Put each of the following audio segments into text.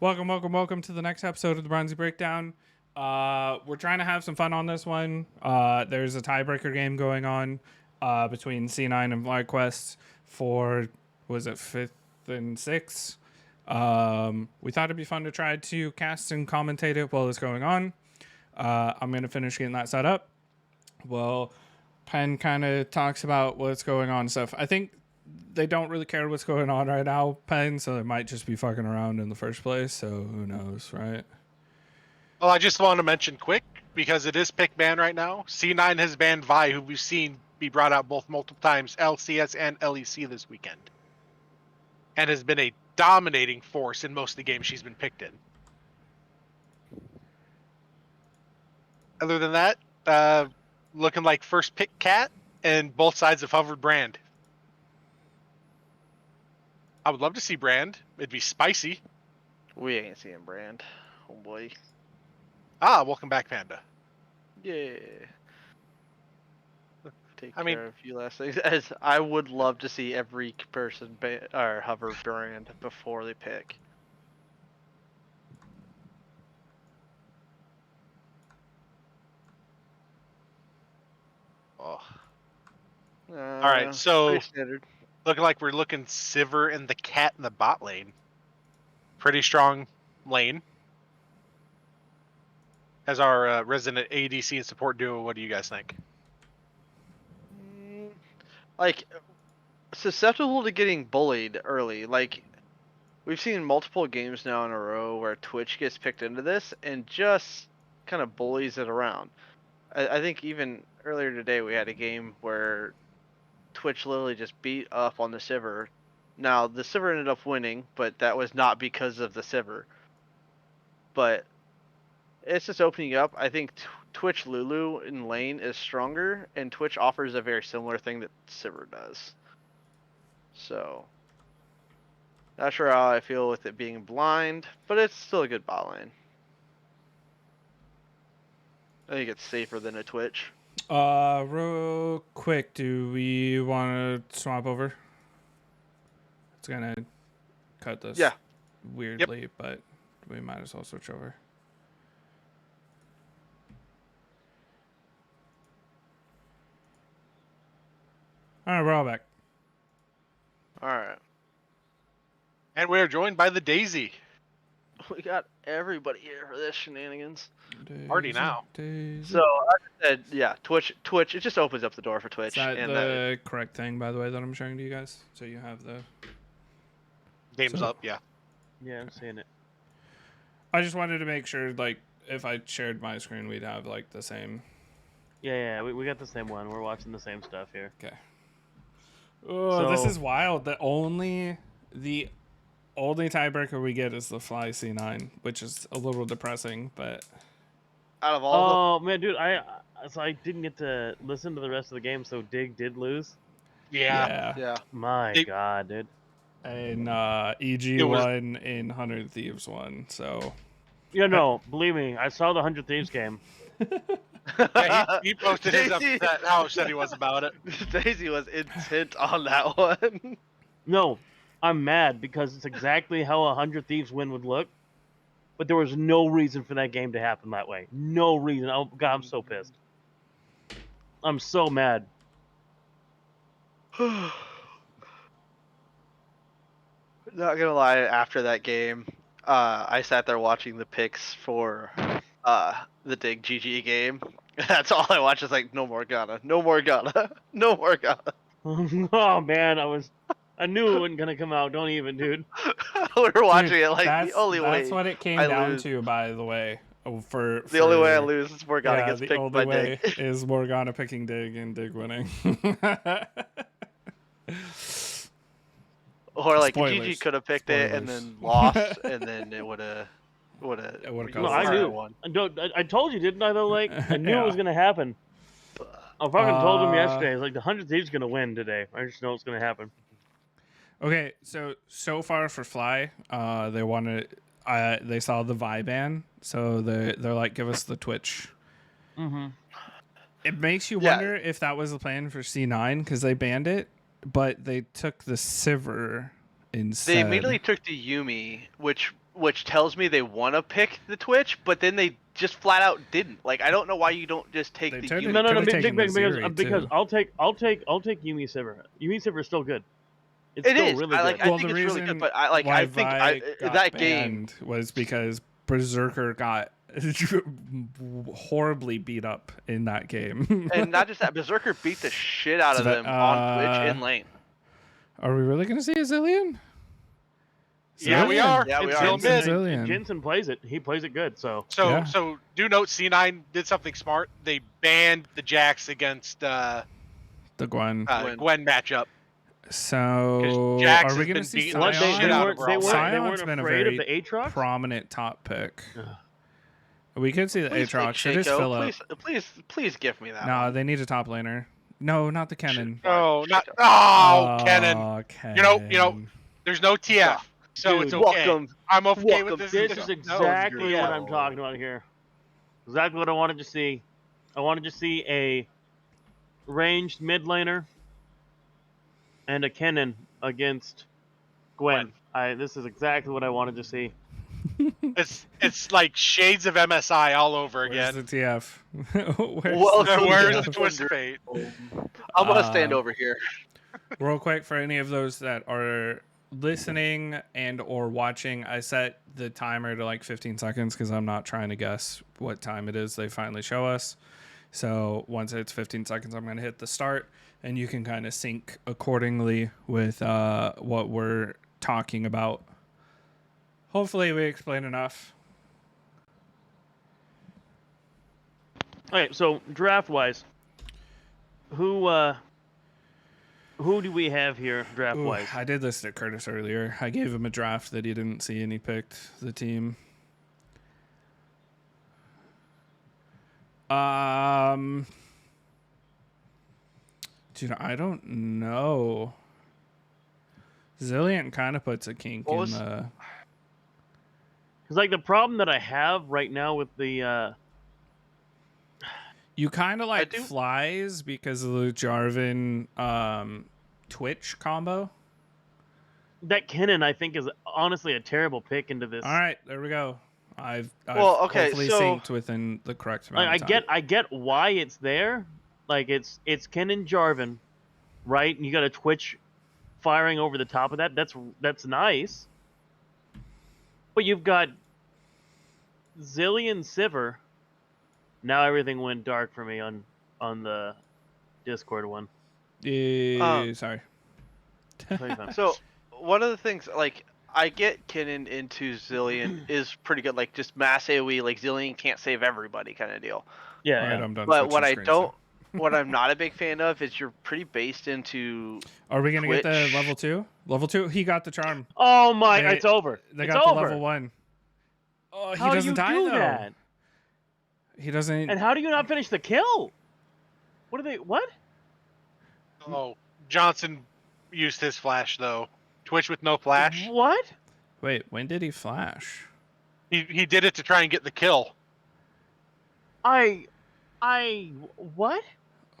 Welcome to the next episode of the Bronzie Breakdown. We're trying to have some fun on this one. There's a tiebreaker game going on between C9 and FlyQuest for, was it 5th and 6th? We thought it'd be fun to try to cast and commentate it while it's going on. I'm going to finish getting that set up. Well, Penn kind of talks about what's going on and stuff. I think they don't really care what's going on right now, Penn, so they might just be fucking around in the first place, so who knows, right? Well, I just want to mention quick, because it is pick ban right now. C9 has banned Vi, who we've seen be brought out multiple times, LCS and LEC this weekend. And has been a dominating force in most of the games she's been picked in. Other than that, looking like first pick Cat, and both sides have hovered Brand. I would love to see Brand. It'd be spicy. We ain't seeing Brand. Oh boy. Ah, welcome back, Panda. Yeah. Take care of a few last things. As I would love to see every person or hover Brand before they pick. Oh. All right, so standard. Looking like we're looking Sivir and the Cat in the bot lane. Pretty strong lane. As our resident ADC and support duo, what do you guys think? Like, susceptible to getting bullied early. Like, we've seen multiple games now in a row where Twitch gets picked into this and just kind of bullies it around. I think even earlier today we had a game where Twitch literally just beat up on the Sivir. Now, the Sivir ended up winning, but that was not because of the Sivir. But it's just opening up. I think Twitch Lulu in lane is stronger, and Twitch offers a very similar thing that Sivir does. So, not sure how I feel with it being blind, but it's still a good bot lane. I think it's safer than a Twitch. Real quick, do we want to swap over? It's gonna cut this weirdly, but we might as well switch over. All right, we're all back. All right. And we are joined by the Daisy. We got everybody here for this shenanigans. Party now. Daisy. So, like I said, yeah, Twitch, it just opens up the door for Twitch. Is that the correct thing, by the way, that I'm showing to you guys? So you have the... Game's up, yeah. Yeah, I'm seeing it. I just wanted to make sure, like, if I shared my screen, we'd have, like, the same... Yeah, we got the same one. We're watching the same stuff here. Okay. Oh, this is wild. The only tiebreaker we get is the Fly C9, which is a little depressing, but... Out of all man, dude, I didn't get to listen to the rest of the game, so Dig did lose. Yeah. My God, dude. And EG won and 100 Thieves won, so... Yeah, no, believe me, I saw the 100 Thieves game. Yeah, he posted his upset, how upset he was about it. Daisy was intent on that one. No, I'm mad because it's exactly how a 100 Thieves win would look, but there was no reason for that game to happen that way. No reason. Oh, God, I'm so pissed. I'm so mad. Not gonna lie, after that game, I sat there watching the picks for the Dig GG game. That's all I watched. Is like, no more Ghana, no more Ghana, no more Ghana. Oh man, I knew it wasn't gonna come out. Don't even, dude. We were watching Dude, it like that's the only way. That's what it came I down lose. to, by the way. For the only way I lose is Morgana gets the picked only by way Dig. is Morgana picking Dig and Dig winning. Or like Spoilers. GG could have picked it and then lost, and then it would have. No, I knew. I told you, didn't I? Though, like, I knew it was gonna happen. I fucking told him yesterday. Like, the 100 Thieves gonna win today. I just know it's gonna happen. Okay, so far for Fly, they wanted. They saw the Vi ban, so they're like, give us the Twitch. Mm-hmm. It makes you wonder if that was the plan for C9 because they banned it, but they took the Sivir instead. They immediately took the Yumi, which tells me they want to pick the Twitch, but then they just flat out didn't. Like, I don't know why you don't just take They the took it- Yumi. No, could've taken the Zeri, because too. I'll take Yumi Sivir. Yumi Sivir is still good. It's It still is. really I good. like. I Well, think the it's really reason good, but I why think Vi got that game. banned was because Berserker got horribly beat up in that game. And not just that, Berserker beat the shit out of So that- them on Twitch in lane. Are we really going to see a Zillion? Yeah, we Zillion? are. Yeah, we It's are. still Jensen mid. Zillion. Jensen plays it. He plays it good. So So, Yeah. so do note C9 did something smart. They banned the Jax against The Gwen. Gwen matchup. So, Jax are we has going to been see beating what the they, shit Sion? they out of weren't her they all weren't night. they Sion's weren't been a afraid of very the Aatrox. prominent top pick. Ugh. We could see the Please, Aatrox. It is Philip. please give me that. No, one. they need a top laner. No, not the Kennen. No, not. Oh, Kennen. Oh, You know, there's no TF, so Dude, it's okay. welcome. I'm okay welcome with this. This No, is exactly you're what not. I'm talking about here. Exactly what I wanted to see. I wanted to see a ranged mid laner and a Kennen against Gwen. This is exactly what I wanted to see. It's like shades of MSI all over Where's again. the TF? Welcome Where's to the the twist of Thunder. fate? I'm gonna stand over here. Real quick, for any of those that are listening and or watching, I set the timer to like 15 seconds because I'm not trying to guess what time it is they finally show us. So once it's 15 seconds, I'm going to hit the start, and you can kind of sync accordingly with what we're talking about. Hopefully we explain enough. Okay, so draft wise, who do we have here draft wise? I did this to Curtis earlier. I gave him a draft that he didn't see, and he picked the team. Dude, I don't know. Zillion kind of puts a kink What in was- the. Because like the problem that I have right now with the You kind of like do- flies because of the Jarvan Twitch combo. that Kennen I think is honestly a terrible pick into this. All right, there we go. I've Well, okay, hopefully so- synced within the correct amount Like, of time. I get why it's there. Like it's Kennen Jarvan, right? And you got a Twitch firing over the top of that. That's nice. But you've got Zillion Sivir. Now everything went dark for me on the Discord one. Sorry. Totally fine. So one of the things, like, I get Kennen into Zillion is pretty good, like just mass AoE, like Zillion can't save everybody kind of deal. Yeah, All right, yeah. I'm done. But what I switching screens don't, what I'm not a big fan of is you're pretty based into. now. Are we gonna get the Twitch. level 2? Level 2. He got the charm. Oh my! They- It's over. They It's got over. the level 1. Oh, he How do doesn't you die do though. that? He doesn't. And how do you not finish the kill? What are they? What? Oh, Johnson used his flash though. Twitch with no flash. What? Wait, when did he flash? He did it to try and get the kill. What?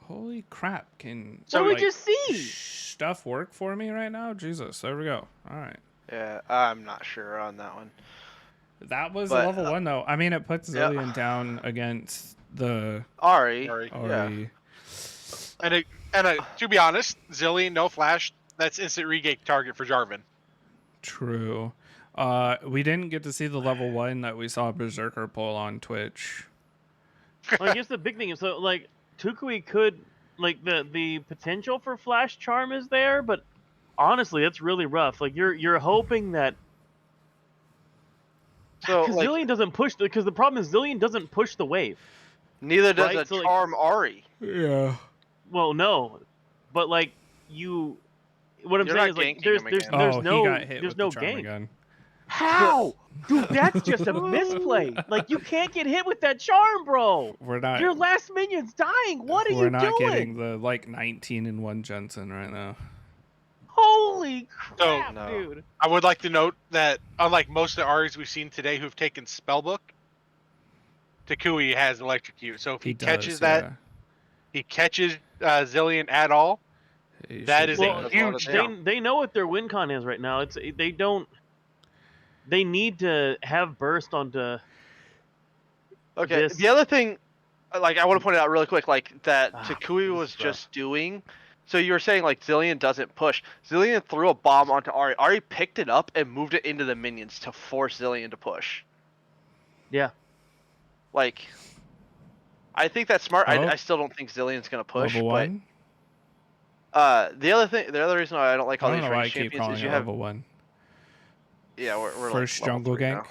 Holy crap! Can So, what did like, we just see? stuff work for me right now? Jesus, there we go. All right. Yeah, I'm not sure on that one. That was But, level 1 though. I mean, it puts yeah. Zillion down against the Ari. Sorry. Ori. And to be honest, Zillion no flash. That's instant regate target for Jarvan. True. We didn't get to see the level 1 that we saw Berserker pull on Twitch. Well, I guess the big thing is, so like Tukui could, like the potential for flash charm is there, but honestly, it's really rough. Like you're hoping that So because like, Zillion doesn't push because the problem is Zillion doesn't push the wave. neither does right, a so, like- charm Ari. Yeah. Well, no, but like you, what I'm You're saying not is like ganking there's him there's again. there's Oh, no he got hit there's with no the charm gank. again. How? Dude, that's just a misplay. Like you can't get hit with that charm, bro. We're not. Your last minion's dying. What are we're you not doing? getting the like 19-1 Jensen right now. Holy crap, no. dude. I would like to note that unlike most of the Aries we've seen today who've taken Spellbook, Takui has Electrocute. So if he, catches that, yeah. he catches Zillion at all, He That should is be a Well, out. huge they- jump. They know what their win con is right now. They don't. They need to have burst onto. Okay. This- The other thing, like I want to point out really quick, like that Ah, Takui this was is rough. just doing. So you were saying like Zillion doesn't push. Zillion threw a bomb onto Ari. Ari picked it up and moved it into the minions to force Zillion to push. Yeah. Like, I think that's smart. Oh. I still don't think Zillion's gonna push. Level But 1? the other reason why I don't like I all don't these know why I range keep champions calling is it you have level 1. we're First like level jungle 3 gank. now.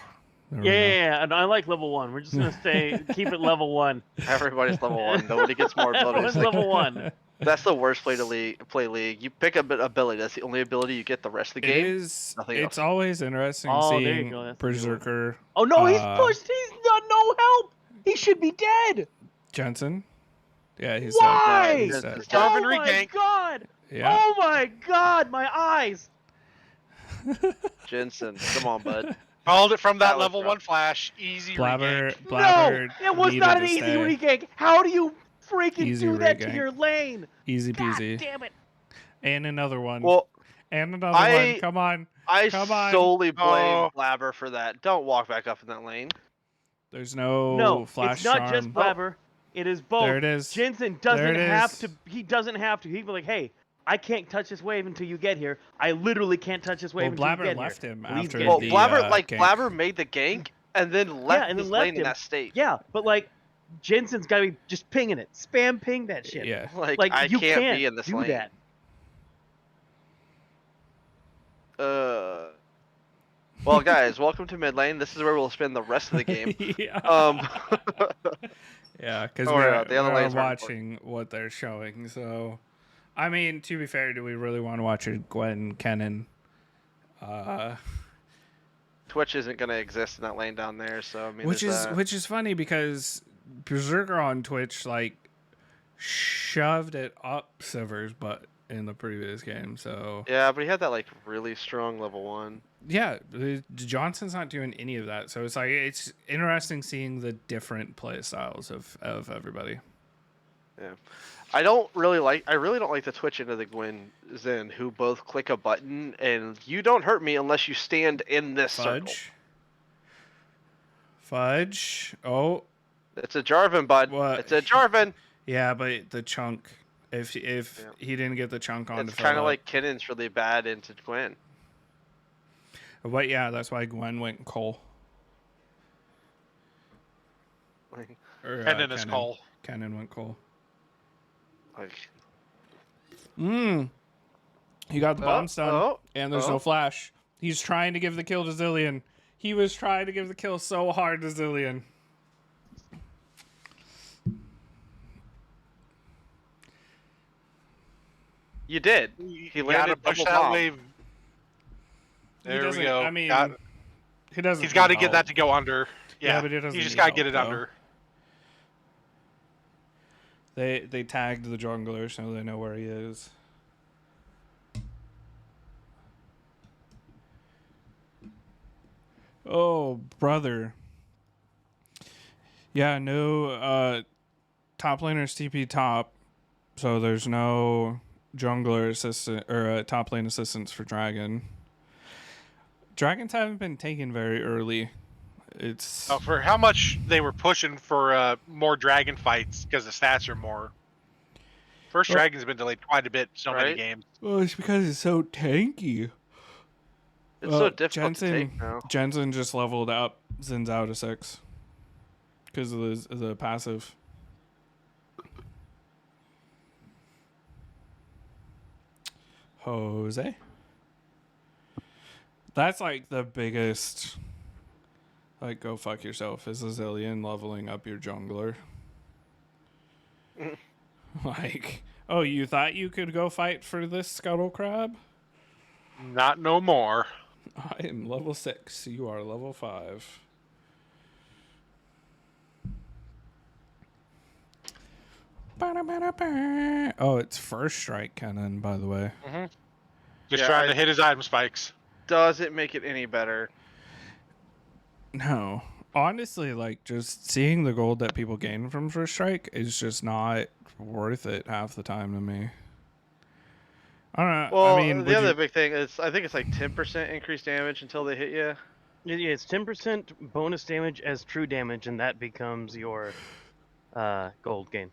There we Yeah, go. and I like level 1. We're just gonna stay keep it level 1. Everybody's level 1. Nobody gets more abilities. Everyone's Like, level 1. that's the worst play League. You pick a ability. That's the only ability you get the rest of the It game. is. Nothing It's else. always interesting Oh, there you seeing go, that's a good one. Berserker. Oh no, he's Uh, pushed. He's not no help. He should be dead. Jensen. Yeah, he's Why? dead. He's He's dead. dead. Jarvan Oh my regank. god. Yeah. Oh my god, my eyes. Jensen, come on, bud. Called it from that, That was level rough. 1 flash. Easy Blabber. regank. Blabber. No, it was needed not an to easy stay. regank. How do you freaking Easy do that to regank. your lane? Easy God peasy. damn it. And another one. Well, And another I- one. Come on. I Come on. solely blame Oh. Blabber for that. Don't walk back up in that lane. There's no, No, flash it's not charm. just Blabber. It is both. There it is. Jensen There doesn't it have is. to. He doesn't have to. He'd be like, "Hey, I can't touch this wave until you get here. I literally can't touch this wave Well, until you Blabber get left here. him Please after get Well, the here." Blabber gank. Blabber made the gank and then left and then his left lane in him. that state. Yeah, but like, Jensen's got to be just pinging it. Spam ping that shit. Yeah. Like, Like I you can't be in this do lane. that. Well, guys, welcome to mid lane. This is where we'll spend the rest of the game. yeah. Yeah, because Don't worry we're, about it. The other we're lanes aren't watching what they're showing. So, I mean, to be fair, do we really want to watch a Gwen Kennan? Twitch isn't gonna exist in that lane down there, so I mean, Which there's is that. which is funny because Berserker on Twitch like shoved it up Siver's butt in the previous game. So Yeah, but he had that like really strong level 1. yeah, Johnson's not doing any of that. So it's like it's interesting seeing the different play styles of everybody. Yeah. I really don't like the Twitch into the Gwen Zen, who both click a button and you don't hurt me unless you stand in this circle. Fudge. Oh, It's a Jarvan, bud. What? It's a Jarvan. yeah, but the chunk. If he didn't get the chunk on, It's kind of like Kinnon's really bad into Gwen. But yeah, that's why Gwen went Cole. Like, Or, Kennen is Cole. Kennen went Cole. like He got the bomb stun, and there's oh. no flash. He's trying to give the kill to Zillion. He was trying to give the kill so hard to Zillion. you did. You He gotta landed push double that bomb. wave. He There we doesn't- go. I mean, Got- he doesn't. he's got to need get that help. to go under. Yeah, but he doesn't you just need got to get help, it though. under. They tagged the jungler so they know where he is. Oh, brother. Yeah, no top laners TP top, so there's no jungler assistant or top lane assistance for Dragon. Dragons haven't been taken very early. It's Oh, for how much they were pushing for more dragon fights because the stats are more. First Well- Dragon's been delayed quite a bit. So many Right? games. well, it's because it's so tanky. It's so difficult to Jensen, take now. Jensen just leveled up Zin's out of 6 because of the passive. Jose. That's like the biggest. Like, go fuck yourself is a Zillion leveling up your jungler. Like, oh, you thought you could go fight for this scuttle crab? Not no more. I am level 6. You are level 5. Ba-da-ba-da-ba. Oh, it's first strike cannon, by the way. Just Yeah, trying to hit his item spikes. Doesn't make it any better. No. Honestly, like, just seeing the gold that people gain from first strike is just not worth it half the time to me. I don't know. Well, I mean, the other big thing is I think it's like 10% increased damage until they hit you. Yeah, it's 10% bonus damage as true damage, and that becomes your gold gain.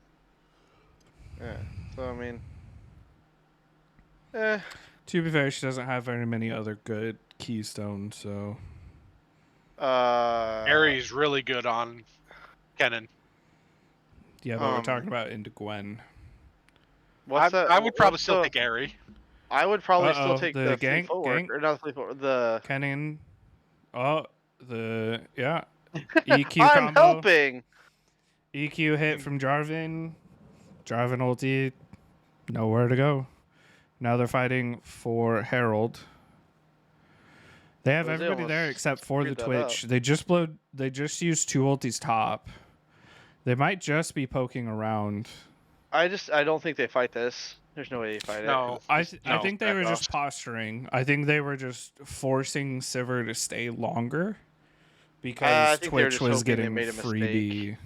Yeah. So I mean, to be fair, she doesn't have very many other good keystones, so Aries really good on Kennen. yeah. But we're talking about into Gwen. What's that? I would probably what's still the- take Aerie. I would probably still Uh-oh, take the the gank- fleet footwork, gank. or not the fleet footwork, the. Kennen. Oh, the EQ I'm combo. helping. EQ hit from Jarvan. Jarvan ulti. Nowhere to go. Now they're fighting for Herald. They have Jose everybody there almost except for the screwed that Twitch. They just used 2 ultis top. They might just be poking around. I don't think they fight this. There's no way they fight No. it. I No, think they were back just posturing. I think they were just forcing Sivir to stay longer because think they were Twitch just was hoping they getting made a freebie.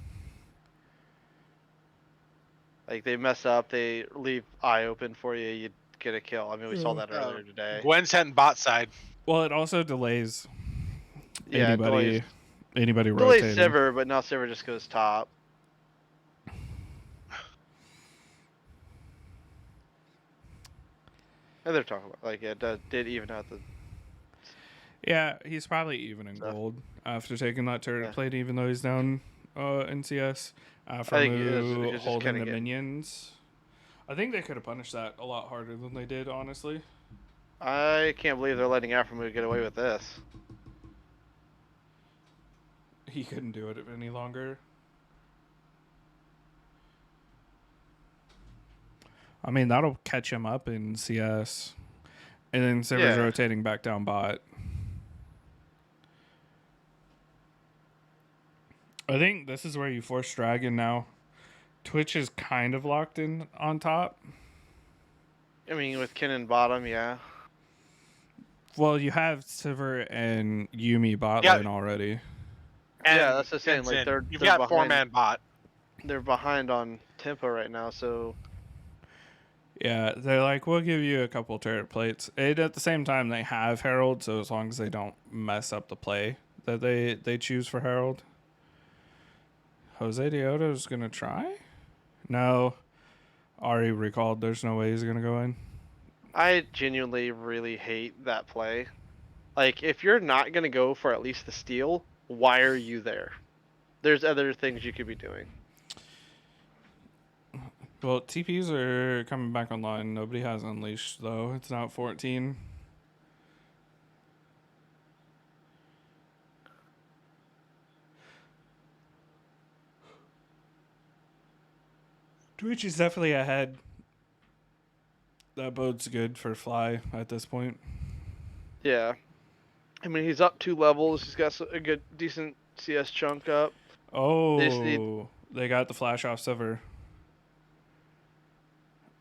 Like they mess up, they leave eye open for you, you get a kill. I mean, we saw that earlier today. Gwen's heading bot side. Well, it also delays Yeah, anybody delays rotating. Sivir, but now Sivir just goes top. And they're talking about like did even out the. Yeah, he's probably even in Stuff. gold after taking that turret Yeah. plate, even though he's down in CS. I think he is, From because just holding kinda the getting- minions. I think they could have punished that a lot harder than they did, honestly. I can't believe they're letting Aframu get away with this. He couldn't do it any longer. I mean, that'll catch him up in CS. And then Sivir's Yeah. rotating back down bot. I think this is where you force Dragon now. Twitch is kind of locked in on top. I mean, with Kennen bottom, yeah. Well, you have Sivir and Yuumi bot Yeah. lane already. Yeah, that's the same. Ken's Like in. You've they're got behind, 4-man bot. They're behind on tempo right now, so Yeah, they're like, we'll give you a couple turret plates. And at the same time, they have Herald, so as long as they don't mess up the play that they choose for Herald. Jose Dioto's going to try? No. Ari recalled. There's no way he's going to go in. I genuinely really hate that play. Like, if you're not gonna go for at least the steal, why are you there? There's other things you could be doing. Well, TPs are coming back online. Nobody has Unleashed, though. It's now at 14. Twitch is definitely ahead. That bodes good for Fly at this point. Yeah. I mean, he's up 2 levels. He's got a good, decent CS chunk up. Oh, just need- they got the flash off Sivir.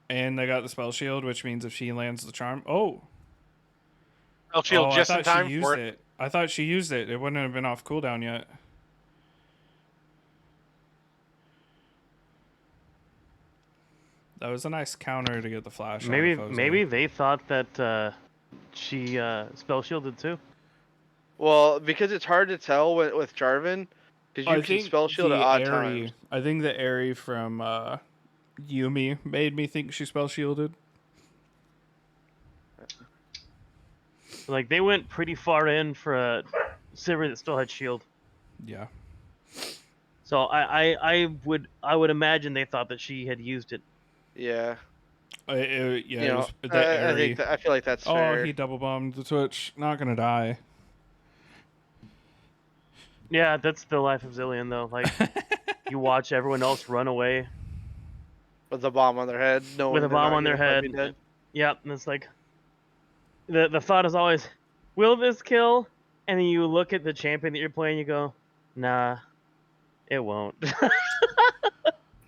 And they got the spell shield, which means if she lands the charm. Oh, I'll shield I just in thought time she used for it. I thought she used it. It wouldn't have been off cooldown yet. That was a nice counter to get the flash. Maybe off Jose. maybe they thought that she spell shielded too. Well, because it's hard to tell with Jarvan, because you I can think spell shield at the odd Aerie- times. I think the Aerie from Yuumi made me think she spell shielded. Like they went pretty far in for a Sivir that still had shield. Yeah. So I would imagine they thought that she had used it. Yeah. Yeah, You it know, was the I Aerie. think I feel like that's Oh, fair. he double bombed the Twitch. Not gonna die. Yeah, that's the life of Zillion though. Like you watch everyone else run away With a bomb on their head. No with a bomb on their head. Dead. Yep, and it's like the thought is always, will this kill? And then you look at the champion that you're playing, you go, nah, it won't.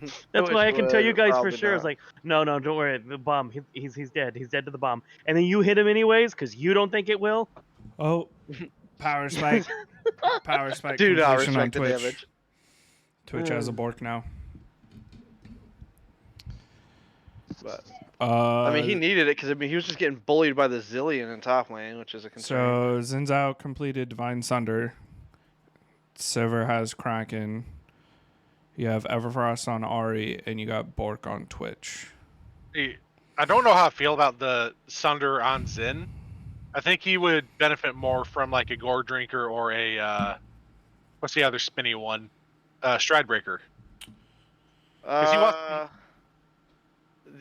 That's Which why I can tell you would guys for probably sure. It's not. like, no, don't worry, the bomb, he's dead. He's dead to the bomb. And then you hit him anyways because you don't think it will. Oh, power spike. Power spike. Do not completion on respect the Twitch. damage. Twitch has a Bork now. But I mean, he needed it because he was just getting bullied by the Zillion in top lane, which is a concern. So Zinzao completed Divine Sunder. Silver has Kraken. You have Everfrost on Ari, and you got Bork on Twitch. I don't know how I feel about the Sunder on Zin. I think he would benefit more from like a Gore Drinker or a what's the other spinny one? Stridebreaker.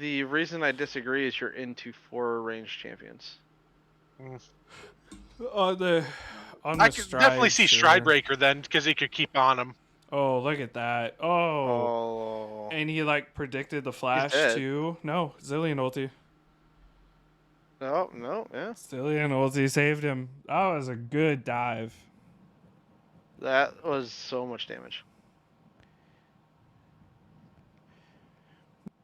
The reason I disagree is you're into 4 ranged champions. On the I could definitely see Stridebreaker then, because he could keep on him. Oh, look at that. Oh. And he like predicted the flash too. No, Zillion ulti. No, yeah. Zillion ulti saved him. That was a good dive. That was so much damage.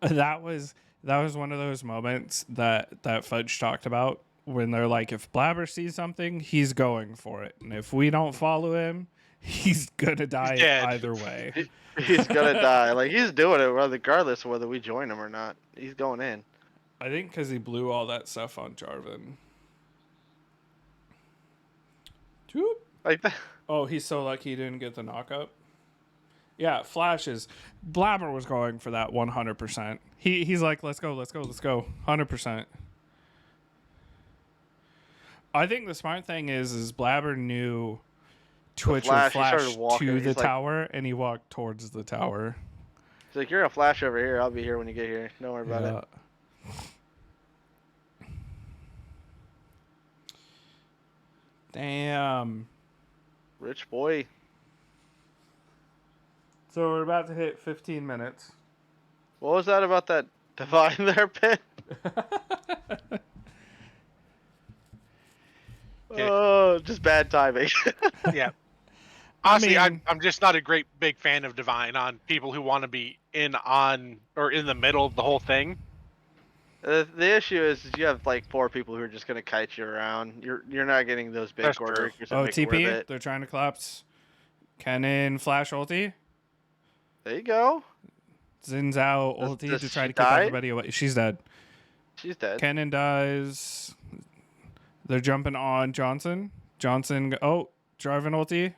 That was one of those moments that Fudge talked about when they're like, if Blabber sees something, he's going for it, and if we don't follow him, he's gonna die either way. He's gonna die. Like, he's doing it regardless of whether we join him or not. He's going in. I think because he blew all that stuff on Jarvan. Like that. Oh, he's so lucky he didn't get the knockup. Yeah, flashes. Blabber was going for that 100%. He's like, let's go, 100%. I think the smart thing is Blabber knew Twitch would flash to the tower, and he walked towards the tower. He's like, you're gonna flash over here. I'll be here when you get here. Don't worry about it. Damn. Rich boy. So we're about to hit 15 minutes. What was that about that divine there, Pit? Oh, just bad timing. Yeah. Honestly, I'm just not a great big fan of Divine on people who want to be in the middle of the whole thing. The issue is you have like 4 people who are just gonna kite you around. You're not getting those big quarters. Oh, TP. They're trying to collapse. Cannon flash ulti. There you go. Zinzao ulti to try to keep everybody away. She's dead. She's dead. Cannon dies. They're jumping on Johnson. Johnson. Oh, Jarvan ulti.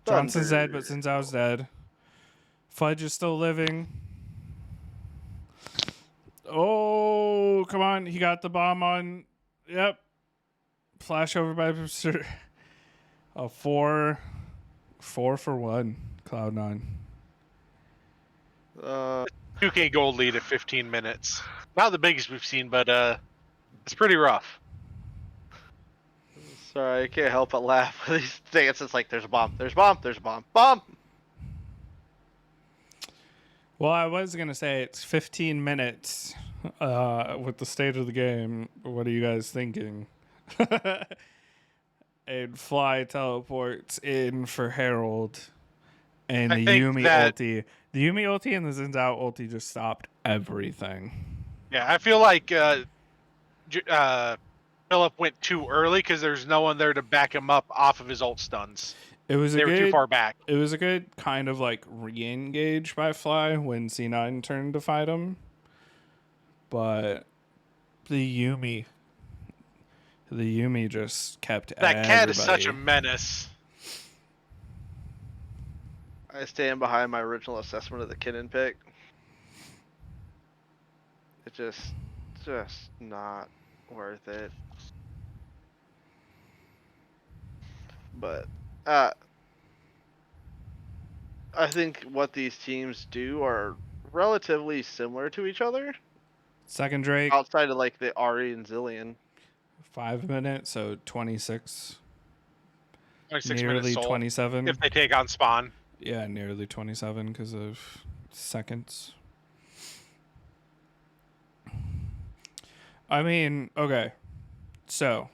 Johnson's dead, but Zinzao's dead. Fudge is still living. Oh, come on. He got the bomb on. Yep. Flash over by Mr. A 4 for 1. Cloud9. 2K gold lead at 15 minutes. Not the biggest we've seen, but it's pretty rough. Sorry, I can't help but laugh with these things. It's like, there's a bomb, there's a bomb, there's a bomb. Bomb! Well, I was going to say it's 15 minutes with the state of the game. What are you guys thinking? And Fly teleports in for Herald. And the Yuumi ulti. The Yuumi ulti and the Zinzao ulti just stopped everything. Yeah, I feel like Philip went too early because there's no one there to back him up off of his ult stuns. They were too far back. It was a good kind of like re-engage by Fly when C9 turned to fight him. But the Yuumi just kept that cat is such a menace. I stand behind my original assessment of the Kinnan pick. It's just not worth it. But I think what these teams do are relatively similar to each other. Second Drake. Outside of like the Ari and Zillion. 5 minutes, so 26. 26 nearly minutes sold 27. if they take on Spawn. Yeah, nearly 27 because of seconds. I mean, okay. So,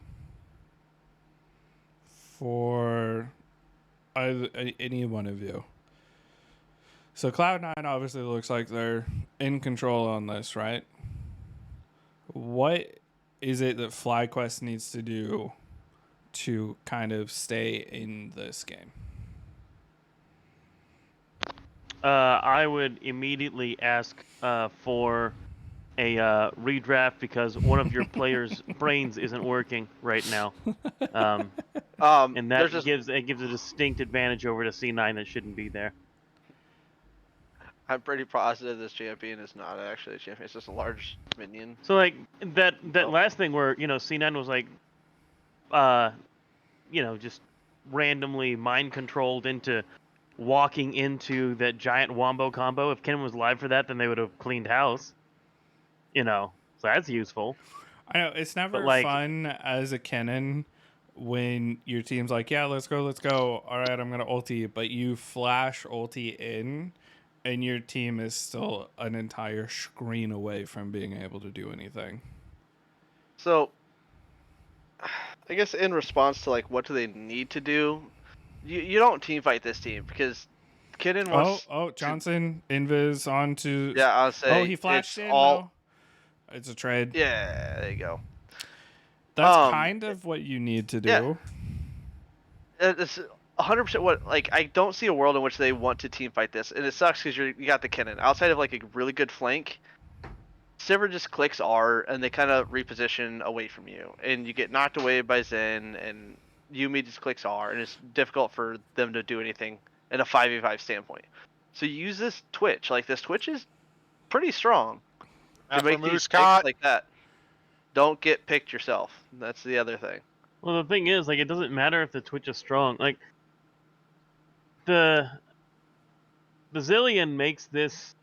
for any one of you. So, Cloud9 obviously looks like they're in control on this, right? What is it that FlyQuest needs to do to kind of stay in this game? I would immediately ask for redraft because one of your players' brains isn't working right now. And that There's just gives a distinct advantage over to C9 that shouldn't be there. I'm pretty positive this champion is not actually a champion. It's just a large minion. So like that Oh. last thing where C9 was like, just randomly mind controlled into walking into that giant wombo combo. If Ken was live for that, then they would have cleaned house. So that's useful. I know it's never like- fun as a Kennen when your team's like, yeah, let's go. All right, I'm gonna ulti, but you flash ulti in, and your team is still an entire screen away from being able to do anything. So, I guess in response to like what do they need to do, you don't team fight this team because Kidden wants. Johnson invis onto. Yeah, I'll say. He flashed it's in. all. Though. It's a trade. Yeah, there you go. That's kind of what you need to do. Yeah. It's 100% what I don't see a world in which they want to team fight this, and it sucks because you got the Kennen outside of like a really good flank. Sivir just clicks R and they kind of reposition away from you, and you get knocked away by Zen, and Yumi just clicks R, and it's difficult for them to do anything in a 5v5 standpoint. So you use this Twitch. Like this Twitch is pretty strong. To make these picks like that. Don't get picked yourself. That's the other thing. Well, the thing is, like, it doesn't matter if the Twitch is strong. Like, the Zillion makes this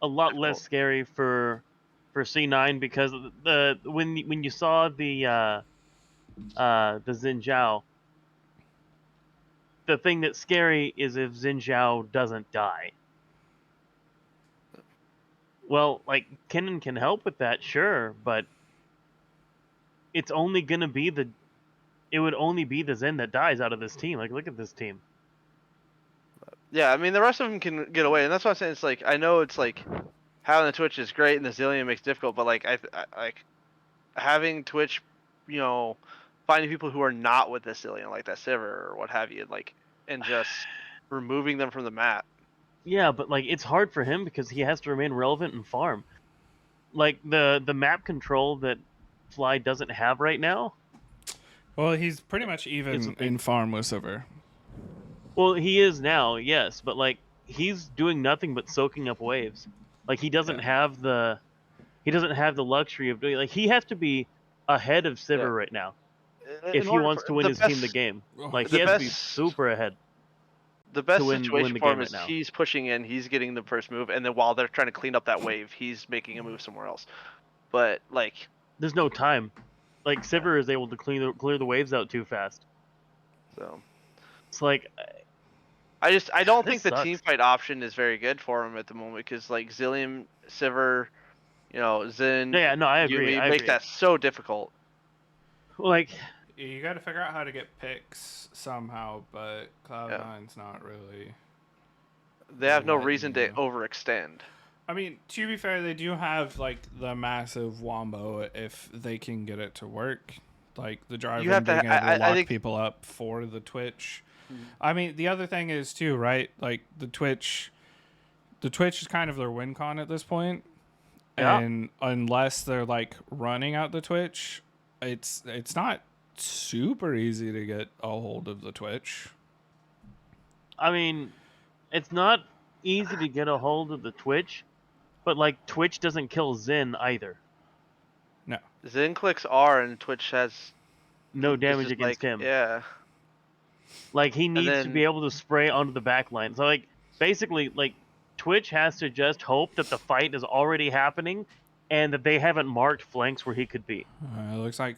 a lot less scary for C9 because when you saw the Xin Zhao, the thing that's scary is if Xin Zhao doesn't die. Well, like, Kennen can help with that, sure, but it's only gonna be it would only be the Zen that dies out of this team. Like, look at this team. Yeah, I mean, the rest of them can get away, and that's what I'm saying. It's like, I know it's like, having the Twitch is great and the Zillion makes it difficult, but like, I like, having Twitch, finding people who are not with the Zillion, like that Sivir or what have you, like, and just removing them from the map. Yeah, but like it's hard for him because he has to remain relevant and farm. Like the map control that Fly doesn't have right now. Well, he's pretty much even in farm with Sivir. Well, he is now, yes, but like he's doing nothing but soaking up waves. Like he doesn't have the luxury of doing like he has to be ahead of Sivir right now if he wants to win his team the game. Like he has to be super ahead. The best situation for him is he's pushing in, he's getting the first move, and then while they're trying to clean up that wave, he's making a move somewhere else. But like, there's no time. Like Sivir is able to clear the waves out too fast. So it's like, I don't think the team fight option is very good for him at the moment because like Zillion, Sivir, Zen, yeah, no, I agree. Yumi make that so difficult. Like, you got to figure out how to get picks somehow, but Cloud9's not really. They have no reason to overextend. I mean, to be fair, they do have like the massive wombo if they can get it to work. Like the driver being able to lock people up for the Twitch. I mean, the other thing is too, right? Like the Twitch is kind of their win con at this point. Yeah. And unless they're like running out the Twitch, it's not super easy to get a hold of the Twitch. I mean, it's not easy to get a hold of the Twitch, but like Twitch doesn't kill Zen either. No. Zen clicks R and Twitch has no damage against him. Yeah. Like he needs to be able to spray onto the back line. So like basically like Twitch has to just hope that the fight is already happening and that they haven't marked flanks where he could be. It looks like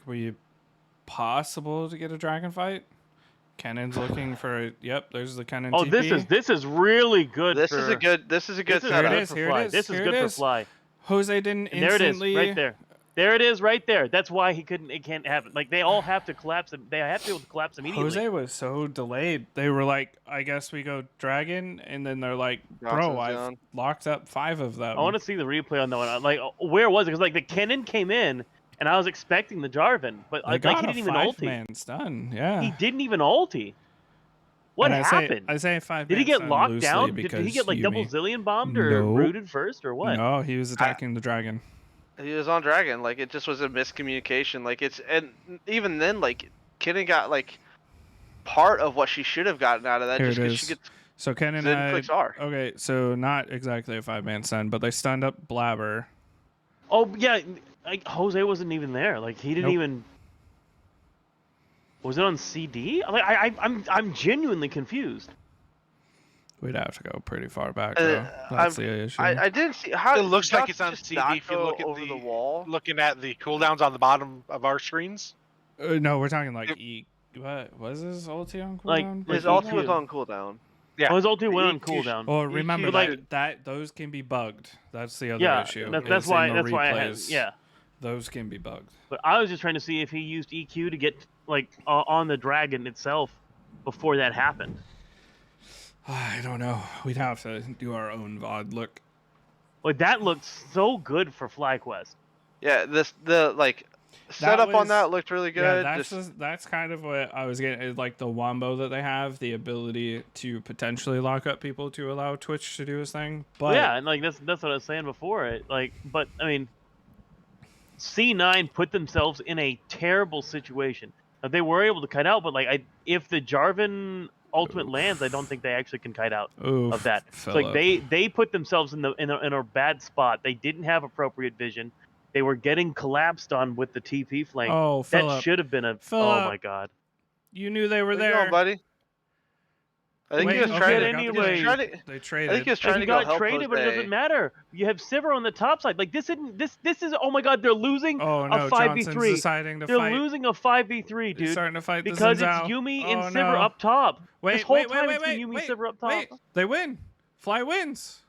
possible to get a dragon fight. Kennen's looking for yep, there's the Kennen TP. This is really good. This is a good setup. This is good for Fly. Jose didn't instantly. There it is, right there. There it is, right there. That's why it can't happen. Like they all have to collapse. They have to be able to collapse immediately. Jose was so delayed. They were like, I guess we go dragon, and then they're like, bro, I've locked up 5 of them. I want to see the replay on that one. Like, where was it? Because like the Kennen came in, and I was expecting the Jarvan, but like he didn't even ulti. 5-man stun, yeah. He didn't even ulti. What happened? I say 5-man. Did he get locked down? Did he get like double Zillion bombed or rooted first or what? No, he was attacking the dragon. He was on Dragon. Like, it just was a miscommunication. Like, and even then, like, Kennen got like part of what she should have gotten out of that. Here Just it because is. she gets So Kennen Zen had, clicks R. okay, so not exactly a 5-man stun, but they stunned up Blabber. Oh yeah, like Jose wasn't even there. Like he didn't Nope. even. Was it on CD? Like I'm genuinely confused. We'd have to go pretty far back, though. That's the issue. I didn't see how It looks like it's on just CD not if you go look at over the the wall. looking at the cooldowns on the bottom of our screens. No, we're talking like It- What was his ulti on Like- cooldown? His like ulti was EQ. on cooldown. Yeah. Oh, his ulti went on EQ cooldown. Well, remember EQ that those can be bugged. That's the other Yeah, issue. that's is why. in the That's why I had. replays, Yeah, those can be bugged. but I was just trying to see if he used EQ to get like on the dragon itself before that happened. I don't know. We'd have to do our own VOD. Look, Like that looked so good for FlyQuest. Yeah, the setup on was- that looked really good. yeah, Just, that's kind of what I was getting. Is like the wombo that they have, the ability to potentially lock up people to allow Twitch to do his thing. But Yeah, and like that's what I was saying before. It like, but I mean, C9 put themselves in a terrible situation. Now, they were able to kite out, but like, if the Jarvan ultimate lands, I don't think they actually can kite out oof, of that. So Phillip. like they put themselves in a bad spot. They didn't have appropriate vision. They were getting collapsed on with the TP flank. Oh, that Phillip, should have been a. Oh Phillip. my god. you knew they were where you going, there, buddy? I think Wait, he was okay, trying they to. got the He was anyway. trying to. They I traded. think he was Like, trying he to go got help traded, but it Jose. doesn't matter. You have Sivir on the top side. Like this isn't this is. Oh my god, they're losing Oh a no, 5v3. Johnson's deciding to They're fight. losing a 5v3, He's dude. starting to fight Because the it's Xin Zhao. Yumi Oh, and Sivir no. up top. this Wait, whole wait, time wait, it's been wait, Yumi wait, Sivir up top. wait. They win. Fly wins.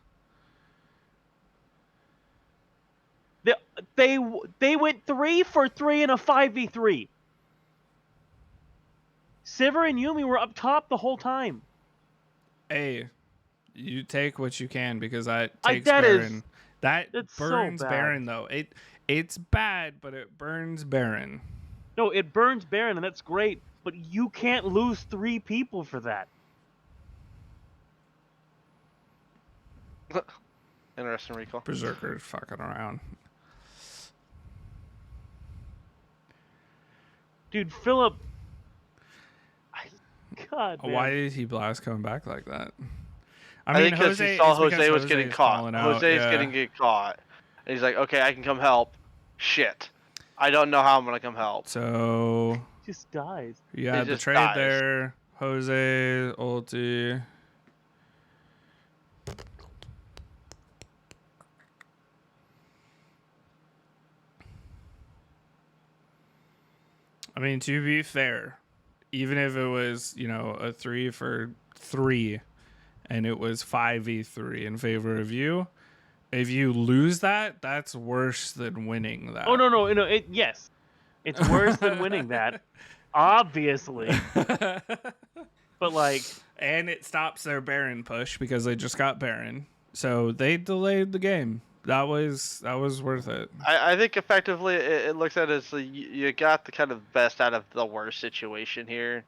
They went 3 for 3 in a 5v3. Sivir and Yumi were up top the whole time. Hey, you take what you can because that I- takes that is- Baron. That it's so burns bad. Baron though. It's bad, but it burns Baron. No, it burns Baron, and that's great. But you can't lose 3 people for that. Interesting recall. Berserker's fucking around. Dude, Philip. God, man. Why did he blast coming back like that? I think because he saw it's because Jose was getting Jose's caught. calling out, Jose's yeah. getting get caught. And he's like, okay, I can come help. Shit. I don't know how I'm gonna come help. So Just dies. you had the just trade dies. there. Jose ulti. I mean, to be fair, even if it was, a 3 for 3 and it was 5v3 in favor of you, if you lose that, that's worse than winning that. Oh no! Yes, it's worse than winning that, obviously. But like, And it stops their Baron push because they just got Baron. So they delayed the game. That was worth it. I think effectively it looks at it as you got the kind of best out of the worst situation here.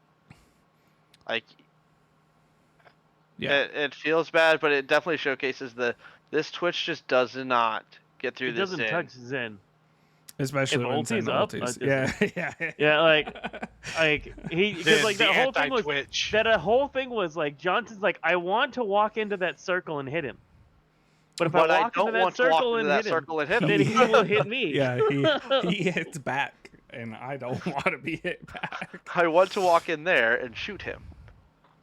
Like, Yeah. it feels bad, but it definitely showcases this Twitch just does not get through it this. doesn't in. touch Zen. Especially if when ulti's Zen up, ultis. I Yeah. Yeah, like he because like the that whole thing was anti-Twitch. that a whole thing was like Johnson's like I want to walk into that circle and hit him, but if But I I walk don't into that want to walk circle into and that hit him, circle and hit him. then he will hit me. Yeah, he hits back, and I don't want to be hit back. I want to walk in there and shoot him,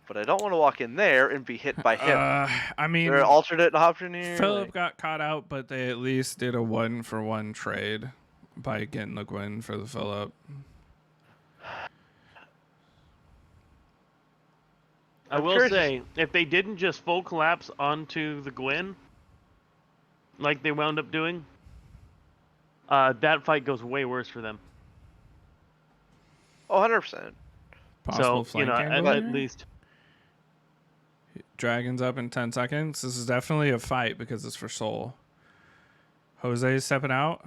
but I don't want to walk in there and be hit by him. I mean, Is there an alternate option here? Philip Like, got caught out, but they at least did a 1-for-1 trade by getting the Gwen for the Philip. I I'm will curious- say if they didn't just full collapse onto the Gwen, like they wound up doing, that fight goes way worse for them. Oh, 100%. Possible So you know, flank at, angle at here? least Dragon's up in 10 seconds. This is definitely a fight because it's for soul. Jose's stepping out.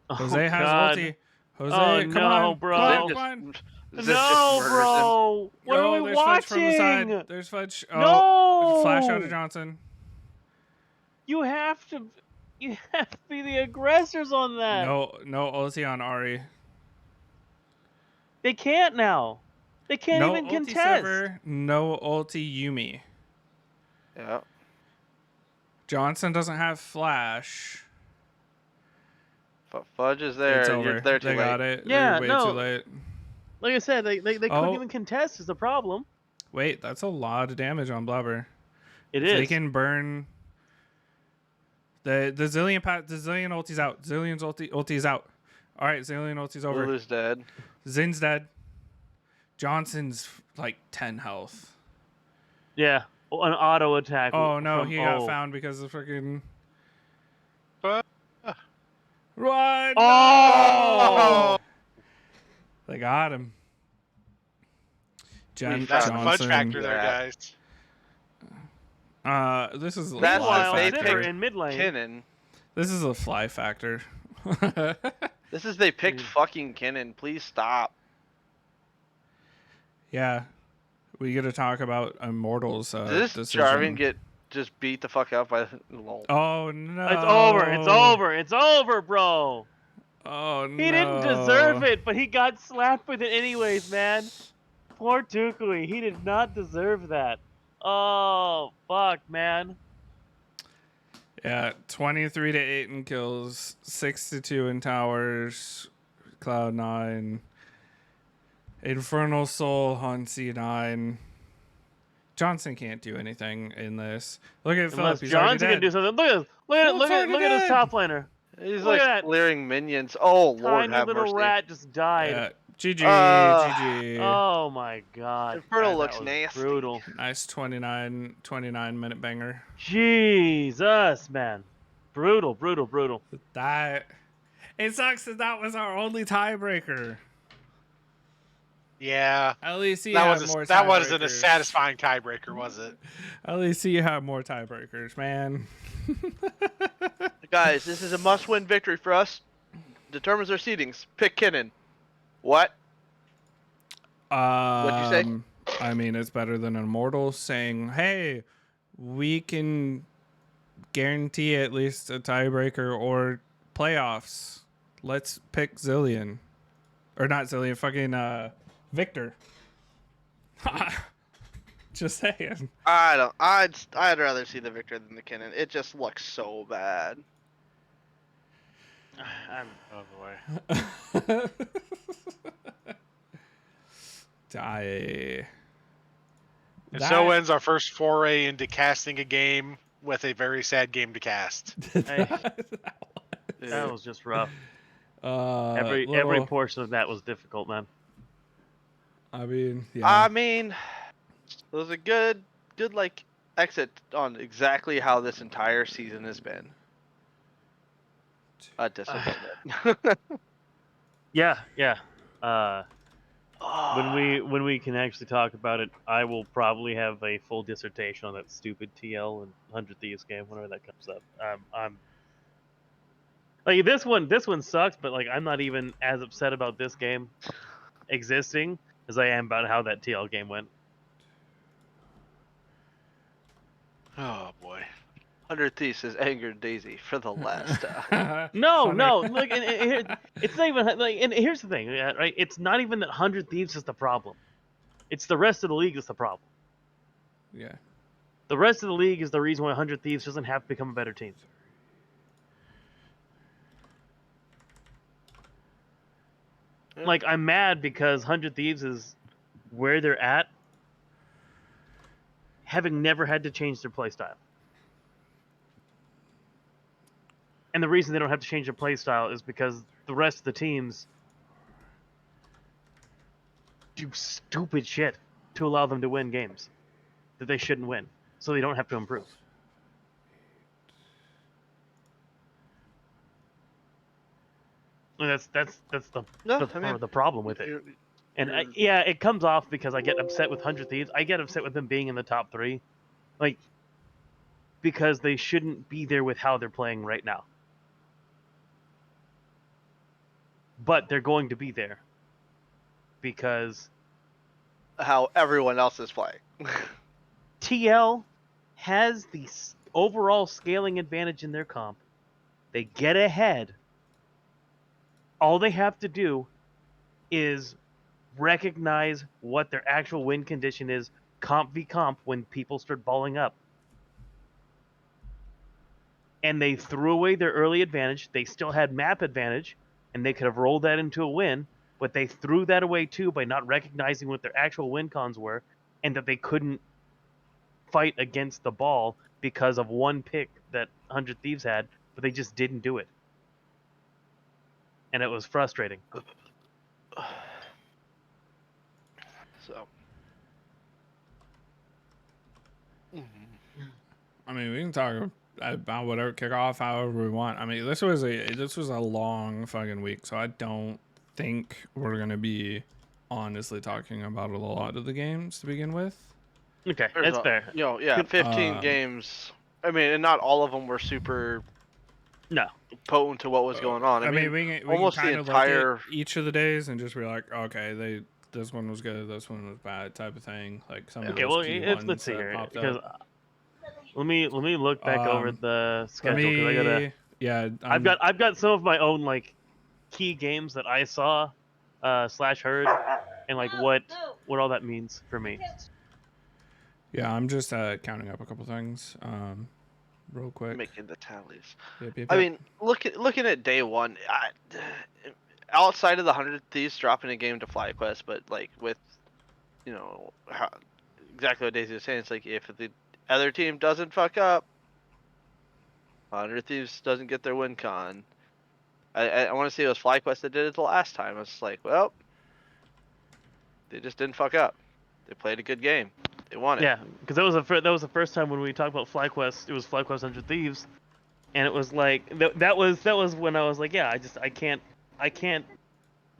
Jose has God. ulti. Jose, Oh, come no, on, bro. Come Zen on, just- come on. Zen just No, murders him. bro. What Oh, are we there's Fudge from the watching? side. There's Fudge. Oh, No. flash out of Johnson. You have to. You have to be the aggressors on that. No ulti on Ari. They can't now. They can't No even ulti contest. server. No ulti Yumi. Yeah. Johnson doesn't have flash. Fudge is there. It's and over. You're there too They late. got it. Yeah, They're way no. too late. Like I said, they couldn't Oh. even contest is the problem. Wait, that's a lot of damage on Blubber. It If is. They can burn. The Zillion ulti's out. Zillion's ulti's out. All right, Zillion ulti's over. Lulu's dead. Zin's dead. Johnson's like 10 health. Yeah, an auto attack. Oh no, from he got found because of freaking. Uh, Run! Oh! They got him. That's the Johnson. fudge factor there, Yeah. guys. This is a That's fly Meanwhile, they factor. Zitter picked in mid lane. Kinnan. This is a fly factor. This is they picked Dude. fucking Kinnan. Please stop. Yeah, we get to talk about Immortals. Did this decision. Jarvan get just beat the fuck up by lol? Oh no! It's over. It's over. It's over, bro. Oh no! He didn't deserve it, but he got slapped with it anyways, man. Poor Tukui. He did not deserve that. Oh, fuck, man. Yeah, 23 to 8 in kills, 6 to 2 in towers, Cloud9, Infernal Soul on C9. Johnson can't do anything in this. Look at Philip. Unless He's already Johnson can dead. do something. Look at this top laner. He's Look like at that. clearing minions. Oh lord, Tiny have little mercy. rat just died. Yeah, GG, Uh, GG. Oh my god. Infernal That looks was nasty. Brutal. Nice 29 minute banger. Jesus, man. Brutal. That it sucks that was our only tiebreaker. Yeah. LEC That had was more that wasn't a tiebreakers. satisfying tiebreaker, was it? LEC had more tiebreakers, man. Guys, this is a must-win victory for us. Determines our seedings. Pick Kinnan. What? What'd you say? I mean, it's better than Immortal saying, "Hey, we can guarantee at least a tiebreaker or playoffs. Let's pick Zillion, or not Zillion, fucking Victor." Just saying. I'd rather see the Victor than the Kinnan. It just looks so bad. Oh boy. Die. And so ends our first foray into casting a game with a very sad game to cast. That was just rough. Every Every portion of that was difficult, man. I mean, yeah. I mean, it was a good like exit on exactly how this entire season has been. Disappointed. Yeah. When we can actually talk about it, I will probably have a full dissertation on that stupid TL and 100 Thieves game whenever that comes up. I'm like this one sucks, but like I'm not even as upset about this game existing as I am about how that TL game went. Oh boy. 100 Thieves has angered Daisy for the last. No, like it's not even like. And here's the thing, right? It's not even that 100 Thieves is the problem. It's the rest of the league that's the problem. Yeah. The rest of the league is the reason why 100 Thieves doesn't have to become a better team. Like, I'm mad because 100 Thieves is where they're at, having never had to change their playstyle. And the reason they don't have to change their playstyle is because the rest of the teams do stupid shit to allow them to win games that they shouldn't win, so they don't have to improve. And that's the part of the problem with it. And it comes off because I get upset with 100 Thieves. I get upset with them being in the top 3, like, because they shouldn't be there with how they're playing right now. But they're going to be there because how everyone else is playing. TL has the overall scaling advantage in their comp They get ahead. All they have to do is recognize what their actual win condition is, comp v comp, when people start balling up. And they threw away their early advantage. They still had map advantage, and they could have rolled that into a win, but they threw that away too by not recognizing what their actual win cons were, and that they couldn't fight against the ball because of one pick that 100 Thieves had, but they just didn't do it. And it was frustrating. So. I mean, we can talk about whatever kickoff however we want. I mean, this was a long fucking week, so I don't think we're gonna be honestly talking about a lot of the games to begin with. Okay, that's fair. 15 games. I mean, and not all of them were super No. potent to what was going on. I mean, we almost can the kind of entire look at each of the days and just be like, okay, this one was good, this one was bad, type of thing. Like some of those key ones let's see that here, popped because up. let me look back over the schedule, because I gotta. Yeah, I've got some of my own like key games that I saw / heard, and like what all that means for me. Yeah, I'm just counting up a couple things, real quick. making the tallies. Yep. I mean, looking at day one, outside of the 100 Thieves dropping a game to FlyQuest, but like with, exactly what Daisy was saying, it's like if the other team doesn't fuck up, 100 Thieves doesn't get their win con. I want to say it was FlyQuest that did it the last time. It's like, well, they just didn't fuck up. They played a good game. They won it. Yeah, because that was the first time when we talked about FlyQuest. It was FlyQuest 100 Thieves, and it was like that was when I was like, yeah, I can't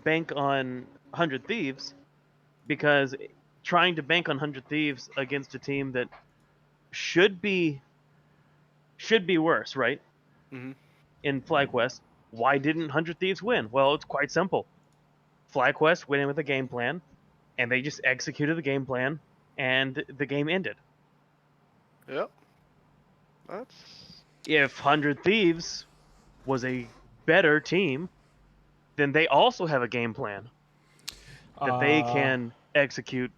bank on 100 Thieves, because trying to bank on 100 Thieves against a team that should be worse, right? Mm-hmm. In FlyQuest, why didn't 100 Thieves win? Well, it's quite simple. FlyQuest went in with a game plan, and they just executed the game plan, and the game ended. Yep. That's. If 100 Thieves was a better team, then they also have a game plan that they can execute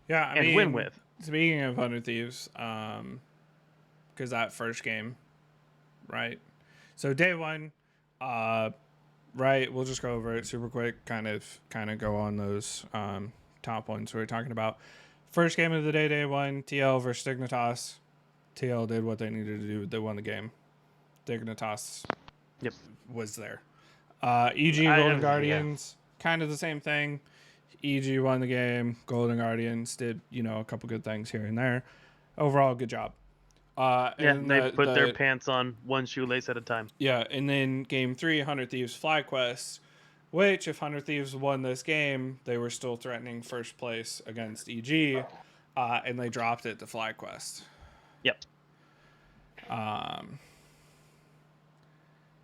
and win with. Speaking of 100 Thieves, because that first game, right? So day one, right? We'll just go over it super quick. Kind of go on those top ones we're talking about. First game of the day one, TL versus Dignitas. TL did what they needed to do. They won the game. Dignitas was there. EG Golden Guardians, kind of the same thing. EG won the game. Golden Guardians did, a couple good things here and there. Overall, good job. And they put their pants on one shoelace at a time. Yeah, and then game 3, 100 Thieves FlyQuest, which if 100 Thieves won this game, they were still threatening first place against EG, and they dropped it to FlyQuest. Yep.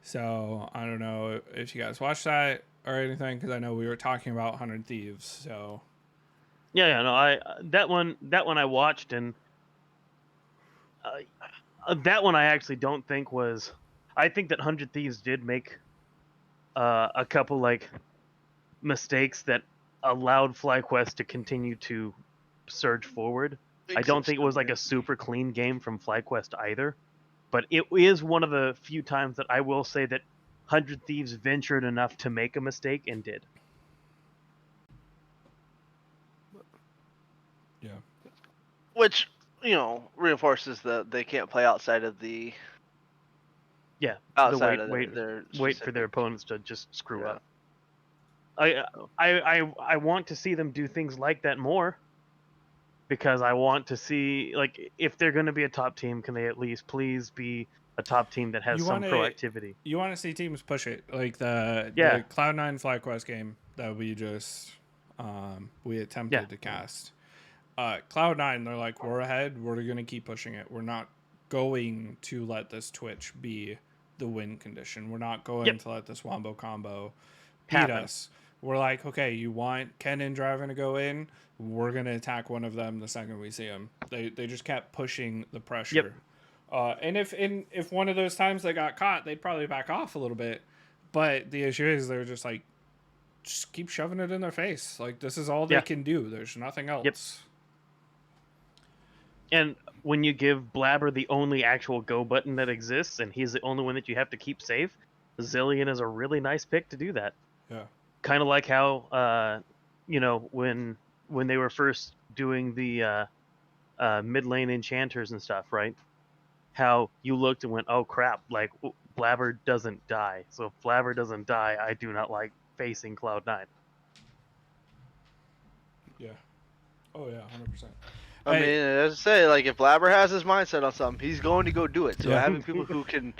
So I don't know if you guys watched that or anything, because I know we were talking about 100 Thieves. So that one I watched, and that one I actually don't think was. I think that 100 Thieves did make a couple like mistakes that allowed FlyQuest to continue to surge forward. I don't think it was like a super clean game from FlyQuest either, but it is one of the few times that I will say that 100 Thieves ventured enough to make a mistake and did. Yeah. Which, reinforces that they can't play outside of the. Yeah. Outside wait for their opponents to just screw up. I want to see them do things like that more, because I want to see, like, if they're going to be a top team, can they at least please be a top team that has some proactivity? You want to see teams push it, like the Cloud9 FlyQuest game that we just we attempted to cast. Cloud9, they're like, we're ahead, we're going to keep pushing it. We're not going to let this Twitch be the win condition. We're not going to let this Wombo combo beat us. We're like, okay, you want Ken and Draven to go in? We're going to attack one of them the second we see them. They just kept pushing the pressure And if one of those times they got caught, they'd probably back off a little bit. But the issue is they're just like, just keep shoving it in their face. Like, this is all they Yeah. can do. There's nothing else. And when you give Blabber the only actual go button that exists, and he's the only one that you have to keep safe, Zillion is a really nice pick to do that. Yeah. Kind of like how, when they were first doing the mid lane enchanters and stuff, right? How you looked and went, oh crap, like Blabber doesn't die. So if Blabber doesn't die, I do not like facing Cloud9. Yeah. Oh, yeah, 100%. I mean, as I say, like if Blabber has his mindset on something, he's going to go do it. So Yeah. having people who can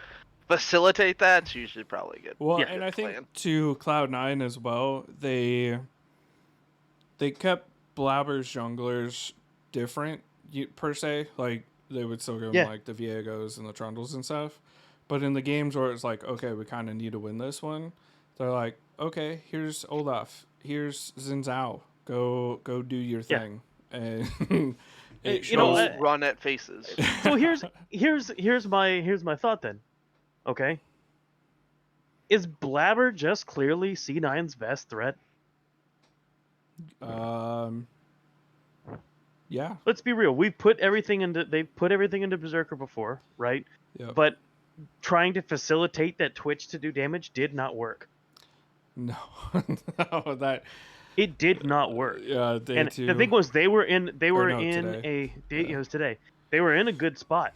facilitate that's usually probably good. Well, Yeah. and I think plan. to Cloud9 as well, they kept Blabber's junglers different per se. Like they would still give them like the Viegos and the Trundles and stuff. But in the games where it's like, okay, we kind of need to win this one, they're like, okay, here's Olaf, here's Xin Zhao, go do your thing, and it shows. You know, Run at faces. So here's my thought then. Okay. Is Blabber just clearly C9's best threat? Yeah. Let's be real. They put everything into Berserker before, right? Yep. But trying to facilitate that Twitch to do damage did not work. No, no, that It did not work. Yeah, And the thing was, they were in today. They were in a good spot.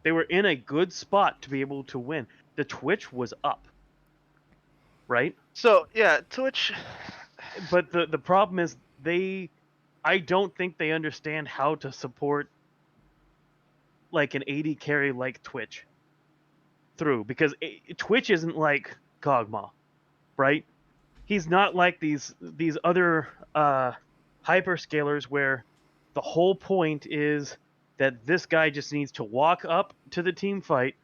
They were in a good spot to be able to win. The Twitch was up, right? So yeah, Twitch. But the problem is I don't think they understand how to support like an AD carry like Twitch through, because Twitch isn't like Kog'Maw, right? He's not like these other hyperscalers where the whole point is that this guy just needs to walk up to the team fight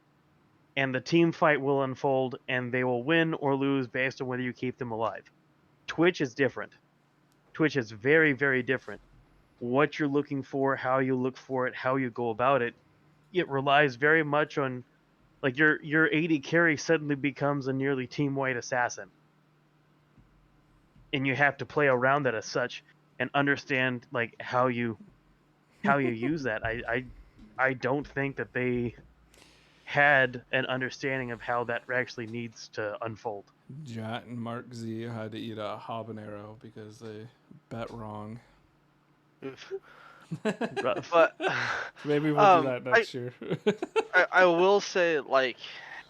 and the team fight will unfold and they will win or lose based on whether you keep them alive. Twitch is different. Twitch is very, very different. What you're looking for, how you look for it, how you go about it, it relies very much on, like, your AD carry suddenly becomes a nearly team-wide assassin. And you have to play around that as such and understand like how you use that. I don't think that they had an understanding of how that actually needs to unfold. Jat and Mark Z had to eat a habanero because they bet wrong. But Maybe we'll do that next year. I will say, like,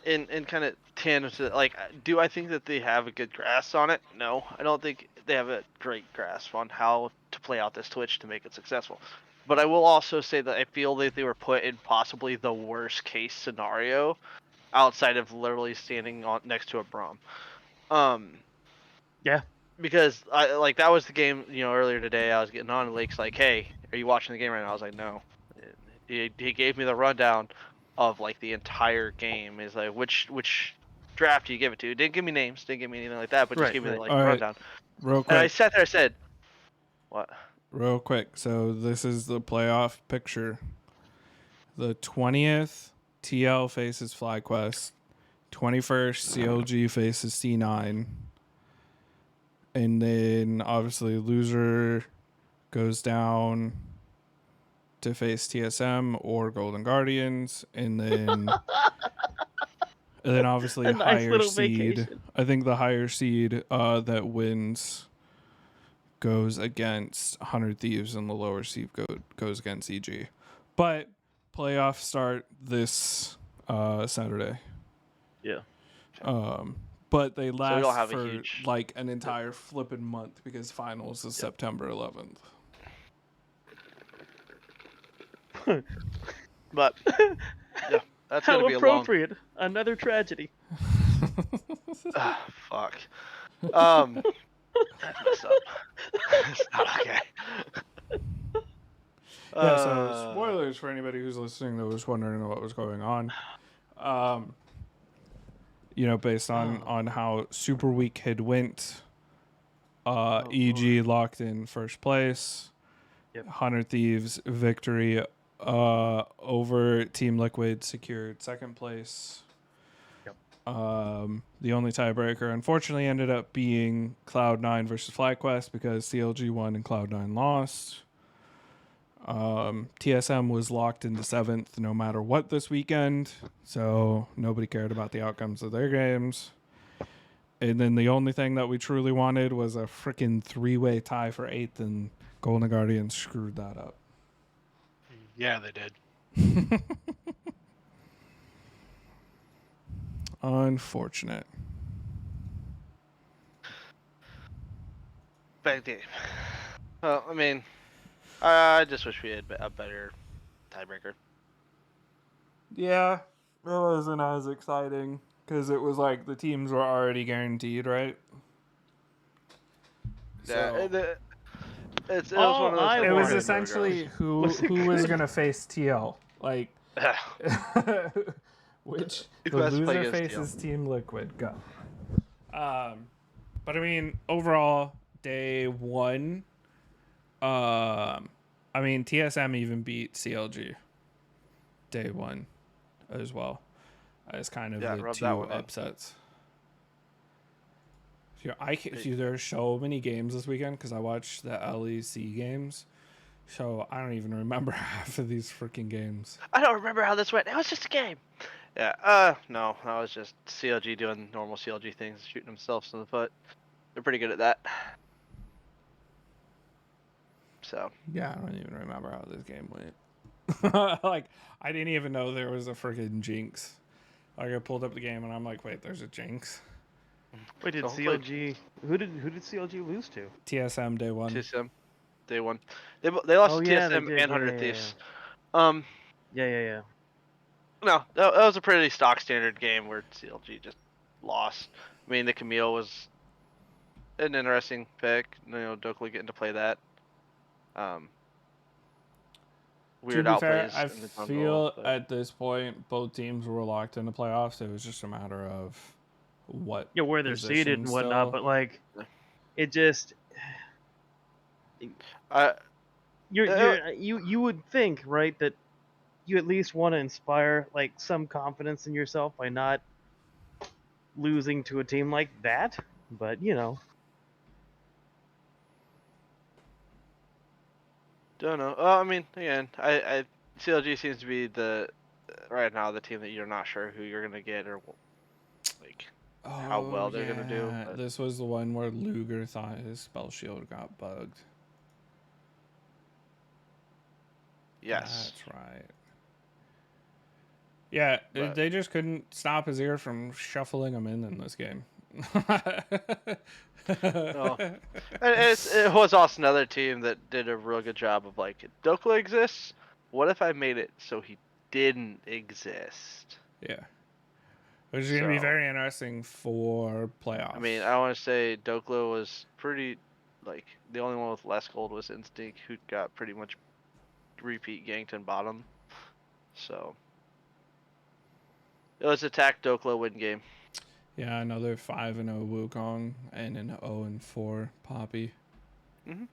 in kind of tandem to, like, do I think that they have a good grasp on it? No, I don't think they have a great grasp on how to play out this Twitch to make it successful. But I will also say that I feel that they were put in possibly the worst case scenario outside of literally standing next to a Braum. Yeah. Because that was the game, earlier today I was getting on and Lake's like, hey, are you watching the game right now? I was like, no. He gave me the rundown of like the entire game. He's like, which draft do you give it to? Didn't give me names, didn't give me anything like that, but just gave me like the rundown. Real quick. And I sat there and said, what? Real quick. So this is the playoff picture. The 20th TL faces FlyQuest. 21st CLG faces C9. And then obviously loser goes down to face TSM or Golden Guardians, and then obviously A nice higher little seed. vacation. I think the higher seed that wins goes against 100 Thieves, and the lower seed goes against EG. But playoffs start this Saturday. Yeah. But they we last don't have a for huge- like an entire flipping month because finals is September 11th. But yeah, that's How gonna be a long. appropriate! Another tragedy. Fuck. That's messed up. It's not okay. Yeah, so spoilers for anybody who's listening that was wondering what was going on. Based on how Super Week had went, EG locked in first place. Yep. 100 Thieves victory over Team Liquid, secured second place. Yep. The only tiebreaker, unfortunately, ended up being Cloud9 versus FlyQuest because CLG won and Cloud9 lost. TSM was locked into 7th no matter what this weekend, so nobody cared about the outcomes of their games. And then the only thing that we truly wanted was a freaking 3-way tie for 8th, and Golden Guardians screwed that up. Yeah, they did. Unfortunate. Bad game. Well, I mean, I just wish we had a better tiebreaker. Yeah, it wasn't as exciting because it was like the teams were already guaranteed, right? Yeah, So, it was All one of those. I it was wanted essentially who was a was good- gonna face TL, like which Who the has to play loser against faces Team Liquid. Go. But I mean, overall, day one. I mean, TSM even beat CLG. Day one, as well, as kind of the rub two that one in. upsets. There's so many games this weekend because I watched the LEC games, so I don't even remember half of these freaking games. I don't remember how this went. It was just a game. Yeah. No, that was just CLG doing normal CLG things, shooting themselves in the foot. They're pretty good at that. So. Yeah, I don't even remember how this game went. Like, I didn't even know there was a freaking jinx. Like, I pulled up the game and I'm like, wait, there's a jinx. Wait, did So hopefully- CLG? Who did CLG lose to? TSM day one. TSM, day one. They lost Oh, to yeah, they TSM did. and Yeah, 100 yeah, Thieves. Yeah. No, that was a pretty stock standard game where CLG just lost. I mean, the Camille was an interesting pick. Dokli getting to play that. Weird To be fair, outplays I in the jungle. feel But at this point both teams were locked into playoffs. It was just a matter of what. Yeah, where they're seated and position whatnot, still. but like, it just I you would think, right, that you at least want to inspire like some confidence in yourself by not losing to a team like that, but don't know. I mean, again, I CLG seems to be right now the team that you're not sure who you're gonna get or like how well they're gonna do. But This was the one where Luger thought his spell shield got bugged. yes, That's right. Yeah, But- they just couldn't stop his ear from shuffling him in this game. Oh. And it was also another team that did a real good job of like, Dokla exists. What if I made it so he didn't exist? Yeah. Which is going to be So- very interesting for playoffs. I mean, I want to say Dokla was pretty, like, the only one with less gold was Instinct, who got pretty much repeat ganked and bottom. So it was attack Dokla win game. Yeah, another 5-0 Wukong and an 0-4 Poppy. Mhm.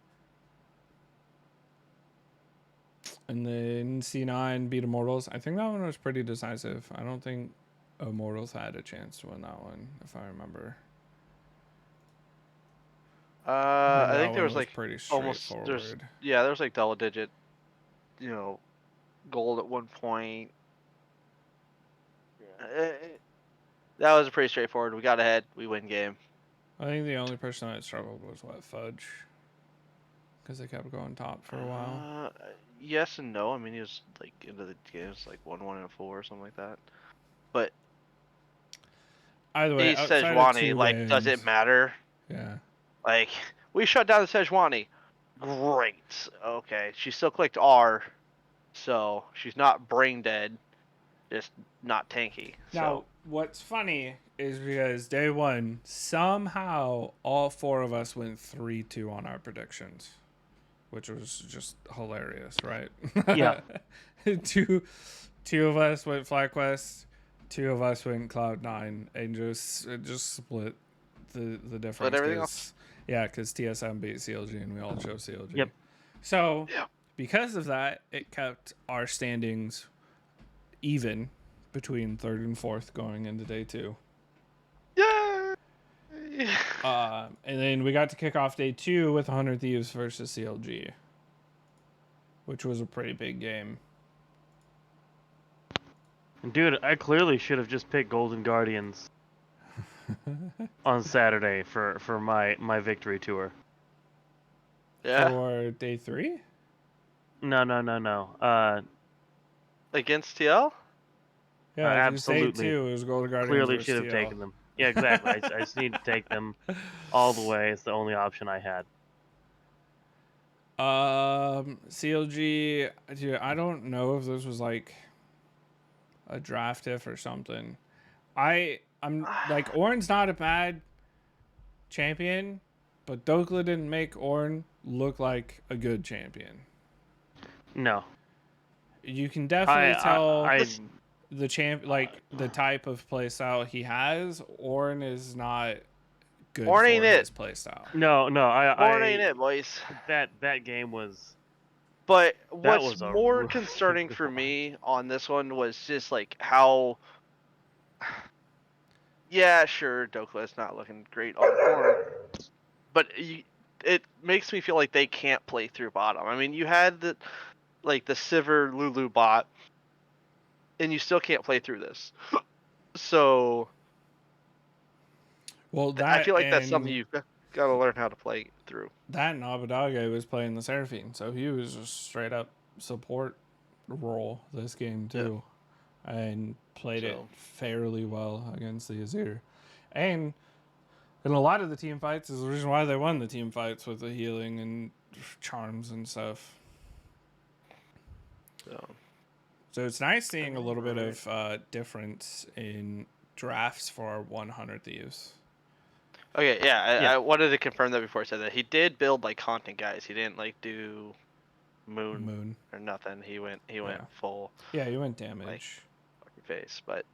And then C9 beat Immortals. I think that one was pretty decisive. I don't think Immortals had a chance to win that one, if I remember. I That think there one was like pretty almost straightforward. there was like double digit, gold at one point. That was pretty straightforward. We got ahead. We win game. I think the only person that struggled was Fudge, because they kept going top for a while. Yes and no. I mean, he was like into the games like 1-1 and 4 or something like that. But Either way, he's outside of Sejuani. 2 Like, does it games- matter? Yeah. Like, we shut down the Sejuani. Great. Okay, she still clicked R, so she's not brain dead, just not tanky. Now, what's funny is because day one, somehow all 4 of us went 3-2 on our predictions, which was just hilarious, right? Yeah. two of us went FlyQuest, 2 of us went Cloud9, and just split the difference. everything 'cause- Yeah, because TSM beat CLG and we all chose CLG. Yep. So, Yeah. because of that, it kept our standings even between third and fourth going into day 2. Yeah. And then we got to kick off day 2 with 100 Thieves versus CLG, which was a pretty big game. Dude, I clearly should have just picked Golden Guardians on Saturday for my victory tour. Yeah. For day 3? No. Against TL? Yeah, absolutely. Day 2, it was Golden Guardians Clearly versus should have TL. taken them. Yeah, exactly. I just need to take them all the way. It's the only option I had. CLG, dude, I don't know if this was like a draft if or something. I'm like, Ornn's not a bad champion, but Dokla didn't make Ornn look like a good champion. No. You can definitely tell I the type of playstyle he has. Ornn is not good Ornn for ain't it. his playstyle. no. Ornn ain't it, boys. That game was. But That what's was a more rough concerning game. for me on this one was just like how. Yeah, sure, Dokla is not looking great on Ornn, but it makes me feel like they can't play through bottom. I mean, you had the Sivir Lulu bot, and you still can't play through this. So Well, I feel like that's and something you've got to learn how to play through. that and Abadage was playing the Seraphine, so he was just straight up support role this game too, and played it fairly well against the Azir. And in a lot of the team fights is the reason why they won the team fights with the healing and charms and stuff. So it's nice seeing a little bit of difference in drafts for our 100 Thieves. Okay, yeah, I wanted to confirm that before I said that. He did build like haunting guys. He didn't like do moon or nothing. He went full. Yeah, he went damage. Fucking face, but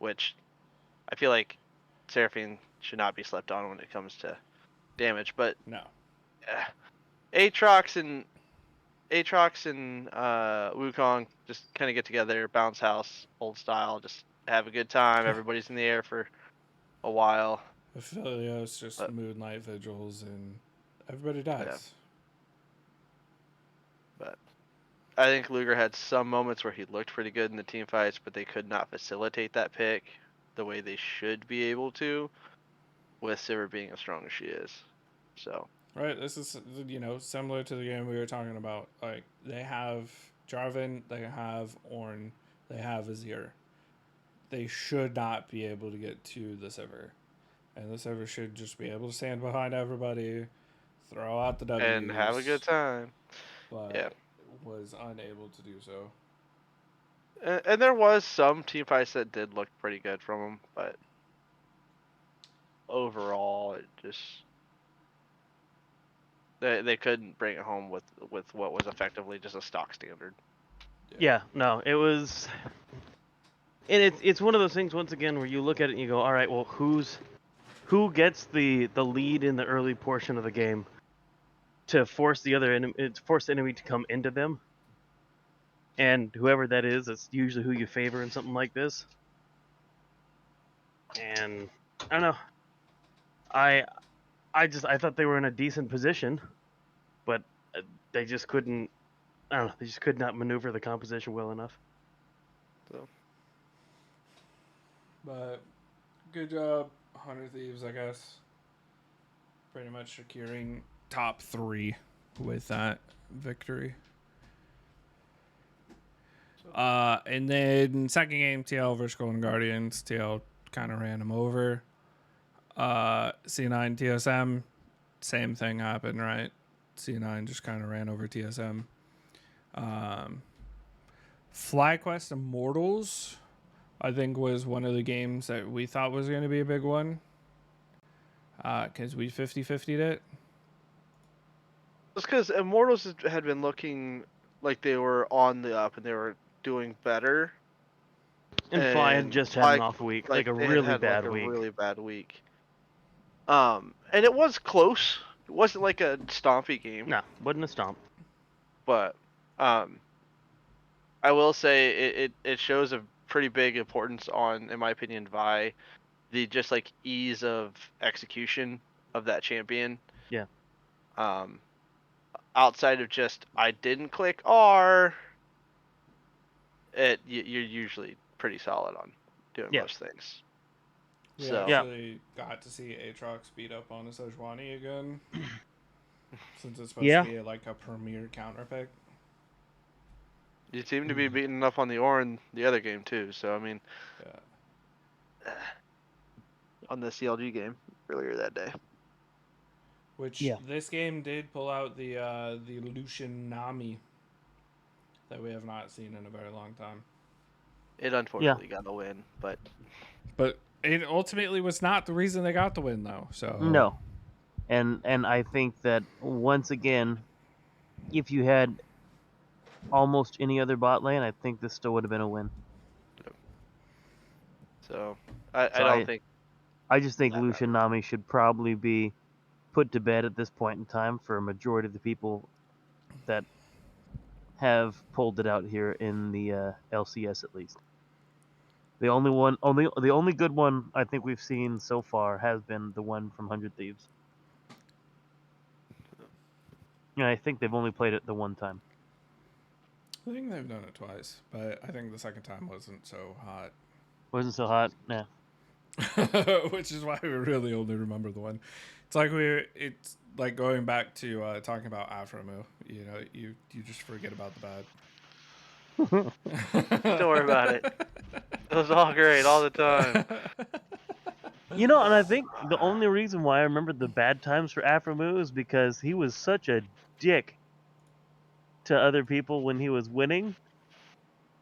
which I feel like Seraphine should not be slept on when it comes to damage. But no, Aatrox and Wukong just kind of get together, bounce house, old style, just have a good time. Everybody's in the air for a while. Aphelios just Moonlight Vigils and everybody dies. Yeah. But I think Luger had some moments where he looked pretty good in the team fights, but they could not facilitate that pick the way they should be able to, with Sivir being as strong as she is. So. Right, this is, similar to the game we were talking about. Like, they have Jarvan, they have Ornn, they have Azir. They should not be able to get to the Sivir. And the Sivir should just be able to stand behind everybody, throw out the W's. And have a good time. But was unable to do so. And there was some team fights that did look pretty good from him, but overall, it just... They couldn't bring it home with what was effectively just a stock standard. Yeah, no, it was, and it's one of those things once again where you look at it and you go, all right, well, who gets the lead in the early portion of the game to force the enemy to come into them, and whoever that is, that's usually who you favor in something like this. And I don't know, I thought they were in a decent position, but they just couldn't. I don't know. They just could not maneuver the composition well enough. So. But good job, 100 Thieves, I guess. Pretty much securing top 3 with that victory. And then second game, TL versus Golden Guardians. TL kind of ran them over. C9 TSM, same thing happened, right? C9 just kind of ran over TSM. FlyQuest Immortals, I think, was one of the games that we thought was going to be a big one. Because we 50-50'd it. It's because Immortals had been looking like they were on the up and they were doing better. And Fly had just had an off week, like a really bad week. A really bad week. And it was close. It wasn't like a stompy game. No, wasn't a stomp. But Um, I will say it shows a pretty big importance on, in my opinion, Vi, the just like ease of execution of that champion. Yeah. Outside of just I didn't click R, you're usually pretty solid on doing Yeah. most things. We So Yeah. actually got to see Aatrox beat up on a Sejuani again. Since it's supposed Yeah. to be like a premier counter pick. you seem to be beating up on the Orin the other game too. So I mean, Yeah. on the CLG game earlier that day. Which Yeah. this game did pull out the Lucian Nami that we have not seen in a very long time. It unfortunately got a win, but But it ultimately was not the reason they got the win though. So No. And I think that once again, if you had almost any other bot lane, I think this still would have been a win. so I So don't think I just think that Lucian matters. Nami should probably be put to bed at this point in time for a majority of the people that have pulled it out here in the LCS at least. The only good one I think we've seen so far has been the one from 100 Thieves. And I think they've only played it the one time. I think they've done it twice, but I think the second time wasn't so hot. Wasn't so hot. Nah. Which is why we really only remember the one. It's like going back to talking about Afromu. You know, you just forget about the bad. Don't worry about it. It was all great all the time. And I think the only reason why I remember the bad times for Afromu is because he was such a dick to other people when he was winning.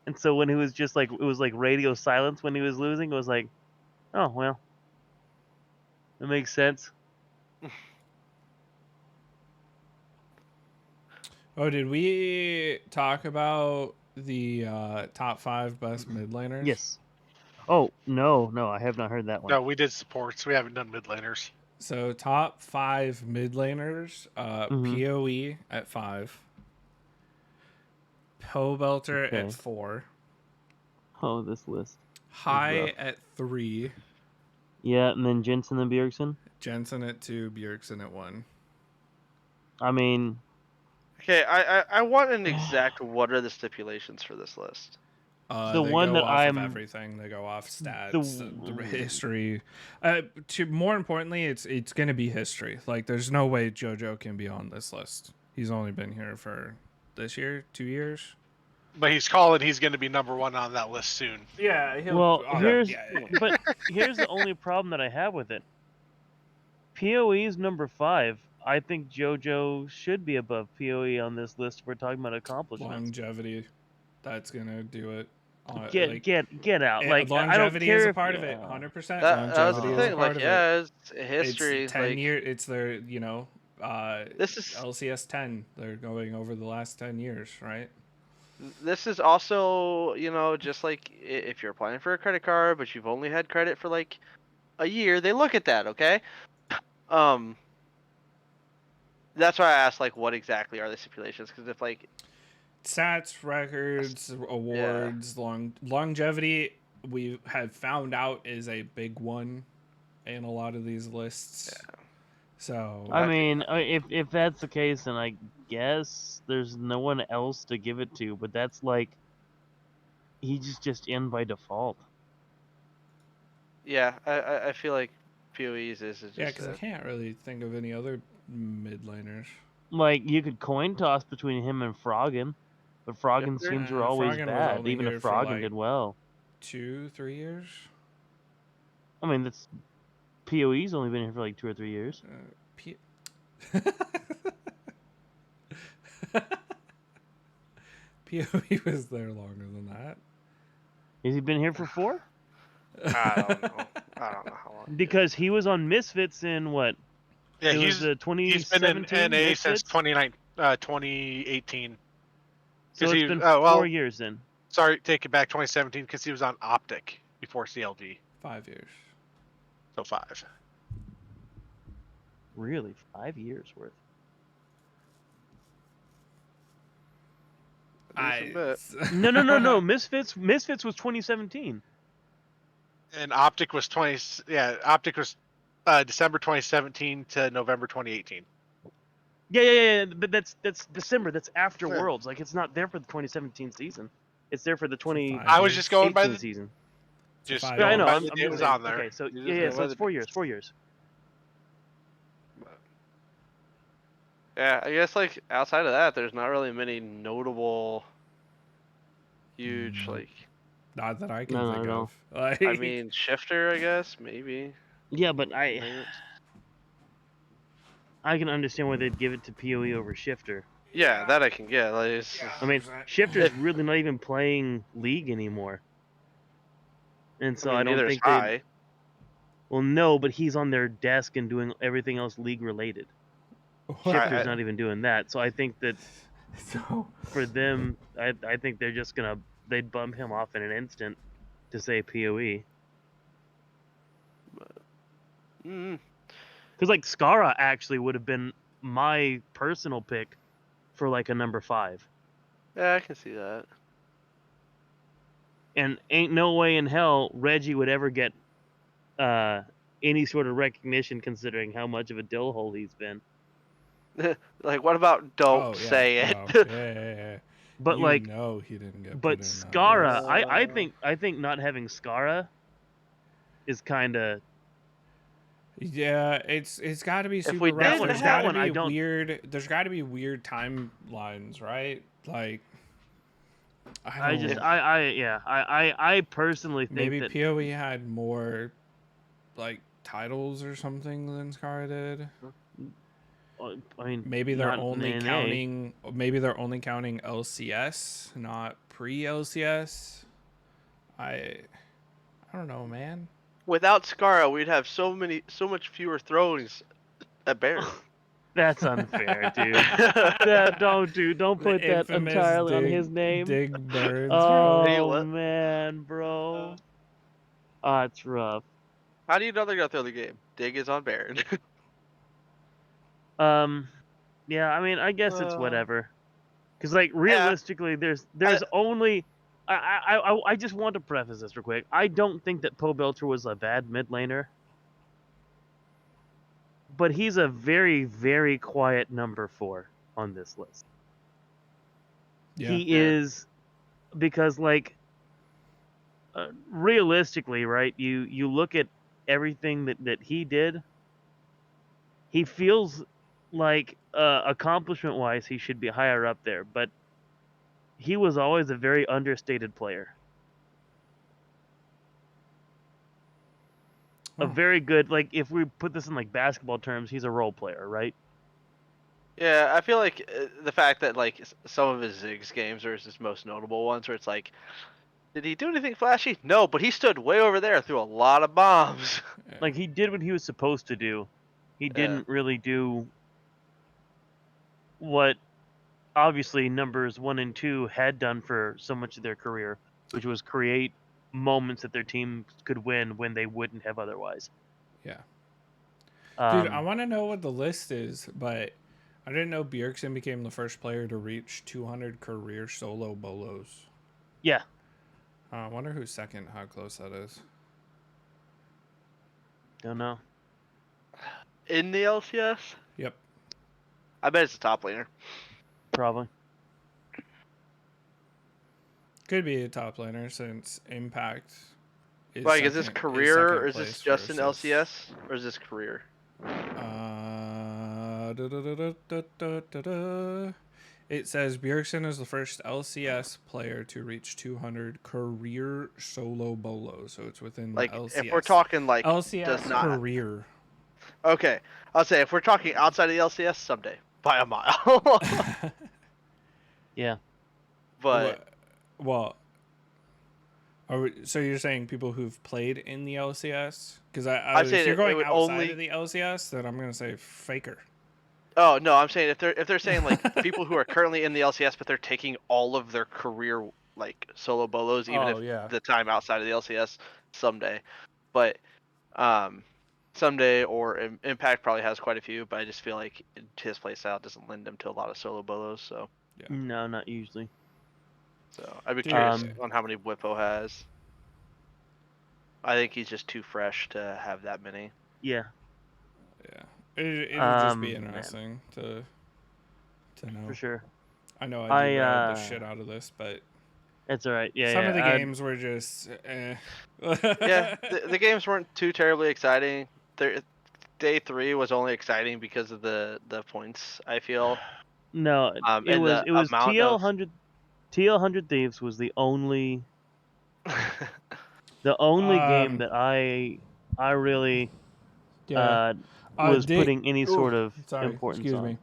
And so when he was just like, it was like radio silence when he was losing, it was like, oh, well, that makes sense. Oh, did we talk about the top 5 best mid laners? Yes. Oh, no, I have not heard that one. No, we did supports. We haven't done mid laners. So top 5 mid laners, Mhm. PoE at 5, Pobelter Okay. at 4, Oh, this list. High rough. at 3, Yeah, and then Jensen and Bjergsen. Jensen at 2, Bjergsen at 1. I mean, Okay, I want an exact what are the stipulations for this list? the They one go that off of I'm everything. They go off the stats, the history. To more importantly, it's going to be history. Like, there's no way JoJo can be on this list. He's only been here for this year, 2 years. But he's calling he's going to be number 1 on that list soon. Yeah. well, but here's the only problem that I have with it. PoE's number 5. I think JoJo should be above PoE on this list if we're talking about accomplishments. Longevity. That's going to do it. Get out! Like, I don't longevity care is a if part of it. 100%. That was Longevity the is a thing. part Like, of yeah, it. it's history. It's 10 like, years. It's their, this is LCS 10. They're going over the last 10 years, right? this is also, just like if you're applying for a credit card, but you've only had credit for like a year, they look at that, okay? That's why I asked, like, what exactly are the stipulations? Because if, like, Stats, records, awards, longevity, we have found out is a big one in a lot of these lists. Yeah. So I mean, if that's the case, then I guess there's no one else to give it to. But that's like, he's just in by default. yeah, I feel like PoEs is just yeah, because I can't really think of any other mid laners. Like, you could coin toss between him and Froggen, but Froggen's Yep, teams were always Froggen was bad, only even if here for, Froggen like, did well. 2-3 years. I mean, that's PoE's only been here for like 2 or 3 years. PoE was there longer than that. Has he been here for 4? I don't know. I don't know how long. Because he was on Misfits in what? Yeah, It was the he's been in 2017 NA since Misfits? 2018. So it's he, been well, 4 years then. Sorry, take it back. 2017 because he was on Optic before CLG. 5 years. So 5. Really? 5 years worth. Decent bit. No. Misfits was 2017. And Optic was Optic was December 2017 to November 2018. Yeah. But that's December. That's after Yeah. Worlds. Like it's not there for the 2017 season. It's there for the 2018 I was just going by the season. It's a just 5 Yeah, I going know. by years. the I'm date just was saying. on there. Okay, so You just yeah. go So by it's the 4 dates. years. 4 years. Yeah, I guess like outside of that, there's not really many notable, huge Nope. like. Not that I can No, think no. of. Like, I mean, Shifter, I guess maybe. Yeah, but I Lance. can understand why they'd give it to PoE over Shifter. Yeah, that I can get. Like, I mean, 100%. Shifter's really not even playing League anymore, and so I, don't neither is think they. High. Well, no, but he's on their desk and doing everything else League related. Shifter's not even doing that, so I think that So for them, I think they're just they'd bump him off in an instant to say PoE. Mm, Because like Skara actually would have been my personal pick for like a number 5. yeah, I can see that. And ain't no way in hell Reggie would ever get any sort of recognition considering how much of a dill hole he's been. Like, what about don't oh yeah, say it? no, yeah. But you like, know he didn't get but put in that Skara, list. I think not having Skara is kind of Yeah, it's got to be If super we rough. didn't There's have- got to that one, I be don't- weird. There's got to be weird timelines, right? Like, I just don't- I personally think maybe that PoE had more like titles or something than Scar did. I mean Maybe they're not only NA. counting. Maybe they're only counting LCS, not pre-LCS. I don't know, man. Without Skara, we'd have so much fewer throws at Baron. That's unfair, dude. Don't put The that infamous entirely on dig, his name. Dig birds, Hey, Oh what? man, bro. It's rough. How do you know they're gonna throw the game? Dig is on Baron. Yeah, I mean, I guess it's Uh, whatever. Cause like realistically, there's only. I just want to preface this real quick. I don't think that Poe Belcher was a bad mid laner, but he's a very, very quiet number 4 on this list. Yeah. He Yeah. is, because like realistically, right? You look at everything that he did. He feels like accomplishment wise, he should be higher up there, but he was always a very understated player. A Oh. very good, like if we put this in like basketball terms, he's a role player, right? Yeah, I feel like the fact that like some of his Ziggs games are his most notable ones, where it's like, did he do anything flashy? No, but he stood way over there, threw a lot of bombs. Like he did what he was supposed to do. He didn't really do what obviously numbers 1 and 2 had done for so much of their career, which was create moments that their team could win when they wouldn't have otherwise. Yeah. Dude, I Um, want to know what the list is, but I didn't know Bjergsen became the first player to reach 200 career solo bolos. yeah, I wonder who's second, how close that is. don't know. In the LCS, Yep. I bet it's a top laner. Probably. Could be a top laner since Impact is Like, is this second- career, second or is this place just for in assists. LCS, or is this career? It says Bjergsen is the first LCS player to reach 200 career solo bolos, so it's within Like, the LCS. if we're talking like LCS does not. career. Okay, I'll say if we're talking outside of the LCS, someday by a mile. Yeah. But Well, so you're saying people who've played in the LCS? Because I'd say if you're it going would outside only- of the LCS, then I'm gonna say Faker. oh no, I'm saying if they're saying like people who are currently in the LCS, but they're taking all of their career like solo bolos, even Oh, if yeah. the time outside of the LCS someday. But someday or Impact probably has quite a few, but I just feel like his playstyle doesn't lend him to a lot of solo bolos. So Yeah. No, not usually. So I'd be Dude. curious on how many Whippo has. I think he's just too fresh to have that many. Yeah. Yeah, it'll just be Man. interesting to know. For sure. I know I derailed the I shit out of this, but It's all right. Yeah. some of the I- games were just Yeah, the games weren't too terribly exciting. Day 3 was only exciting because of the points, I feel. No, it And was the amount TL of 100 Thieves was the only game that I really yeah. was Dig. putting any sort of Sorry, importance excuse on. me.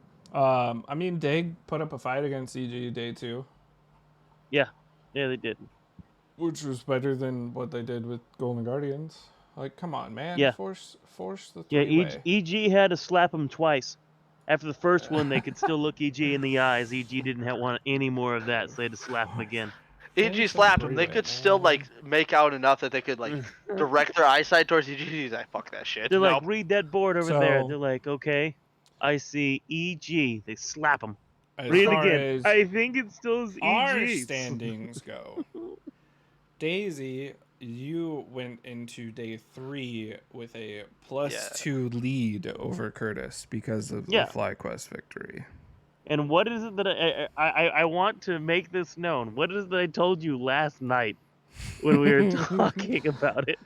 I mean, Dig put up a fight against EG day 2, Yeah, they did. which was better than what they did with Golden Guardians. Like, come on, man, Yeah. force the Yeah, three-way. EG had to slap him twice. After the first one, they could still look EG in the eyes. EG didn't want any more of that, so they had to slap him again. EG Force the slapped him. They three-way, could still man. like make out enough that they could like direct their eyesight towards EG. He's like, fuck that shit. They're like, Nope. read that board over there. So- They're like, okay, I see EG. They slap him. As Read it far again. as I think it still is our EG. standings go, Daisy, you went into day 3 with a +2 lead over Curtis because of Yeah. the FlyQuest victory. And what is it that I want to make this known? What is it that I told you last night when we were talking about it?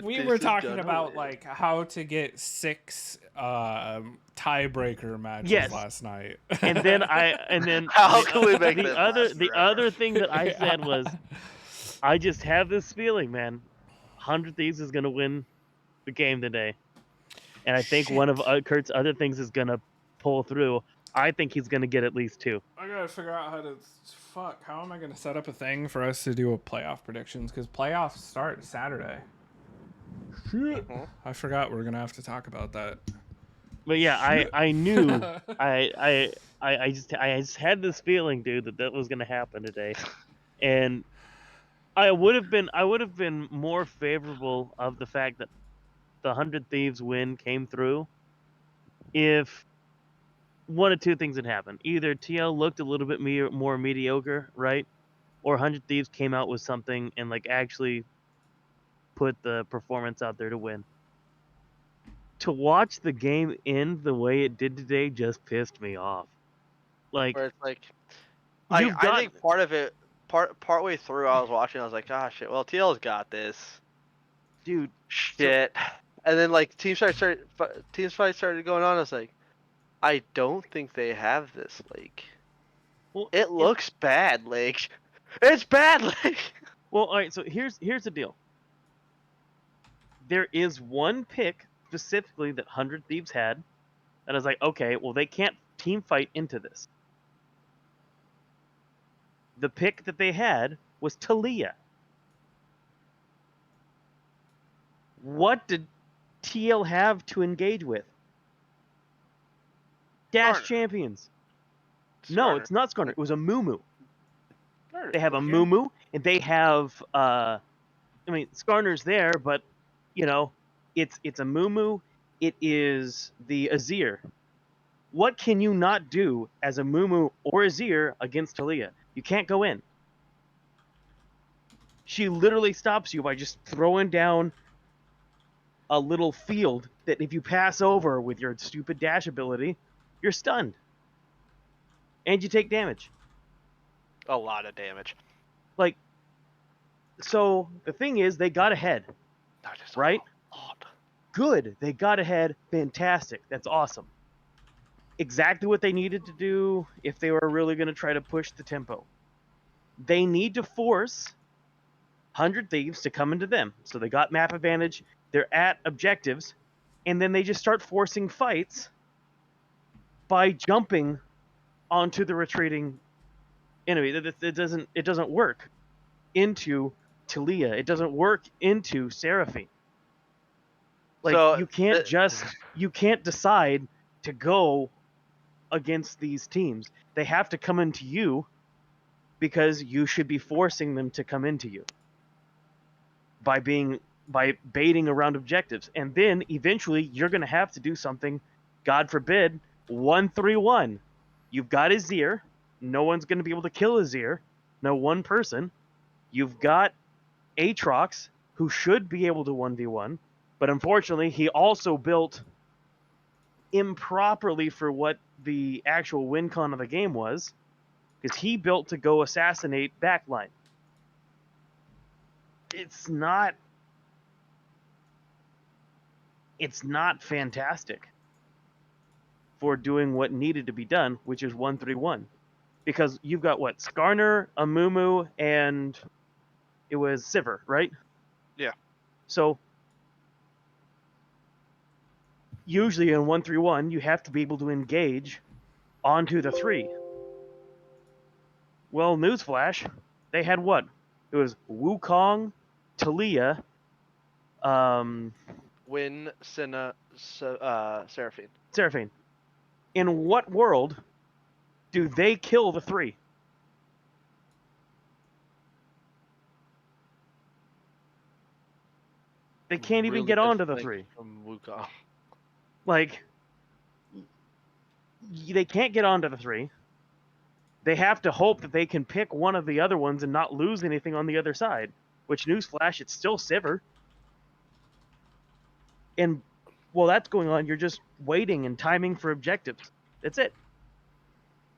We were talking about like how to get 6 tiebreaker matches Yes. last night. And then How can we make the this other last the forever? other thing that I said was I just have this feeling, man. 100 Thieves is gonna win the game today, and I think one of Kurt's other things is gonna pull through. I think he's gonna get at least 2. I gotta figure out how am I gonna set up a thing for us to do a playoff predictions, because playoffs start Saturday. Shit. I forgot we're gonna have to talk about that. But yeah, I knew I just had this feeling, dude, that was gonna happen today, and I would have been more favorable of the fact that the 100 Thieves win came through if one of two things had happened. Either TL looked a little bit more mediocre, right? Or 100 Thieves came out with something and like actually put the performance out there to win. To watch the game end the way it did today just pissed me off. Like, Where it's like, you've I got think part of it, partway through, I was watching. I was like, "Ah, shit. Well, TL's got this." dude. Shit. And then like team fight started going on. I was like, I don't think they have this. Like, Well, it looks bad. Like, it's bad. Like, well, all right. So here's the deal. There is one pick specifically that 100 Thieves had, and I was like, okay, well they can't team fight into this. The pick that they had was Talia. What did TL have to engage with? Dash Skarner. champions. No, Skarner. it's not Skarner. It was a Moo. Skarner. They have a Okay. Moo, and they have I mean, Skarner's there, but you know, it's a Moo. It is the Azir. What can you not do as a Moo or Azir against Talia? You can't go in. She literally stops you by just throwing down a little field that if you pass over with your stupid dash ability, you're stunned. And you take damage. A lot of damage. Like, so the thing is, they got ahead. That is Right? a lot. Good. They got ahead. Fantastic. That's awesome. Exactly what they needed to do if they were really going to try to push the tempo. They need to force 100 Thieves to come into them. So they got map advantage. They're at objectives. And then they just start forcing fights by jumping onto the retreating enemy. It doesn't work into Talia. It doesn't work into Seraphine. Like, So, you can't decide to go against these teams. They have to come into you because you should be forcing them to come into you by baiting around objectives. And then eventually you're going to have to do something, God forbid, 1-3-1. You've got Azir. No one's going to be able to kill Azir. no one person. You've got Aatrox, who should be able to 1v1, but unfortunately he also built improperly for what the actual win con of the game was, because he built to go assassinate backline. It's not fantastic for doing what needed to be done, which is 1-3-1. Because you've got what? Skarner, Amumu, and it was Sivir, right? Yeah. So usually in 1-3-1, you have to be able to engage onto the 3. Well, newsflash, they had what? It was Wukong, Talia, Win, Senna, Seraphine. Seraphine. In what world do they kill the 3? They can't even Really get good onto the flank 3. from Wukong. Like, they can't get onto the 3. They have to hope that they can pick one of the other ones and not lose anything on the other side. Which, newsflash, it's still Sivir. And while that's going on, you're just waiting and timing for objectives. That's it.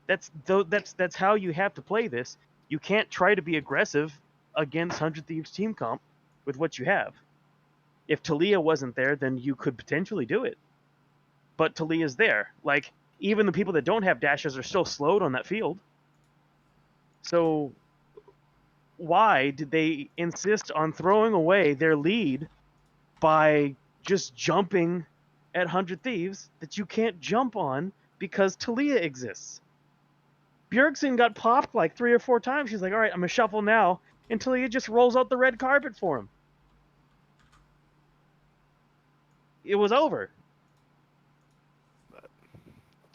That's how you have to play this. You can't try to be aggressive against 100 Thieves team comp with what you have. If Talia wasn't there, then you could potentially do it. But Talia's there. Like, even the people that don't have dashes are still slowed on that field. So why did they insist on throwing away their lead by just jumping at 100 Thieves that you can't jump on because Talia exists? Bjergsen got popped like 3 or 4 times. She's like, all right, I'm going to shuffle now. And Talia just rolls out the red carpet for him. It was over.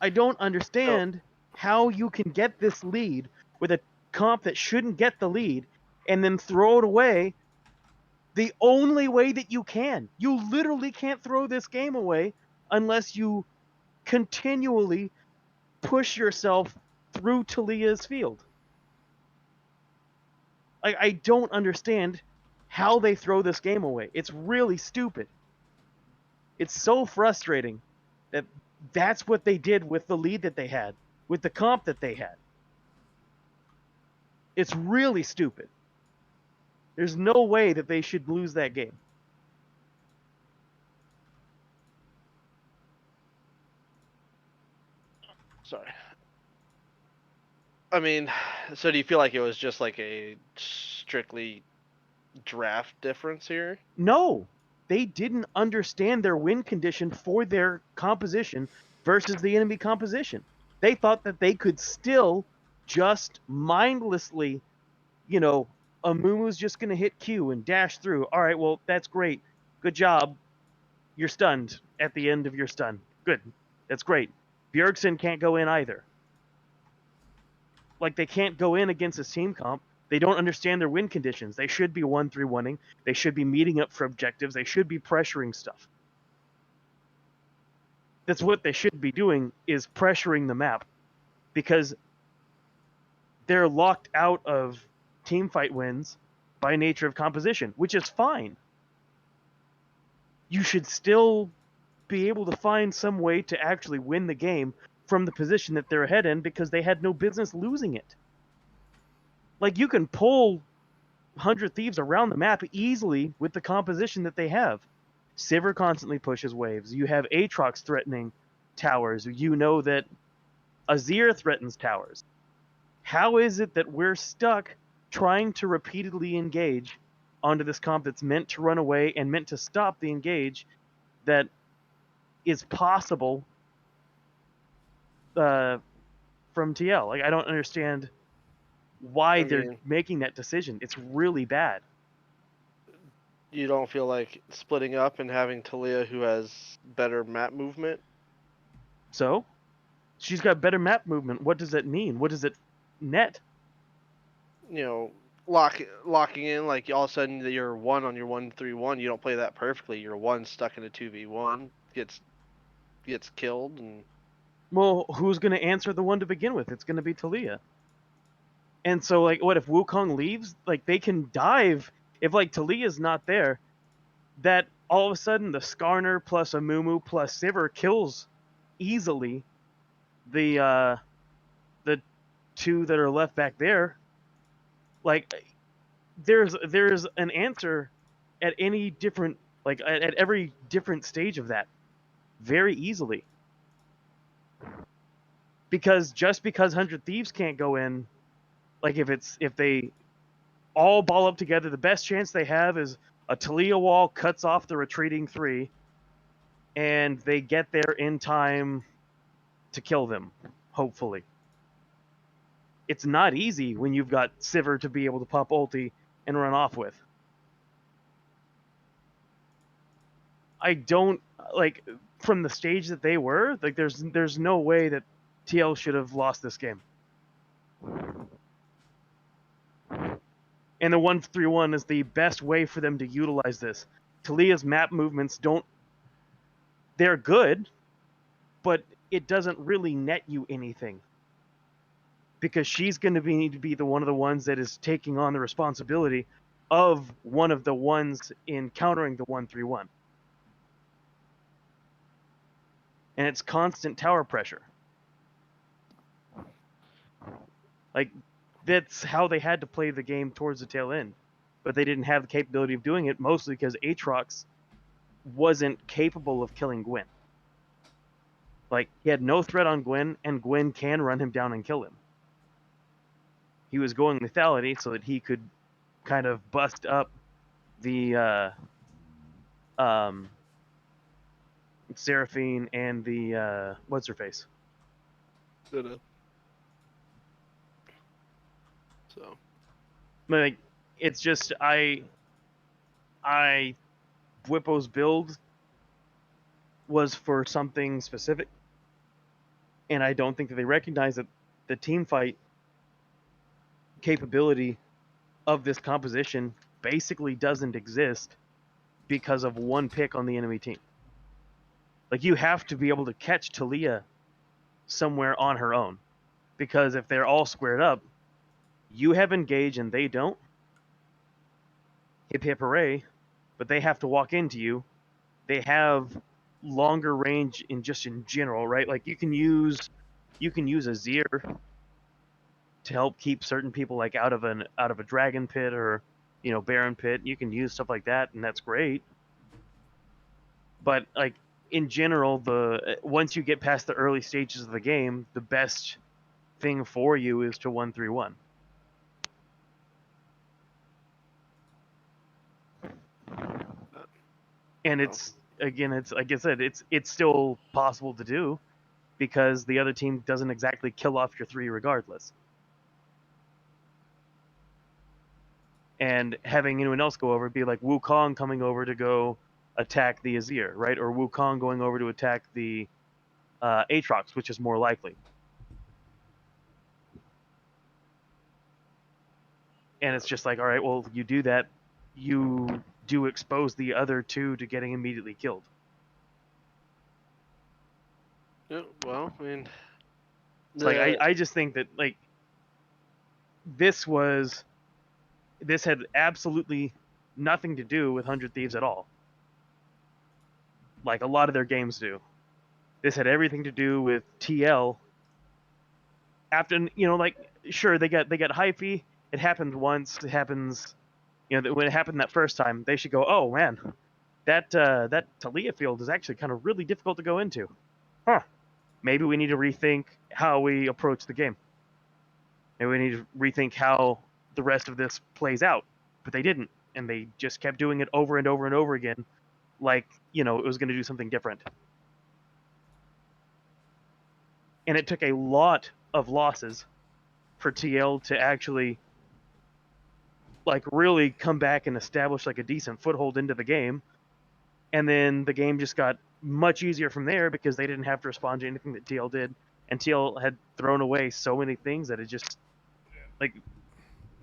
I don't understand how you can get this lead with a comp that shouldn't get the lead and then throw it away the only way that you can. You literally can't throw this game away unless you continually push yourself through Talia's field. I don't understand how they throw this game away. It's really stupid. It's so frustrating that that's what they did with the lead that they had, with the comp that they had. It's really stupid. There's no way that they should lose that game. Sorry. I mean, so do you feel like it was just like a strictly draft difference here? No, they didn't understand their win condition for their composition versus the enemy composition. They thought that they could still just mindlessly, Amumu's just going to hit Q and dash through. All right, well, that's great. Good job. You're stunned at the end of your stun. Good. That's great. Bjergsen can't go in either. Like, they can't go in against his team comp. They don't understand their win conditions. They should be 1-3-1ing. They should be meeting up for objectives. They should be pressuring stuff. That's what they should be doing, is pressuring the map. Because they're locked out of teamfight wins by nature of composition, which is fine. You should still be able to find some way to actually win the game from the position that they're ahead in, because they had no business losing it. Like, you can pull 100 Thieves around the map easily with the composition that they have. Sivir constantly pushes waves. You have Aatrox threatening towers. You know that Azir threatens towers. How is it that we're stuck trying to repeatedly engage onto this comp that's meant to run away and meant to stop the engage that is possible from TL? Like, I don't understand why they're making that decision. It's really bad. You don't feel like splitting up and having Talia, who has better map movement? So, she's got better map movement. What does that mean? What does it net? Locking in, like, all of a sudden you're 1 on your 1-3-1. You don't play that perfectly. You're 1 stuck in a 2v1, gets killed, and Well, who's going to answer the one to begin with? It's going to be Talia. And so, like, what if Wukong leaves? Like, they can dive. If, like, Talia's not there, that all of a sudden the Skarner plus a Mumu plus Sivir kills easily the 2 that are left back there. Like, there's an answer at any different, like, at every different stage of that very easily. Because just because 100 Thieves can't go in, like, if they all ball up together, the best chance they have is a Talia wall cuts off the retreating 3, and they get there in time to kill them, hopefully. It's not easy when you've got Sivir to be able to pop ulti and run off with. I don't, like, from the stage that they were, like, there's no way that TL should have lost this game. And the 1-3-1 is the best way for them to utilize this. Talia's map movements they're good, but it doesn't really net you anything. Because she's going to need to be one of the ones that is taking on the responsibility of one of the ones in countering the 1-3-1. And it's constant tower pressure. Like, that's how they had to play the game towards the tail end. But they didn't have the capability of doing it, mostly because Aatrox wasn't capable of killing Gwen. Like, he had no threat on Gwen, and Gwen can run him down and kill him. He was going lethality so that he could kind of bust up the Seraphine and the what's her face. So Like, it's just Whippo's build was for something specific, and I don't think that they recognize that the team fight capability of this composition basically doesn't exist because of one pick on the enemy team. Like, you have to be able to catch Talia somewhere on her own, because if they're all squared up, you have engage and they don't. Hip hip hooray, but they have to walk into you. They have longer range in general, right? Like, you can use Azir to help keep certain people, like, out of a dragon pit or, Baron pit. You can use stuff like that, and that's great. But, like, in general, once you get past the early stages of the game, the best thing for you is to 1-3-1. And it's, again, it's like I said, it's still possible to do, because the other team doesn't exactly kill off your 3 regardless. And having anyone else go over, be like Wukong coming over to go attack the Azir, right? Or Wukong going over to attack the Aatrox, which is more likely. And it's just like, all right, well, you do that, you do expose the other 2 to getting immediately killed. Yeah, well, I mean, It's like, I just think that, like, this had absolutely nothing to do with 100 Thieves at all. Like a lot of their games do. This had everything to do with TL. After, like, sure, they got hyphy. It happened once. It happens, when it happened that first time, they should go, oh man, that Talia field is actually kind of really difficult to go into. Huh. Maybe we need to rethink how we approach the game. Maybe we need to rethink how the rest of this plays out. But they didn't, and they just kept doing it over and over and over again, like, it was going to do something different. And it took a lot of losses for TL to actually, like, really come back and establish, like, a decent foothold into the game. And then the game just got much easier from there, because they didn't have to respond to anything that TL did. And TL had thrown away so many things that it just, like,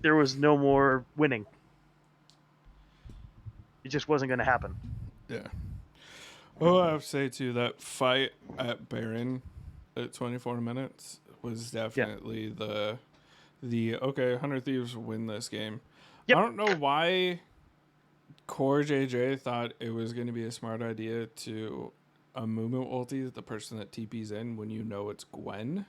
there was no more winning. It just wasn't going to happen. Yeah. Well, I have to say, too, that fight at Baron at 24 minutes was definitely the okay, 100 Thieves win this game. Yep. I don't know why Core JJ thought it was going to be a smart idea to Amumu ulti the person that TP's in when you know it's Gwen.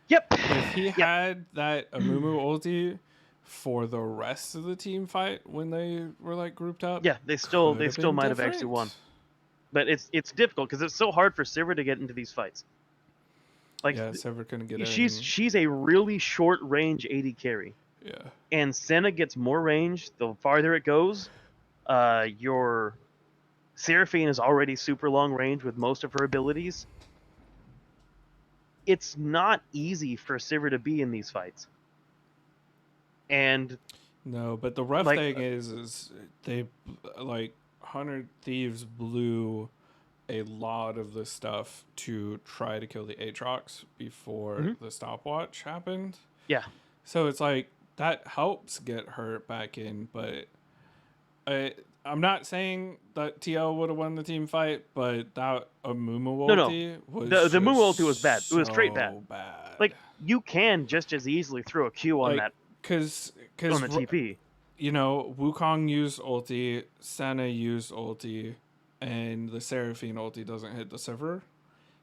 Yep. If he had that Amumu ulti for the rest of the team fight when they were like grouped up, Yeah, they still could been might have actually different. won. But it's difficult because it's so hard for Sivir to get into these fights. Like, Yeah, Sever couldn't get in. she's a really short range AD carry, Yeah. and Senna gets more range the farther it goes. Your Seraphine is already super long range with most of her abilities. It's not easy for Sivir to be in these fights. And No, but the rough Like, thing is they like 100 Thieves blew a lot of the stuff to try to kill the Aatrox before the stopwatch happened. yeah, So it's like that helps get her back in, but I'm not saying that TL would have won the team fight, but that Amumu No. ulti was the Amumu just ulti was bad. It was straight bad. so bad. like you can just as easily throw a Q on that because on the TP. you know, Wukong used ulti, Senna used ulti, and the Seraphine ulti doesn't hit the Sivir.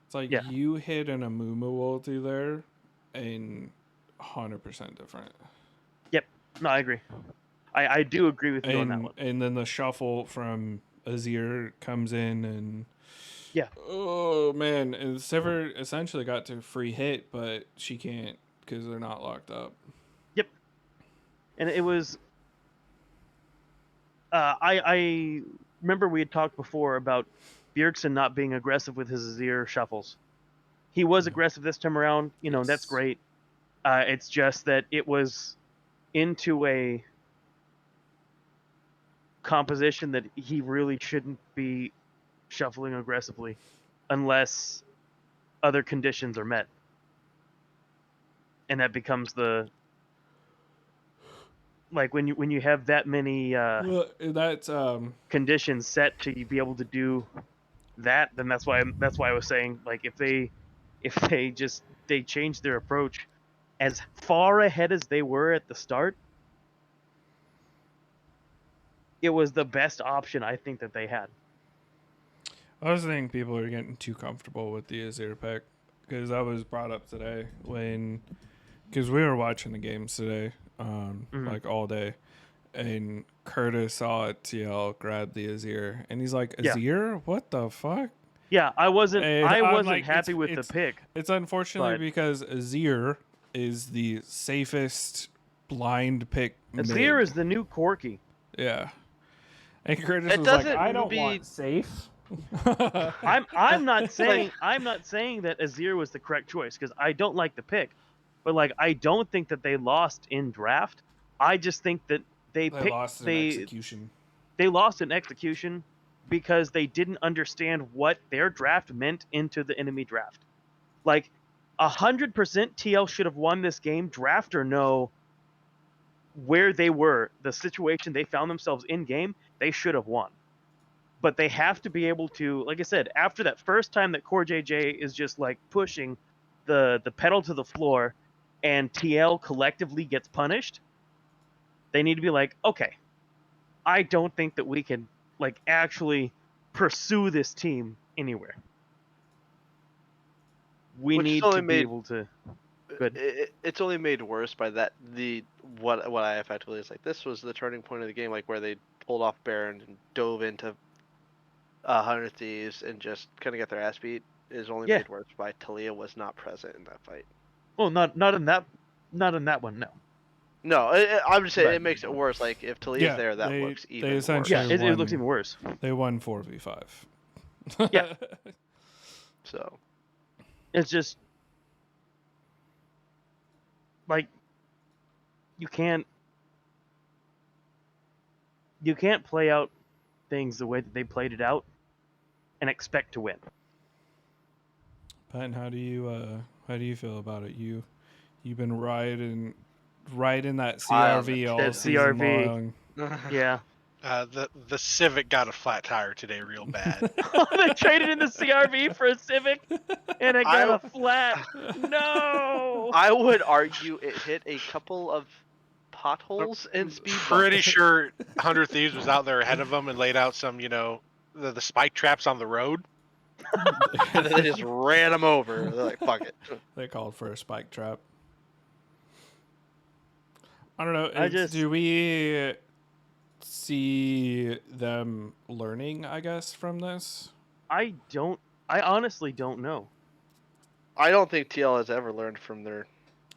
It's like you hit an Amumu ulti there, and 100% different. Yep. No, I agree. I do agree with you on that one. And then the shuffle from Azir comes in, and Yeah. oh man, and Sivir essentially got to free hit, but she can't because they're not locked up. Yep. And it was. I remember we had talked before about Bjergsen not being aggressive with his Azir shuffles. He was aggressive this time around. You know, that's great. It's just that it was into a composition that he really shouldn't be shuffling aggressively unless other conditions are met. And that becomes the like when you have that many Well, that's conditions set to be able to do that, then that's why I was saying, like, if they changed their approach as far ahead as they were at the start, it was the best option I think that they had. I was thinking people are getting too comfortable with the Azir pick because that was brought up today because we were watching the games today, like all day, and Curtis saw TL grab the Azir, and he's like, Azir, what the fuck? Yeah, I wasn't like, happy with the pick. It's unfortunately because Azir is the safest blind pick. Azir is the new Corki. Yeah, and Curtis It was like, doesn't I don't be- want safe. I'm not saying that Azir was the correct choice because I don't like the pick, but like I don't think that they lost in draft. I just think that they lost in execution. They lost in execution because they didn't understand what their draft meant into the enemy draft. Like 100% TL should have won this game, draft or no. Where they were, the situation they found themselves in game, they should have won. But they have to be able to, like I said, after that first time that Core JJ is just like pushing the pedal to the floor and TL collectively gets punished, they need to be like, okay, I don't think that we can like actually pursue this team anywhere. We need to be able to. Good. It's only made worse by that what I effectively is like. This was the turning point of the game, like where they pulled off Baron and dove into 100 Thieves and just kind of got their ass beat. Is only made worse by Talia was not present in that fight. Well, not in that one. No. No, I'm just saying it makes it worse. Like if Talia's there, that looks even worse. Yeah, it looks even worse. They won 4v5. Yeah. So it's just like you can't play out things the way that they played it out and expect to win. Patton, how do you feel about it? You've been riding that CRV all season long. Yeah. The Civic got a flat tire today, real bad. They traded in the CRV for a Civic, and it got I- a flat. No. I would argue it hit a couple of potholes and speed Pretty bumps. sure 100 Thieves was out there ahead of them and laid out some, the spike traps on the road. And then they just ran them over. They're like, fuck it. They called for a spike trap. I don't know. I just- Do we see them learning, I guess, from this? I honestly don't know. I don't think TL has ever learned from their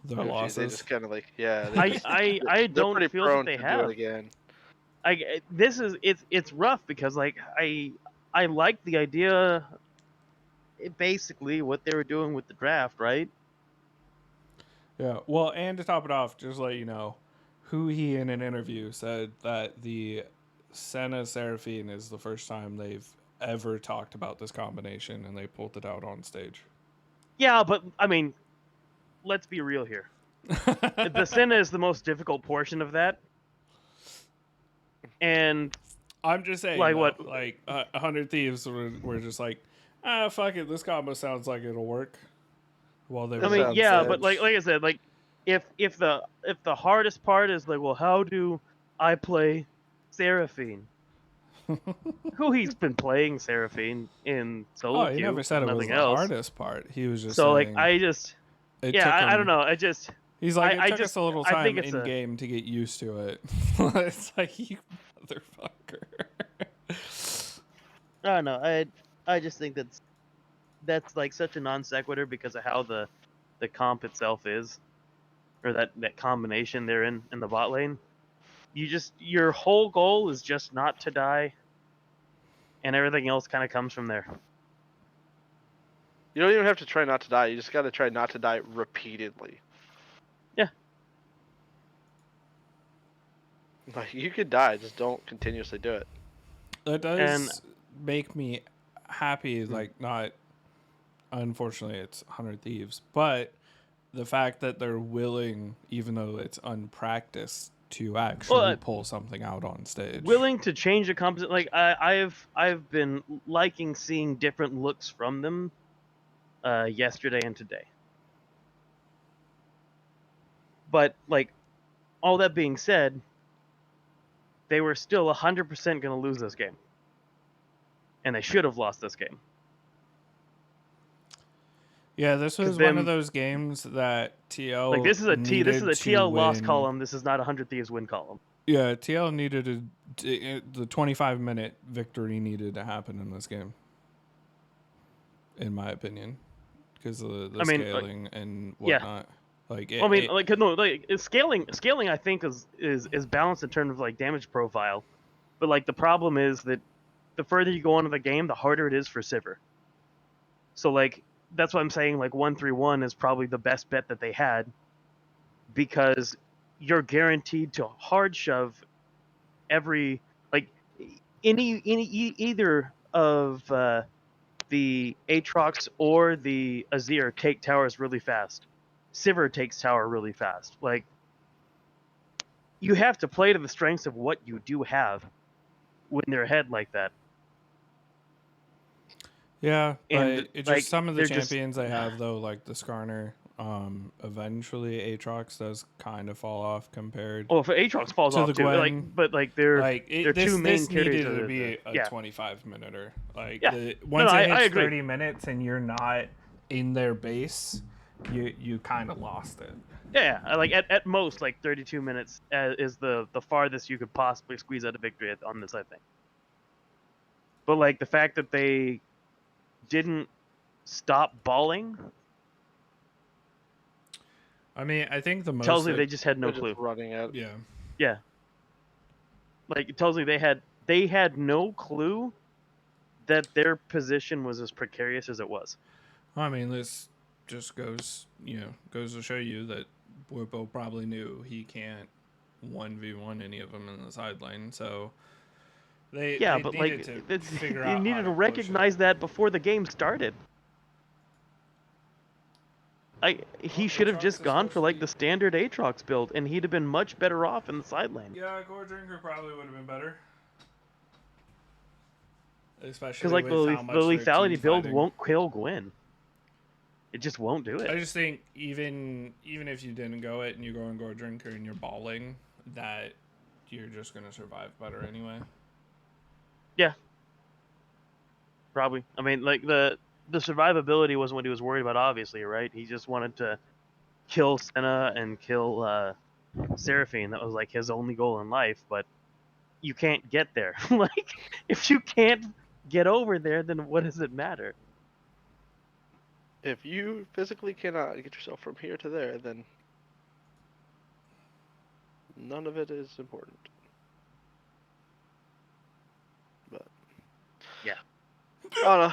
The goofy. losses. They just kind of like, yeah. I they're don't pretty feel prone that they to have. do it again. It's rough because like I like the idea. Basically, what they were doing with the draft, right? Yeah. Well, and to top it off, just let you know, he in an interview said that the Senna Seraphine is the first time they've ever talked about this combination, and they pulled it out on stage. Yeah, but I mean, let's be real here. The Senna is the most difficult portion of that, and I'm just saying, Like though, what? Like 100 Thieves were just like, fuck it, this combo sounds like it'll work. While they I were I mean, sounds yeah, sad. but like I said, like if the hardest part is like, well, how do I play Seraphine? Who he's been playing Seraphine in solo Oh, he queue, never said it was nothing the else. hardest part. He was just So like saying I just it yeah, took I him- don't know. I just He's like, I it took just- us a little I time think it's in a- game to get used to it. It's like, you motherfucker. I don't know. I just think that's like such a non sequitur because of how the comp itself is, or that combination they're in the bot lane. Your whole goal is just not to die, and everything else kind of comes from there. You don't even have to try not to die. You just got to try not to die repeatedly. Yeah. Like, you could die, just don't continuously do it. That does And- make me happy. Like, not, unfortunately, it's 100 Thieves, but the fact that they're willing, even though it's unpracticed, to actually pull something out on stage. Willing to change the composite, like I've been liking seeing different looks from them, yesterday and today. But like, all that being said, they were still 100% going to lose this game, and they should have lost this game. Yeah, this was 'Cause one of then- those games that TL Like this is a needed to TL loss win. column. This is not a 100 Thieves win column. Yeah, TL needed the 25-minute victory needed to happen in this game, in my opinion, because of the I mean, scaling and yeah. whatnot. Like, I mean, like no, like scaling. I think is balanced in terms of like damage profile, but like the problem is that the further you go into the game, the harder it is for Sivir. So like that's why I'm saying like 1-3-1 is probably the best bet that they had, because you're guaranteed to hard shove every like either of the Aatrox or the Azir take towers really fast. Sivir takes tower really fast. Like, you have to play to the strengths of what you do have when they're ahead like that. yeah, but and, it's like, just some of the they're just- champions they have though, like the Skarner. Eventually, Aatrox does kind of fall off compared. Well, if Aatrox falls To off the too, Gwen, like, but like they're Like they're this, two main this carries needed of to the- be a yeah. 25-minuter. Like Yeah. once no, it I hits agree. 30 minutes and you're not in their base, you kind of lost it. Yeah, like at most like 32 minutes is the farthest you could possibly squeeze out a victory on this, I think. But like the fact that they didn't stop balling I mean, I think the most tells me like- they just had no They're clue. just running out. yeah. Yeah. Like it tells me they had no clue that their position was as precarious as it was. I mean, this just goes to show you that Borbo probably knew he can't 1v1 any of them in the sideline. So they But needed like to figure you out needed how to push it. recognize that before the game started. He should have Aatrox just is gone for supposed like to the standard Aatrox build, and he'd have been much better off in the side lane. Yeah, Core Drinker probably would have been better. especially Because like with the how much the they're lethality team build fighting. won't kill Gwen. It just won't do I it. just think even if you didn't go it and you go and go a drinker and you're balling, that you're just gonna survive better anyway. Yeah. Probably. I mean, like the survivability wasn't what he was worried about. Obviously, right? He just wanted to kill Senna and kill Seraphine. That was like his only goal in life. But you can't get there. Like, if you can't get over there, then what does it matter? If you physically cannot get yourself from here to there, then none of it is important. But Yeah. I don't know. All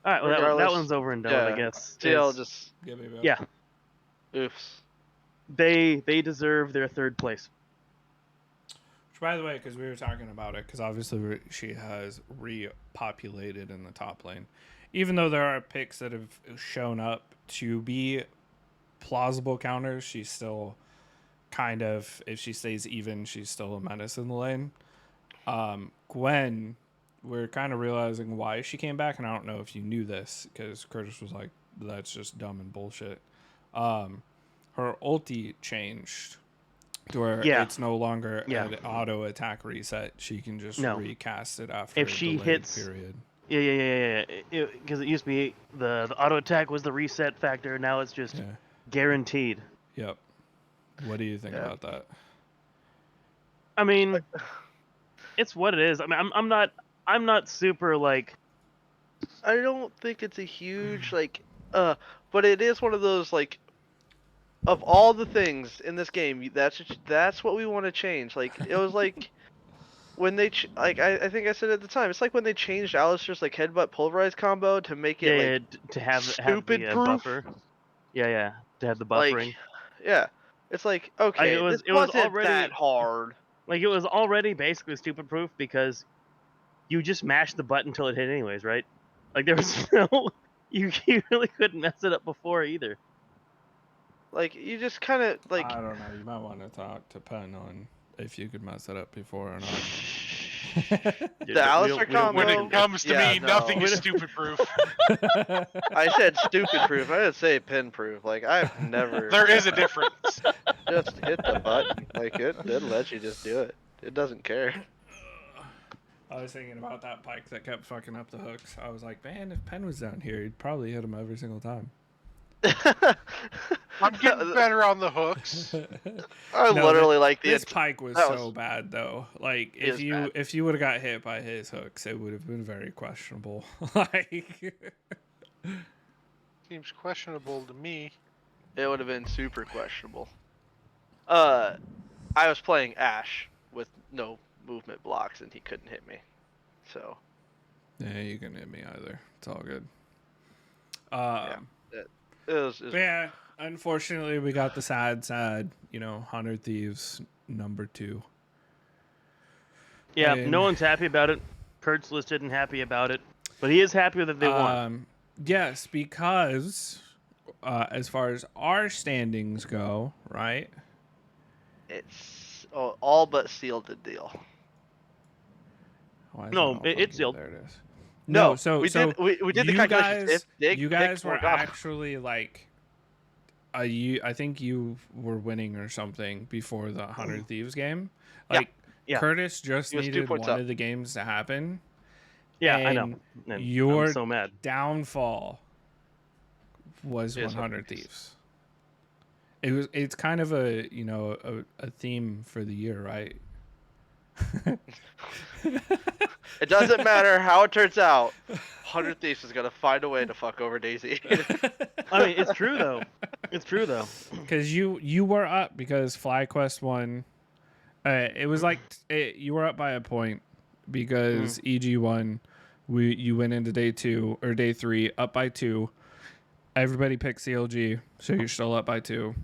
right. Well, that Regardless, one's over and done with, I yeah. guess. CL It's- just Yeah, baby. yeah. oofs. They deserve their third place. Which, by the way, because we were talking about it, because obviously she has repopulated in the top lane. Even though there are picks that have shown up to be plausible counters, she's still kind of, if she stays even, she's still a menace in the lane. Gwen, we're kind of realizing why she came back, and I don't know if you knew this, because Curtis was like, that's just dumb and bullshit. Her ulti changed to where Yeah. it's no longer Yeah. an auto attack reset. She can just No. recast it after If a she delayed hits- period. Yeah. Because it used to be the auto attack was the reset factor. Now it's just Yeah. guaranteed. Yep. What do you think Yeah. about that? I mean, it's what it is. I mean, I'm not super like. I don't think it's a huge but it is one of those like, of all the things in this game, that's what we want to change. Like it was like when they I think I said at the time, it's like when they changed Alistair's like headbutt pulverize combo to make it Yeah, like to have stupid the proof. buffer. Yeah, to have the Like, buffering. yeah, it's like okay, it was wasn't already- that hard. Like it was already basically stupid proof because you just mashed the button until it hit anyways, right? Like there was no you really couldn't mess it up before either. Like you just kind of like I don't know. You might want to talk to Penn on if you could mess it up before or not. the Alistair combo. When it comes to Yeah, me, no. nothing is stupid proof. I said stupid proof. I didn't say pin proof. Like I've never. There is a difference. Just hit the button. Like it'll let you just do it. It doesn't care. I was thinking about that Pike that kept fucking up the hooks. I was like, man, if Penn was down here, he'd probably hit him every single time. I'm getting better on the hooks. I No, like like the. This Pike was that so was- bad though. Like It was bad. if you would have got hit by his hooks, it would have been very questionable. Like Seems questionable to me. It would have been super questionable. I was playing Ash with no movement blocks, and he couldn't hit me. So yeah, you can hit me either. It's all good. it was But yeah, unfortunately, we got the sad, 100 Thieves #2. Yeah, And- no one's happy about it. Kurtzless isn't happy about it, but he is happy that they won. Yes, because as far as our standings go, right? it's all but sealed the deal. Why is No, it all it's funky? sealed. There it is. No, so we did the you calculations. guys, If Dick you picked guys were Morgana- actually like, I think you were winning or something before the 100 Thieves game. Yeah. Like Yeah. Curtis just He was 2 needed points one up. of the games to happen. Yeah, I know. and And you're I'm so mad. Downfall was Is 100 Thieves. Thieves. It's kind of a a theme for the year, right? It doesn't matter how it turns out. 100 Thieves is gonna find a way to fuck over Daisy. I mean, it's true though. It's true though. Because you were up because FlyQuest won. It was like you were up by a point because EG won. You went into day 2 or day 3 up by 2. Everybody picked CLG, so you're still up by 2.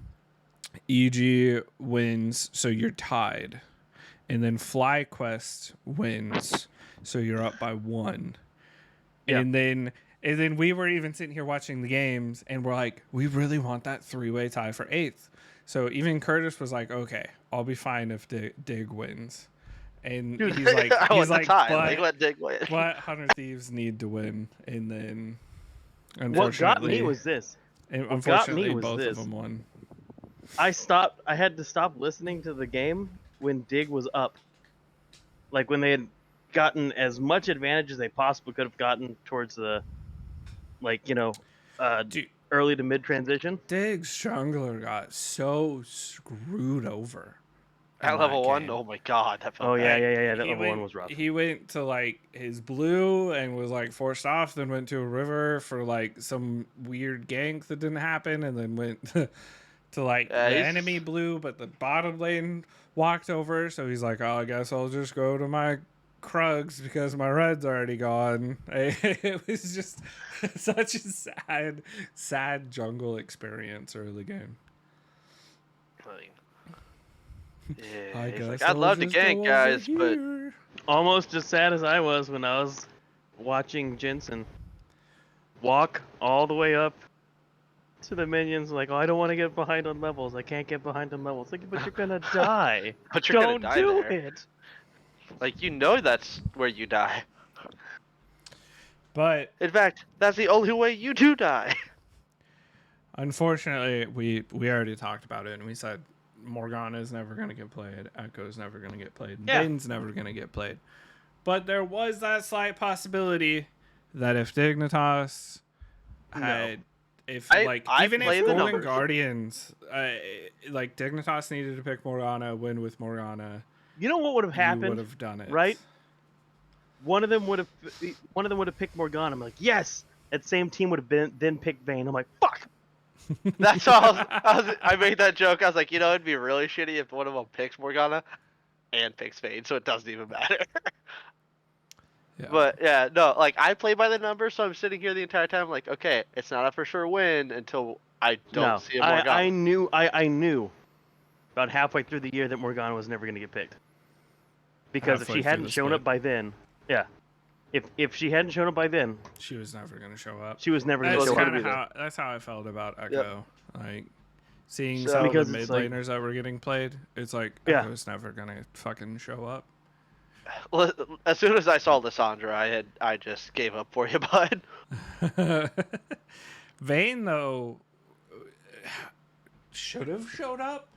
EG wins, so you're tied, and then FlyQuest wins, so you're up by 1. Yeah. And then we were even sitting here watching the games, and we're like, we really want that 3-way tie for 8th. So even Curtis was like, okay, I'll be fine if Dig wins. And Dude, he's like, I want the tie. Like, but let Dig win. 100 Thieves need to win, and then What got unfortunately, me was this. unfortunately, was both of this. them won. I had to stop listening to the game when Dig was up. Like when they had gotten as much advantage as they possibly could have gotten towards the, like, Dude, early to mid transition. Dig's jungler got so screwed over. At in level that 1, game. oh my god, that felt Oh yeah, bad. yeah. That He level 1 went- was rough. He went to like his blue and was like forced off, then went to a river for like some weird gank that didn't happen, and then went to like Yeah, the he's- enemy blue, but the bottom lane walked over, so he's like, oh, I guess I'll just go to my Krugs because my red's already gone. It was just such a sad jungle experience early game. Like, yeah, I he's guess like, I'd I'll love to just go gank, over guys, but here. Almost as sad as I was when I was watching Jensen walk all the way up to the minions. Like, oh, I don't want to get behind on levels. I can't get behind on levels. Like, but you're gonna die. but you're Don't gonna die do there. it. Like, you know that's where you die. But In fact, that's the only way you do die. unfortunately, we already talked about it, and we said Morgana's never going to get played, Echo's never going to get played, and Yeah. Bane's never going to get played. But there was that slight possibility that if Dignitas had, even play if the Golden numbers. Guardians, like Dignitas needed to pick Morgana, win with Morgana, You know what would have you would happened? have done it, right? One of them would have picked Morgana. I'm like, yes. That same team would have then picked Vayne. I'm like, fuck. That's all. I made that joke. I was like, it'd be really shitty if one of them picks Morgana and picks Vayne, so it doesn't even matter. Yeah. But yeah, no, like I play by the numbers, so I'm sitting here the entire time, like, okay, it's not a for sure win until I don't see a Morgana. I knew about halfway through the year that Morgana was never going to get picked. Because Halfway if she through hadn't the shown split. up by then, yeah. If she hadn't shown up by then, She was never going to show up. she was never going That's to show gonna up. kind be of there. that's how I felt about Echo. Like seeing So- some of the Because mid it's like- laners that were getting played, it's like Yeah. Echo's never gonna fucking show up. As soon as I saw Lissandra, I just gave up for you, bud. Vayne though should have showed up.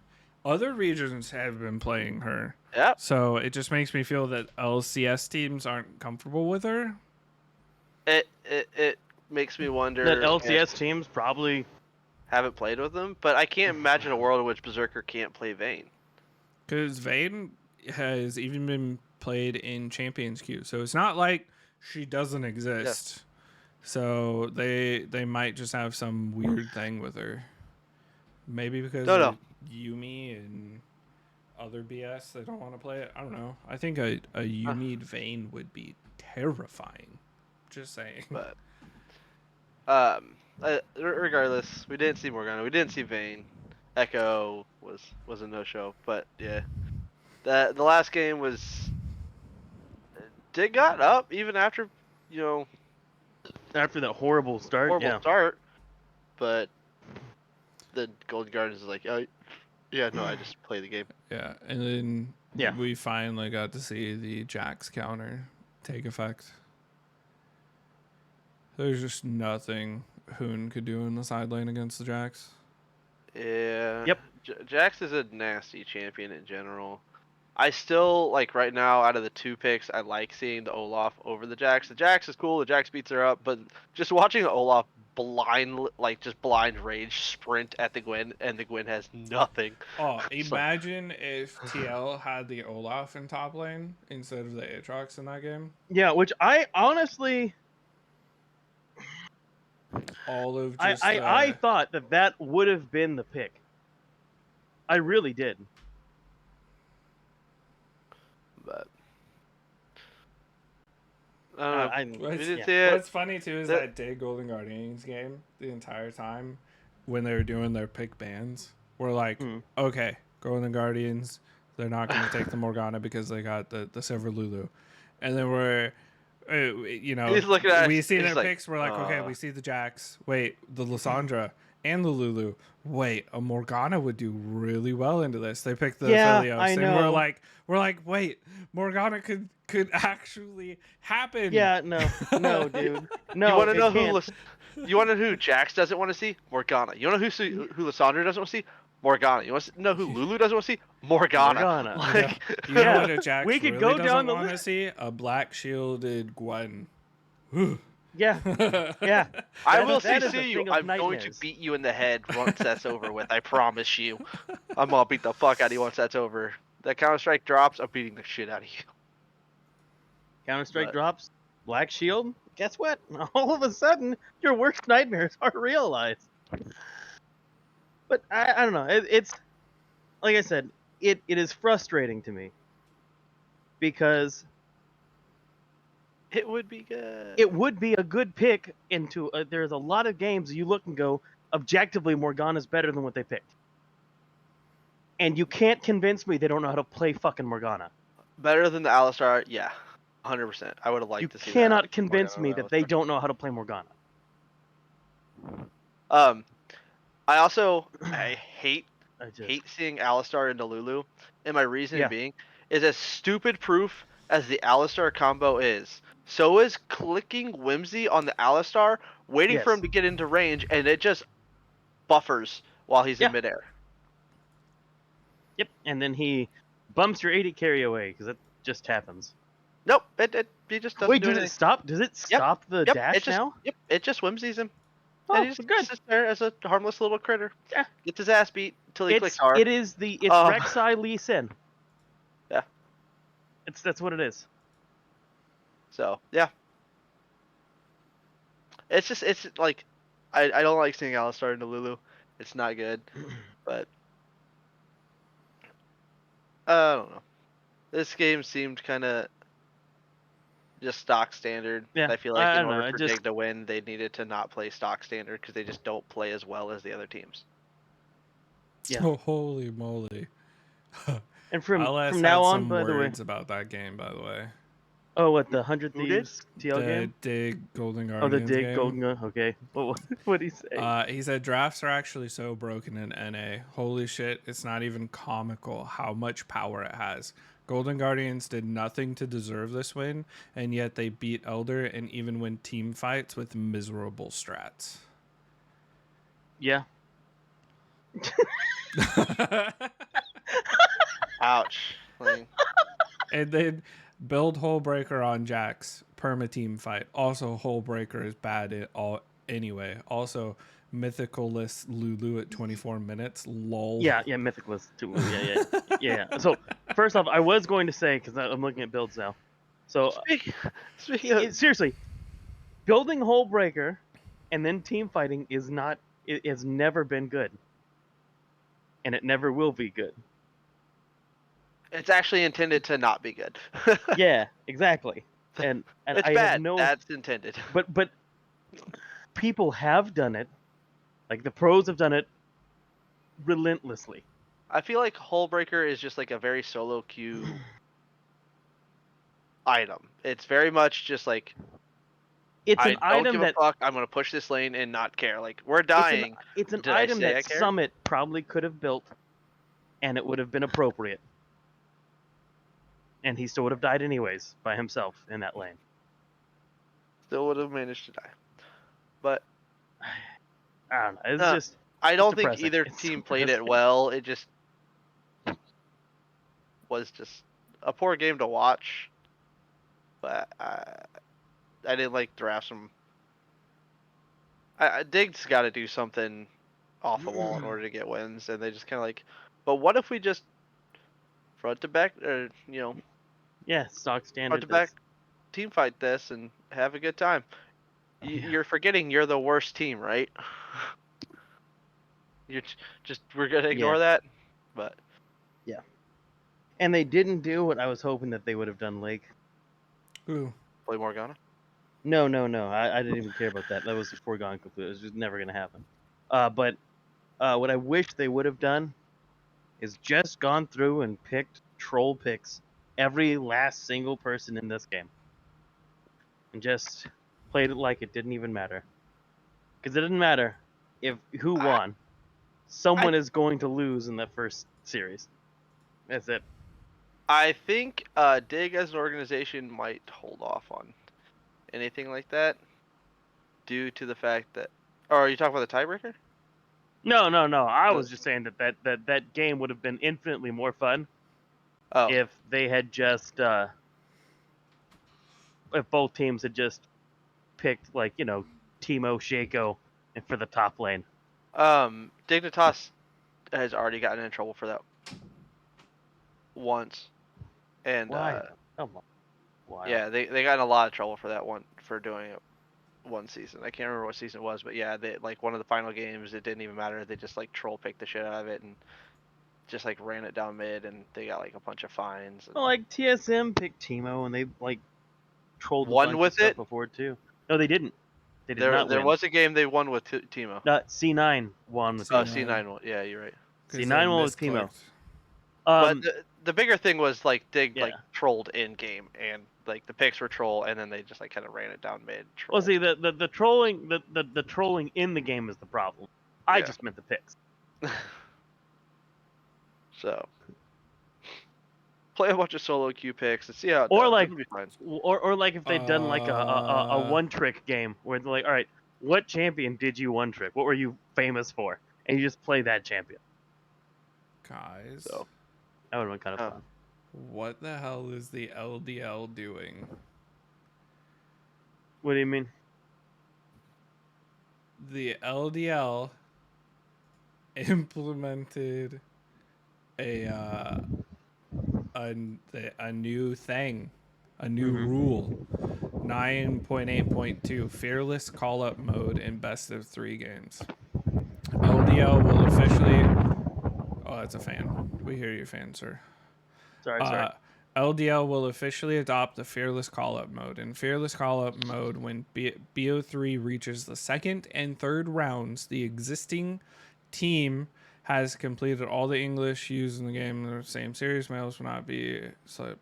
Other regions have been playing her, Yep. so it just makes me feel that LCS teams aren't comfortable with her. It makes me wonder. That LCS teams probably. Haven't played with them, but I can't imagine a world in which Berserker can't play Vayne. Because Vayne has even been played in Champions Queue, so it's not like she doesn't exist. So they might just have some weird thing with her. Maybe because No. of Yumi and other BS, they don't want to play it. I don't know. I think a Yumi Vayne would be terrifying. Just saying. But regardless, we didn't see Morgana. We didn't see Vayne. Echo was a no-show. But yeah, the last game was. Dig got up even after After that horrible start, horrible start, but the Golden Guardians is like, oh, yeah, no, I just play the game. Yeah, and then Yeah. we finally got to see the Jax counter take effect. There's just nothing Hoon could do in the side lane against the Jax. Yeah. Yep. Jax is a nasty champion in general. I still like right now out of the two picks, I like seeing the Olaf over the Jax. The Jax is cool. The Jax beats her up, but just watching Olaf blind rage sprint at the Gwen, and the Gwen has nothing. Oh, It's like- imagine if TL had the Olaf in top lane instead of the Aatrox in that game. Yeah, which I honestly, All of I just thought that would have been the pick. I really did. But I don't know. We didn't see it. What's funny too is The- that day Golden Guardians game, the entire time when they were doing their pick bans, we're like, okay, Golden Guardians, they're not going to take the Morgana because they got the Silver Lulu, and then we're, He's looking at we us, see he's their like, picks, we're like, okay, we see the Jax, wait, the Lissandra, and the Lulu. Wait, a Morgana would do really well into this. They picked the Yeah, Philios, I and know. we're like, wait, Morgana could actually happen. Yeah, no, dude, no. You want to it know can't. you want to know who Jax doesn't want to see? Morgana. You want to know who Lissandra doesn't want to see? Morgana. You want to know who Lulu doesn't want to see? Morgana. Morgana. Like, You know Yeah, what a Jax we could really go doesn't down the want to list. see? A black shielded Gwen. Yeah, yeah. I That- will that is a see you. thing of I'm going to nightmares. beat you in the head once that's over with. I promise you. I'm gonna beat the fuck out of you once that's over. That Counter-Strike drops, I'm beating the shit out of you. Counter-Strike But- drops, Black Shield. Guess what? All of a sudden, your worst nightmares are realized. But I don't know. It's like I said. It is frustrating to me because It would be good. it would be a good pick into. There's a lot of games you look and go, objectively, Morgana's better than what they picked. And you can't convince me they don't know how to play fucking Morgana. Better than the Alistar, yeah. 100%. I would have liked You to see cannot that. convince me Morgana that they Alistar. don't know how to play Morgana. I hate I just, hate seeing Alistar into Lulu, and my reasoning Yeah. being is as stupid proof as the Alistar combo is. So is clicking Whimsy on the Alistar, waiting for Yes. him to get into range, and it just buffers while he's Yeah. in midair. Yep. And then he bumps your 80 carry away because it just happens. Nope, he just doesn't Wait, do does anything. it stop? Does it stop the Yep, dash it just now? it just Whimsies him. Oh, And he just good. sits there as a harmless little critter. Yeah. Gets his ass beat until he clicks R. It's Um, Rek'Sai Lee Sin. Yeah. That's what it is. So yeah. It's like I don't like seeing Alistar into Lulu. It's not good. But I don't know. This game seemed kinda just stock standard. Yeah, I feel like I in don't know, order it for just- Dig to win, they needed to not play stock standard because they just don't play as well as the other teams. Yeah. Oh, holy moly. And from LS now had on, some by the way. words about that game, by the way. Oh, what, the 100 Who did? Thieves TL The game? Dig Golden Oh, Guardians the Dig game. Golden Gun. Okay. What did he say? He said drafts are actually so broken in NA. Holy shit, it's not even comical how much power it has. Golden Guardians did nothing to deserve this win, and yet they beat Elder and even win team fights with miserable strats. Yeah. Ouch. Like, And then build Hullbreaker on Jax, perma team fight. Also, Hullbreaker is bad at all anyway. Also, mythical list Lulu at 24 minutes. Lol. Yeah, Mythicless too. Yeah. So, first off, I was going to say, because I'm looking at builds now. So, speaking of, seriously, building Hullbreaker and then team fighting is not. It has never been good, and it never will be good. it's actually intended to not be good. Yeah, exactly. And It's I bad. have no. That's intended. But people have done it. Like the pros have done it relentlessly. I feel like Hullbreaker is just like a very solo queue item. It's very much just like It's I an don't item give that a fuck. I'm gonna push this lane and not care. Like we're dying. it's an Did I item say I that care? Summit probably could have built, and it would have been appropriate. And he still would have died anyways by himself in that lane. Still would have managed to die. But I don't know. It's No. just I don't think depressing. either It's team so played it depressing. well. It just was just a poor game to watch. But I didn't like drafts from. Dig's got to do something off the wall in order to get wins, and they just kind of like. But what if we just front to back, or yeah, stock front standard. to back team fight this and have a good time? You're forgetting you're the worst team, right? We're gonna ignore that, but And they didn't do what I was hoping that they would have done, Lake. Ooh. play Morgana. No. I didn't even care about that. That was a foregone conclusion. It was just never going to happen. But what I wish they would have done is just gone through and picked troll picks every last single person in this game. And just played it like it didn't even matter. Because it didn't matter. if who won, someone is going to lose in that first series. That's it. I think Dig as an organization might hold off on anything like that due to the fact that. Oh, are you talking about the tiebreaker? No. I was just saying that game would have been infinitely more fun Oh, if they had just if both teams had just picked like Timo Shaco and for the top lane. Dignitas has already gotten in trouble for that once, and Why? Come on. Why? yeah, they got in a lot of trouble for that one for doing it one season. I can't remember what season it was, but yeah, they like one of the final games. It didn't even matter. They just like troll picked the shit out of it and just like ran it down mid, and they got like a bunch of fines. And Well, like TSM picked Timo and they like trolled a won bunch of with stuff it. before too. No, they didn't. They did There not there win. was a game they won with Timo. C9 won with Oh, Timo. C9 won. Yeah, you're right. Because C9 they won with Timo. misclicked. But the bigger thing was like Dig Yeah. like trolled in game, and like the picks were troll, and then they just like kind of ran it down mid. Well, Trolled. see, the trolling the trolling in the game is the problem. I Yeah. just meant the picks. So play a bunch of solo queue picks and see how it Or does. like- It'll be fine. Or like if they'd done like a Uh. one trick game where they're like, all right, what champion did you one trick? What were you famous for? And you just play that champion. Guys, So That would have been kind of Oh. fun. what the hell is the LDL doing? What do you mean? The LDL implemented a new thing, a new Mhm. rule. 9.8.2 fearless call up mode in best of 3 games. LDL will officially. Oh, that's a fan. We hear you, fan, sir. Sorry. LDL will officially adopt the Fearless Call-Up mode. In Fearless Call-Up mode, when BO3 reaches the second and third rounds, the existing team has completed all the English used in the game in the same series. Males will not be... So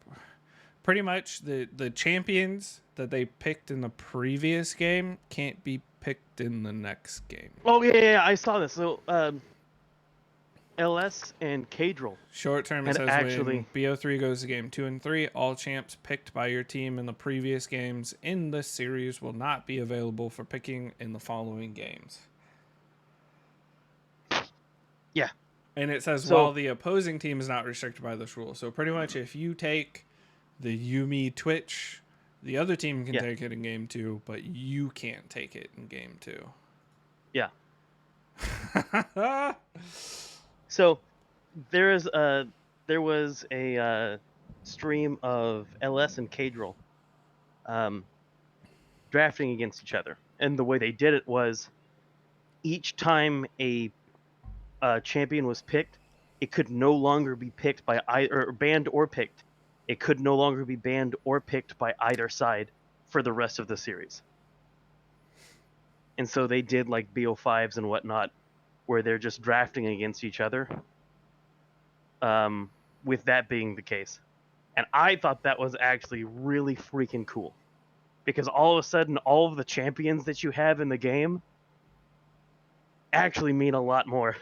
pretty much, the champions that they picked in the previous game can't be picked in the next game. Oh yeah, I saw this. So LS and Cadril. Short term, it And says actually- when BO3 goes to game 2 and 3, all champs picked by your team in the previous games in this series will not be available for picking in the following games. Yeah. And it says So- while the opposing team is not restricted by this rule. So pretty much if you take the Yumi Twitch, the other team can Yeah. take it in game 2, but you can't take it in game 2. Yeah. So there was a stream of LS and Cadril drafting against each other, and the way they did it was each time a champion was picked, it could no longer be picked by either or banned or picked. It could no longer be banned or picked by either side for the rest of the series. And so they did like BO5s and whatnot, where they're just drafting against each other. With that being the case, and I thought that was actually really freaking cool, because all of a sudden, all of the champions that you have in the game actually mean a lot more.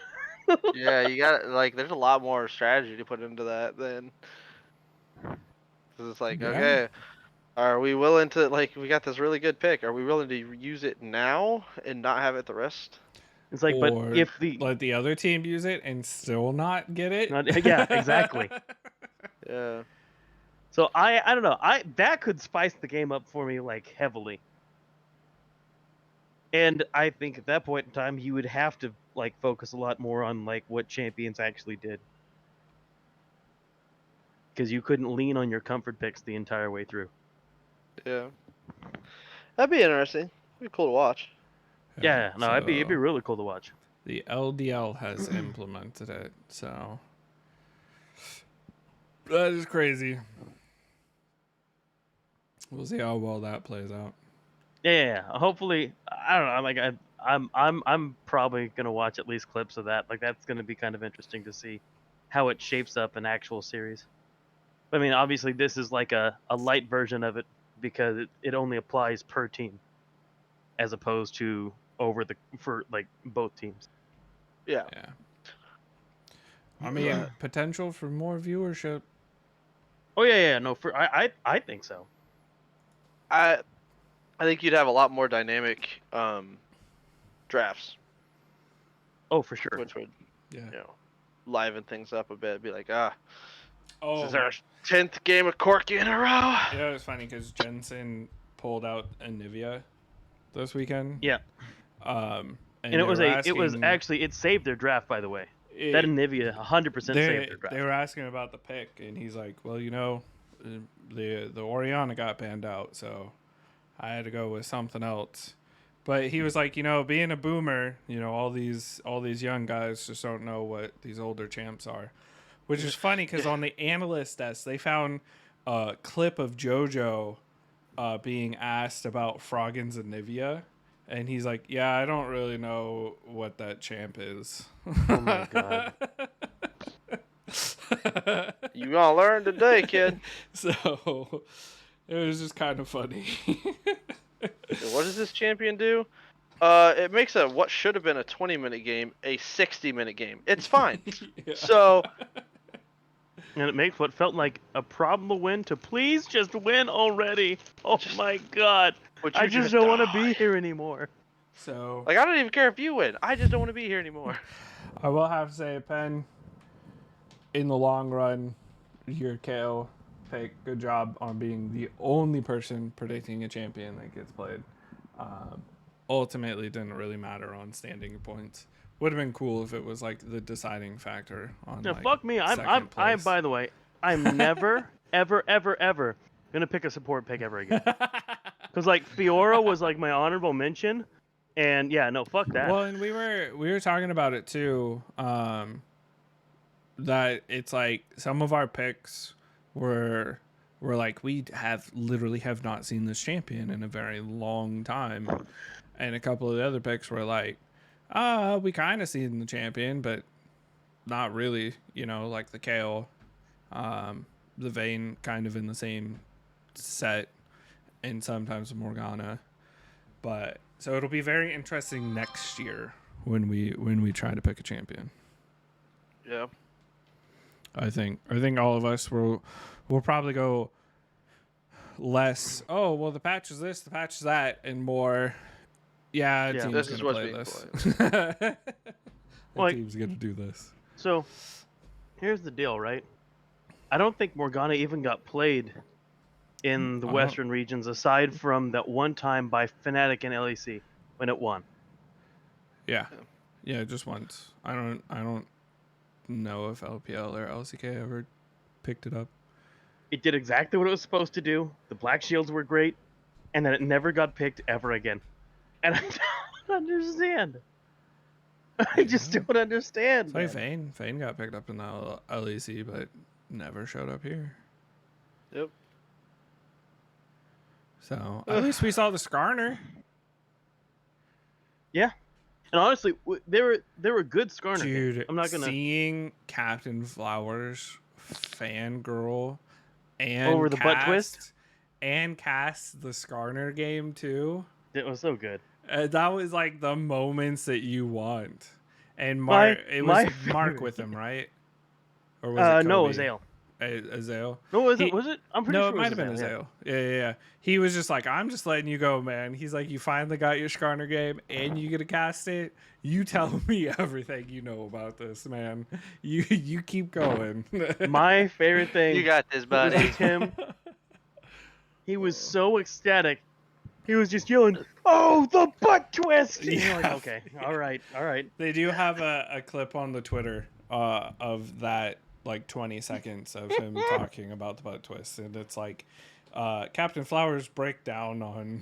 yeah, you got like there's a lot more strategy to put into that than because it's like Yeah. okay, are we willing to like we got this really good pick? Are we willing to use it now and not have it the rest? It's like, Or but if the let the other team use it and still not get it. yeah, exactly. Yeah. So I don't know. That could spice the game up for me like heavily. And I think at that point in time you would have to like focus a lot more on like what champions actually did. Because you couldn't lean on your comfort picks the entire way through. Yeah. That'd be interesting. It'd be cool to watch. Yeah, no, it'd be so really cool to watch. the LDL has implemented it, so that is crazy. We'll see how well that plays out. Yeah. Hopefully, I don't know. Like I'm probably gonna watch at least clips of that. Like that's gonna be kind of interesting to see how it shapes up an actual series. But I mean, obviously, this is like a light version of it because it only applies per team, as opposed to for like both teams. Yeah. Yeah. I mean, potential for more viewership. Oh yeah, no, I think so. I think you'd have a lot more dynamic drafts, Oh, for sure. which would Yeah. liven things up a bit. It'd be like, this Oh, is our 10th game of Corky in a row. yeah, it was funny because Jensen pulled out Anivia this weekend. Yeah. And And it was asking, actually it saved their draft, by the way. That Anivia 100% saved their draft. They were asking about the pick, and he's like, "Well, the Oriana got banned out, so I had to go with something else." But he was like, being a boomer, all these young guys just don't know what these older champs are, which is funny because on the analyst desk they found a clip of JoJo being asked about Froggen's Anivia. And he's like, "Yeah, I don't really know what that champ is." Oh my god. You gonna learn today, kid. So it was just kind of funny. What does this champion do? It makes what should have been a 20-minute game a 60-minute game. It's fine. Yeah. So, And it makes what felt like a probable win to please just win already. Oh my god. I just don't want to be here anymore. So Like, I don't even care if you win. I just don't want to be here anymore. I will have to say, Penn, in the long run, your KO pick, good job on being the only person predicting a champion that gets played. Ultimately, it didn't really matter on standing points. Would have been cool if it was like the deciding factor on. No, like, fuck me. I'm by the way, I'm never ever gonna pick a support pick ever again. Because like Fiora was like my honorable mention, and yeah, no, fuck that. Well, and we were talking about it too. That it's like some of our picks were like we literally have not seen this champion in a very long time, and a couple of the other picks were like, we kind of seen the champion, but not really. Like the KO, the Vayne kind of in the same set, and sometimes Morgana. But so it'll be very interesting next year when we try to pick a champion. Yeah. I think all of us will probably go less. Oh well, the patch is this, the patch is that, and more. Yeah, Yeah, team's this is gonna what's play being this. The Like- team's gonna do this. So, here's the deal, right? I don't think Morgana even got played in the Uh-huh. Western regions, aside from that one time by Fnatic and LEC when it won. Yeah, just once. I don't know if LPL or LCK ever picked it up. It did exactly what it was supposed to do. The Black Shields were great, and then it never got picked ever again. And I don't understand. I just don't understand. It's like man. Vayne got picked up in the LEC, but never showed up here. Yep. So at least we saw the Skarner. Yeah. And honestly, they were good Skarner. Dude, I'm not gonna seeing Captain Flowers fangirl and over the butt twist. and cast the Skarner game too. It was so good. That was like the moments that you want. And My- it my was Mark favorite. with him, right? Or was it No, Kobe? Azale. Azale. No, was He- it? Was it? I'm pretty No, sure it might have been Azale. Azale. Yeah. He was just like, I'm just letting you go, man. He's like, you finally got your Skarner game and you get to cast it. You tell me everything you know about this, man. You keep going. My favorite thing You got this, was buddy. with him. He was so ecstatic. He was just yelling, "Oh, the butt twist!" And you're like, Yeah. okay, all right. They do have a clip on the Twitter of that, like 20 seconds of him talking about the butt twist, and it's like Captain Flowers breakdown on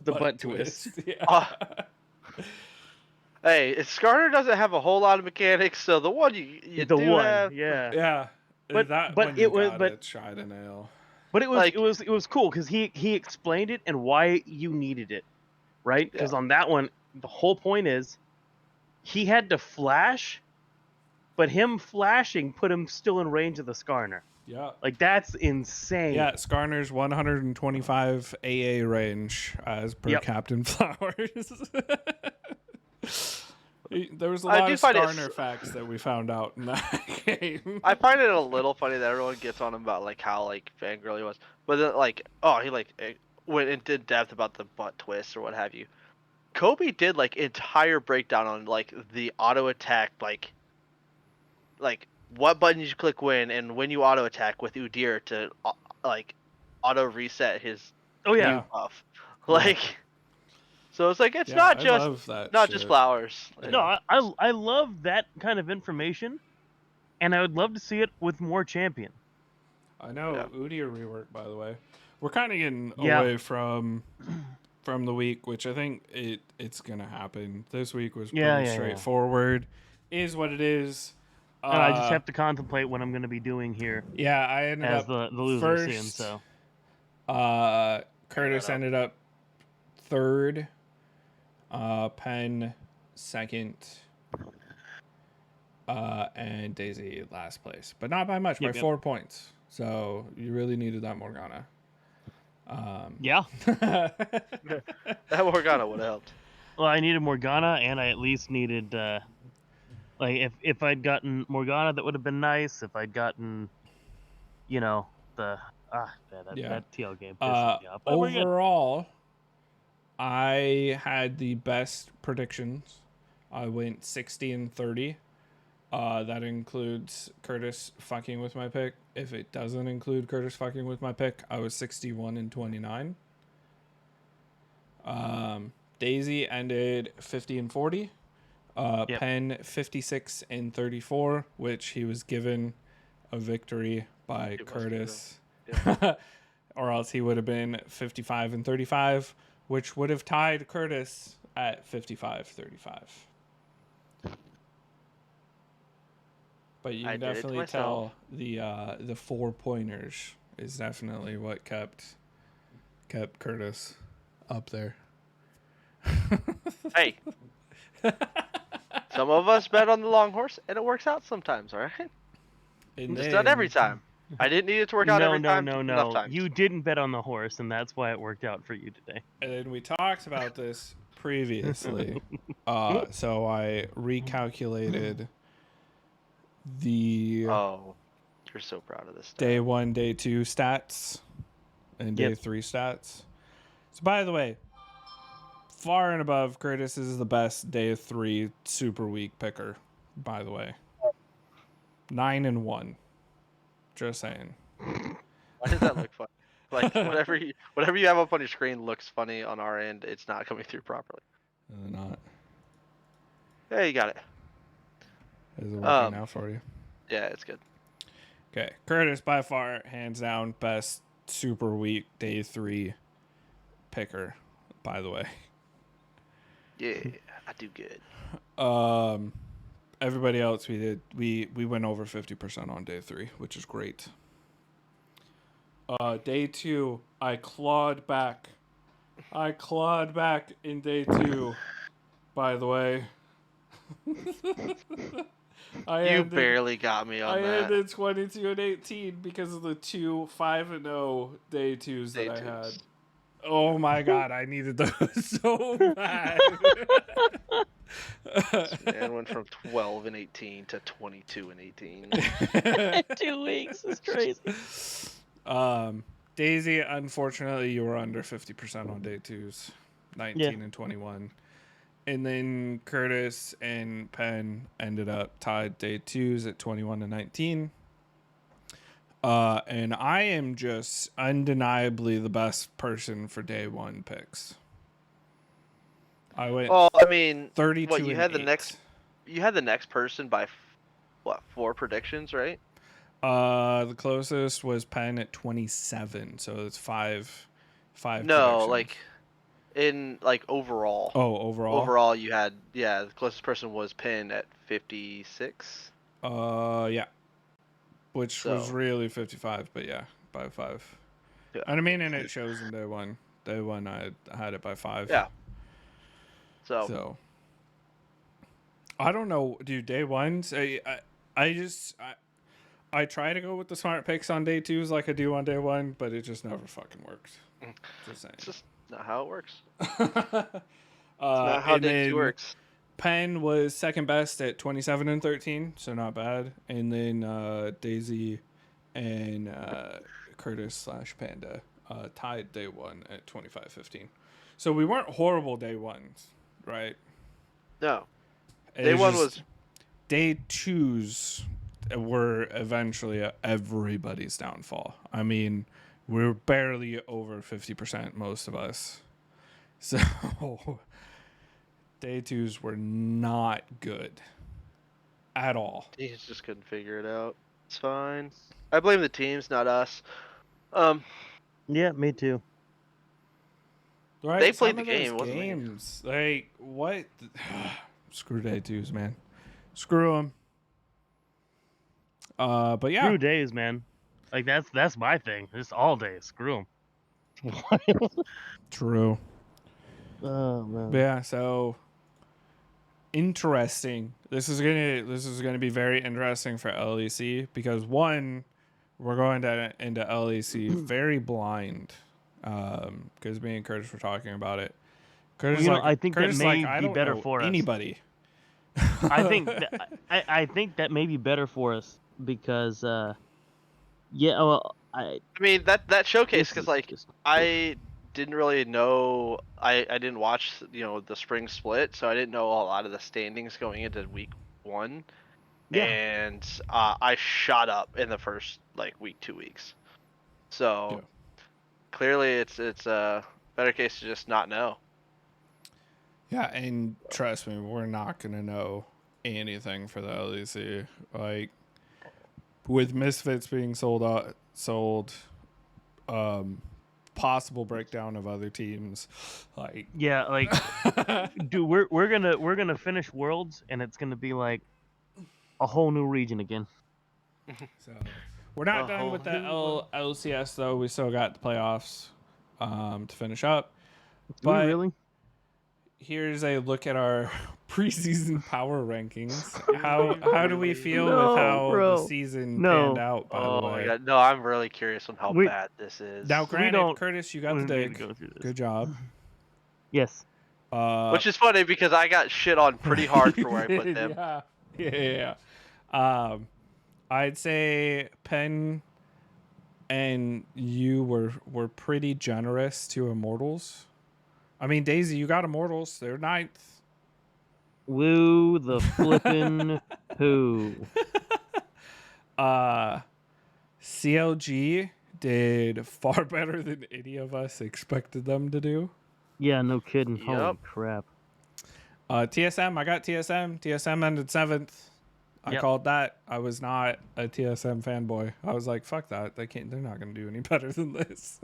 the butt twist. Yeah. Hey, Skarner doesn't have a whole lot of mechanics, so the one you The do one, have, yeah. Yeah. But- that but one you it was- got but- it shot a nail. But it was Like- it was cool because he explained it and why you needed it, right? Because on that one, the whole point is he had to flash, but him flashing put him still in range of the Skarner. Yeah. Like that's insane. Yeah, Skarner's 125 AA range as per Yep. Captain Flowers. There was a I lot do of find it Skarner facts that we found out in that game. I find it a little funny that everyone gets on him about like how like fangirl he was, but then like he like went into depth about the butt twist or what have you. Kobe did like entire breakdown on like the auto attack, like what buttons you click when and when you auto attack with Udyr to like auto reset his Oh yeah. Yeah. buff. Cool. Like, so it's like it's Yeah, not I just love that not shit. just flowers. Yeah. No, I love that kind of information, and I would love to see it with more champion. I know. Yeah. Udyr rework, by the way. We're kind of getting Yeah. away from the week, which I think it's gonna happen. This week was pretty straightforward. Is what it is. And I just have to contemplate what I'm going to be doing here Yeah, I ended as up the loser first. soon. So Curtis ended up third. Penn second. And Daisy last place, but not by much, by 4 points. So you really needed that Morgana. Yeah. That Morgana would have helped. Well, I needed Morgana, and I at least needed like if I'd gotten Morgana, that would have been nice. If I'd gotten, the that TL game pisses me off. But we're good. Overall, I had the best predictions. I went 60-30. That includes Curtis fucking with my pick. If it doesn't include Curtis fucking with my pick, I was 61-29. Daisy ended 50-40. Penn 56-34, which he was given a victory by Curtis. Yeah. Or else he would have been 55-35, which would have tied Curtis at 55-35. But you can definitely tell the 4-pointers is definitely what kept Curtis up there. Hey, some of us bet on the long horse, and it works out sometimes. All right, just not every time. I didn't need it to work out every time. No. Enough times. You didn't bet on the horse, and that's why it worked out for you today. And we talked about this previously. So I recalculated the Oh, you're so proud of this. day 1, day 2 stats and day 3 stats. So by the way, far and above, Curtis is the best day 3 super weak picker, by the way. 9-1. Just saying. Why does that look funny? Like whatever you have up on your screen looks funny on our end. It's not coming through properly. Not. Yeah, you got it. Is it working now for you? Yeah, it's good. Okay. Curtis, by far, hands down, best super weak day 3 picker, by the way. Yeah, I do good. Everybody else we went over 50% on day 3, which is great. Day 2, I clawed back in day 2, by the way. You barely got me on that. I ended 22-18 because of the 2 5-0 day 2s that I had. Oh my god, I needed those so bad. This man went from 12-18 to 22-18. 2 weeks is crazy. Daisy, unfortunately, you were under 50% on day 2s, 19-21. And then Curtis and Penn ended up tied day 2s at 21-19. And I am just undeniably the best person for day 1 picks. I went. Well, I mean, 32. What you had 8. You had the next person by 4 predictions, right? The closest was Penn at 27, so it's 5. No, predictions. overall. Oh, overall. Overall, you had the closest person was Penn at 56. Yeah. Which was really 55, but yeah, by 5. Yeah. And I mean, and it shows in day 1. Day 1, I had it by 5. Yeah. So I don't know, dude. Day 1s, I try to go with the smart picks on day 2s like I do on day 1, but it just never fucking works. Just saying. It's just not how it works. It's not how day 2 works. Penn was second best at 27 and 13, so not bad. And then Daisy and Curtis / Panda tied day one at 25-15. So we weren't horrible day ones, right? No. It Day one just- was day twos were eventually everybody's downfall. I mean, we were barely over 50%, most of us. So day twos were not good at all. he just couldn't figure it out. It's fine. I blame the teams, not us. Yeah, me too. Right? They played Some the of those game, it wasn't me. games, like what? Screw day twos, man. Screw them. But yeah, Screw days, man. Like that's my thing. Just all days. Screw them. true. Oh man. But yeah, so interesting. This is gonna be very interesting for LEC because one, we're going into LEC very blind. Because me and Curtis were talking about it. Curtis Well, I think that Curtis may I be don't better know for us. anybody. I think I think that may be better for us because yeah, well, I mean that showcase this because is like just- I didn't really know. I didn't watch the spring split, so I didn't know a lot of the standings going into week 1. Yeah. And I shot up in the first like week 2 weeks. So clearly it's a better case to just not know. Yeah, and trust me, we're not gonna know anything for the LEC. Like with Misfits being sold, possible breakdown of other teams, like yeah, like dude, we're gonna finish Worlds and it's gonna be like a whole new region again. so. We're not done with the LCS though. We still got the playoffs to finish up. Do we But really? here's a look at our preseason power rankings. How do we feel with how bro. the season No. panned out? By the Oh way, my god, no! I'm really curious on how We- bad this is. now granted, don't- Curtis, you got we the don't need to dig. go through this. Good job. Yes. Which is funny because I got shit on pretty hard for where I put them. Yeah. I'd say Penn and you were pretty generous to Immortals. I mean, Daisy, you got Immortals. They're ninth. Woo the flippin' who? CLG did far better than any of us expected them to do. Yeah, no kidding. Holy Yup. crap. TSM, I got TSM. TSM ended 7th. I Yep. called that. I was not a TSM fanboy. I was like, fuck that. They're not going to do any better than this.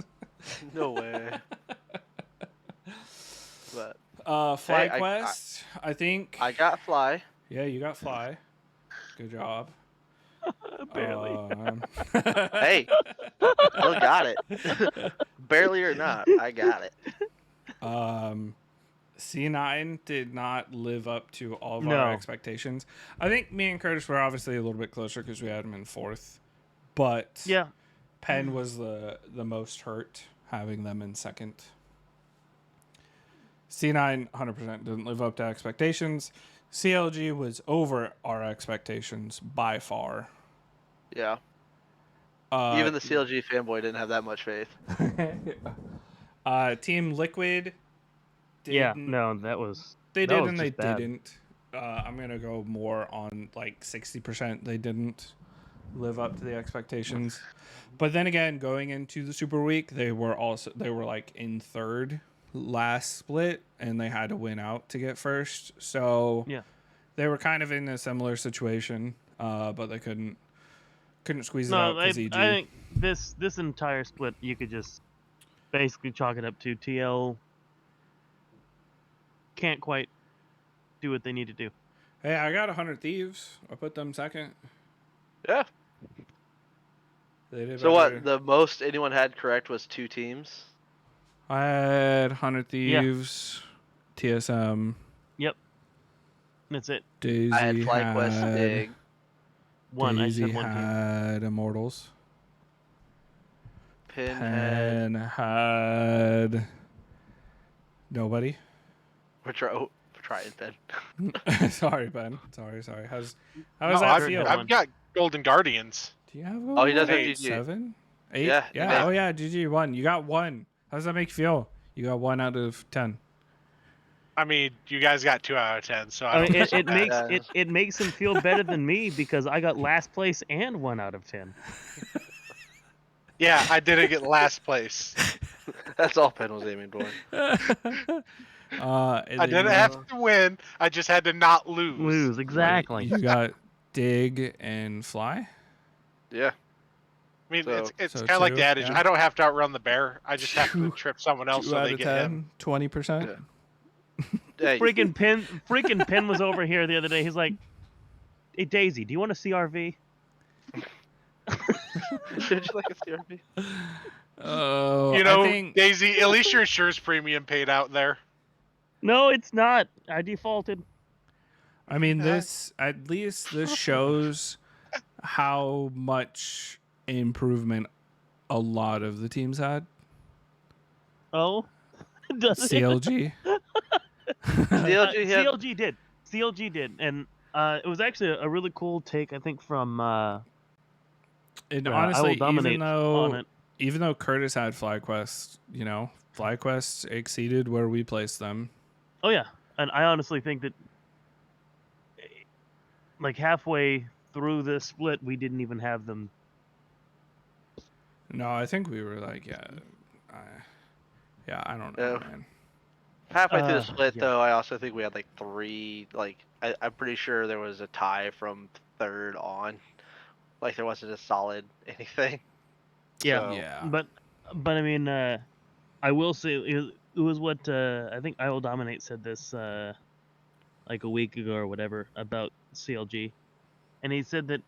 No way. But FlyQuest, I think. I got Fly. Yeah, you got Fly. Good job. Barely. Hey, still got it. Barely or not, I got it. C9 did not live up to all of No. our expectations. I think me and Curtis were obviously a little bit closer because we had him in 4th. But Yeah. Penn was the most hurt having them in 2nd. C9 100% didn't live up to expectations. CLG was over our expectations by far. Yeah. Even the CLG fanboy didn't have that much faith. Team Liquid. Yeah. didn't- No, that was. They that did was and they just bad. didn't. I'm gonna go more on like 60%. They didn't live up to the expectations. But then again, going into the Super Week, they were like in 3rd last split, and they had to win out to get 1st. So Yeah. they were kind of in a similar situation, but they couldn't squeeze it No, out I because EG. think this entire split you could just basically chalk it up to TL can't quite do what they need to do. Hey, I got 100 Thieves. I put them 2nd. Yeah. They did So better. what? The most anyone had correct was 2 teams. I had 100 Thieves, TSM, That's it. Daisy I had FlyQuest, Dig. One. I just Daisy had one team. had Immortals. Pinhead. Penn had nobody. We're trying, Ben. Sorry, Ben. Sorry. How does No, that I've, feel? I've got Golden Guardians. Do you have Oh, he does have Eight. GG. 7? 8? Yeah, Yeah. Oh yeah, GG 1. You got 1. How does that make you feel? You got 1 out of 10. I mean, you guys got 2 out of 10, so I I don't mean, feel so bad. it makes him feel better than me because I got last place and 1 out of 10. Yeah, I didn't get last place. That's all Ben was aiming for. And I then didn't you have to win. I just had to not lose. Lose exactly. You got dig and fly. Yeah. I mean, So- it's So kind of like the 2, adage. yeah. I don't have to outrun the bear. I just have to 2 trip someone else 2 so out they of get 10, him. 20%. Yeah. Hey, Freaking Pin was over here the other day. He's like, "Hey Daisy, do you want a CRV?" Did you like a CRV? Oh, You know, I think Daisy, at least your insurance premium paid out there. No, it's not. I defaulted. I mean this at least this shows how much improvement a lot of the teams had. Oh, does it? CLG. CLG had CLG did. CLG did, and it was actually a really cool take. I think from And I honestly, Will Dominate on it. even though Curtis had FlyQuest, FlyQuest exceeded where we placed them. Oh yeah, and I honestly think that like halfway through this split, we didn't even have them. No, I think we were like, I don't know, Yeah. man. halfway through the split, yeah. though. I also think we had like 3. Like I'm pretty sure there was a tie from 3rd on. Like there wasn't a solid anything. Yeah, So- Yeah. but I mean, I will say it was what I think I Will Dominate said this like a week ago or whatever about CLG, and he said that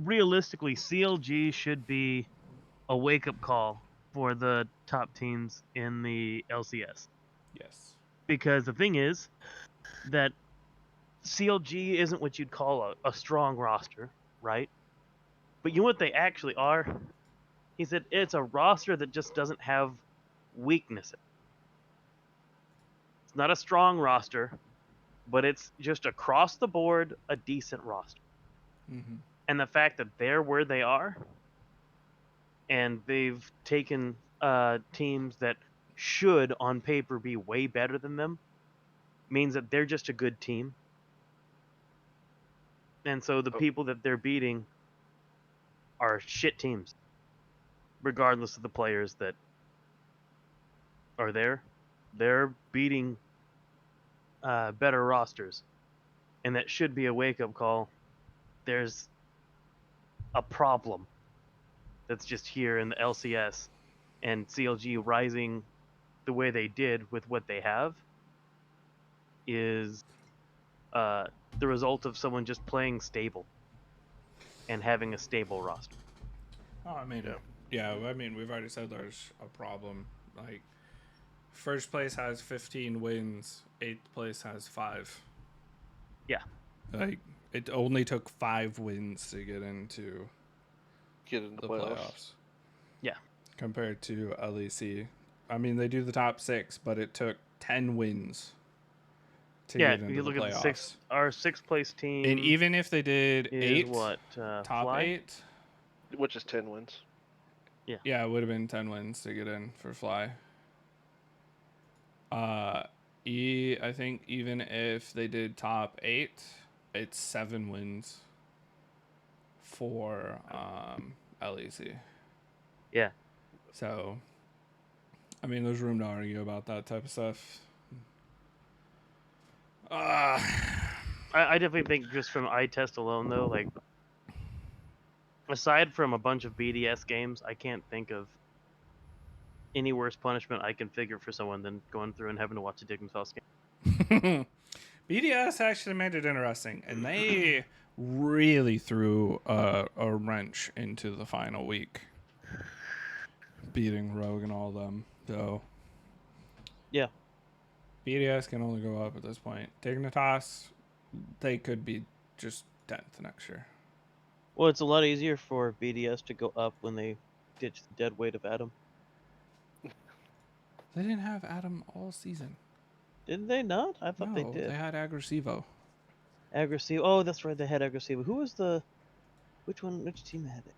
realistically CLG should be a wake up call for the top teams in the LCS, Yes. because the thing is that CLG isn't what you'd call a strong roster, right? But you know what they actually are? He said it's a roster that just doesn't have weaknesses. It's not a strong roster, but it's just across the board a decent roster. Mm-hmm. And the fact that they're where they are, and they've taken teams that should on paper be way better than them, means that they're just a good team. And so the Oh. people that they're beating are shit teams, regardless of the players that are there. They're beating better rosters, and that should be a wake-up call. There's a problem that's just here in the LCS, and CLG rising the way they did with what they have is the result of someone just playing stable and having a stable roster. Oh, I mean, I mean, we've already said there's a problem. Like, first place has 15 wins, 8th place has 5. Yeah. Like, it only took 5 wins to get into Get in the the playoffs. playoffs. Yeah. Compared to LEC. I mean, they do the top 6, but it took 10 wins to Yeah, get into you the look at playoffs. our 6th place team. And even if they did is 8, what top Fly? 8, Which is 10 wins. yeah, it would have been 10 wins to get in for Fly. I think even if they did top 8, it's 7 wins for LEC. Yeah. So, I mean, there's room to argue about that type of stuff. I definitely think just from eye test alone, though, like aside from a bunch of BDS games, I can't think of any worse punishment I can figure for someone than going through and having to watch a Dignitas game. BDS actually made it interesting, and they really threw a wrench into the final week, beating Rogue and all them. So, Yeah. BDS can only go up at this point. Dignitas, they could be just 10th next year. Well, it's a lot easier for BDS to go up when they ditch the dead weight of Adam. They didn't have Adam all season. Did they not? I thought they No, did. they had Agresivo. Aggressivo. Oh, that's right. They had Aggressivo. Who was the? Which one? Which team had it?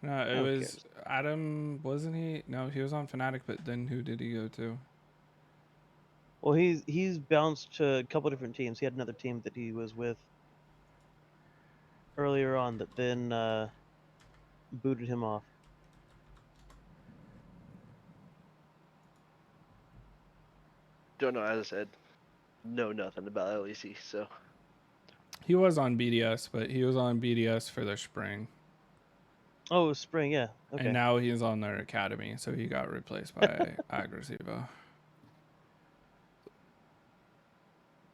No, it Who was cares? Adam, wasn't he? No, he was on Fnatic, but then who did he go to? Well, he's bounced to a couple different teams. He had another team that he was with earlier on that then booted him off. Don't know. As I said, know nothing about LEC. So He was on BDS, but he was on BDS for their spring. Oh, it was spring. Yeah. Okay. And now he's on their academy, so he got replaced by Agresivo.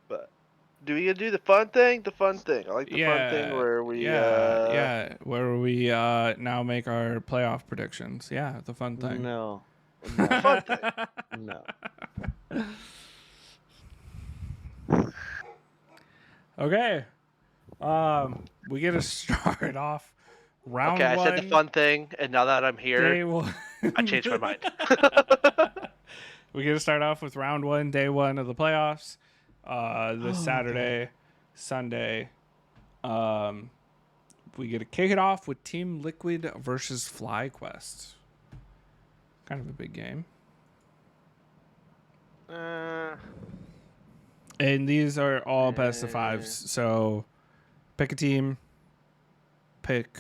but do we do the fun thing? The fun thing. I like the fun thing where we. Where we now make our playoff predictions. Yeah, the fun thing. No. Fun thing. No. Okay. We get to start off round Okay, I one. said the fun thing, and now that I'm here, Day one. I changed my mind. We get to start off with round one, day one of the playoffs. This Saturday, Sunday. We get to kick it off with Team Liquid versus FlyQuest. Kind of a big game. And these are all best of fives. So pick a team, pick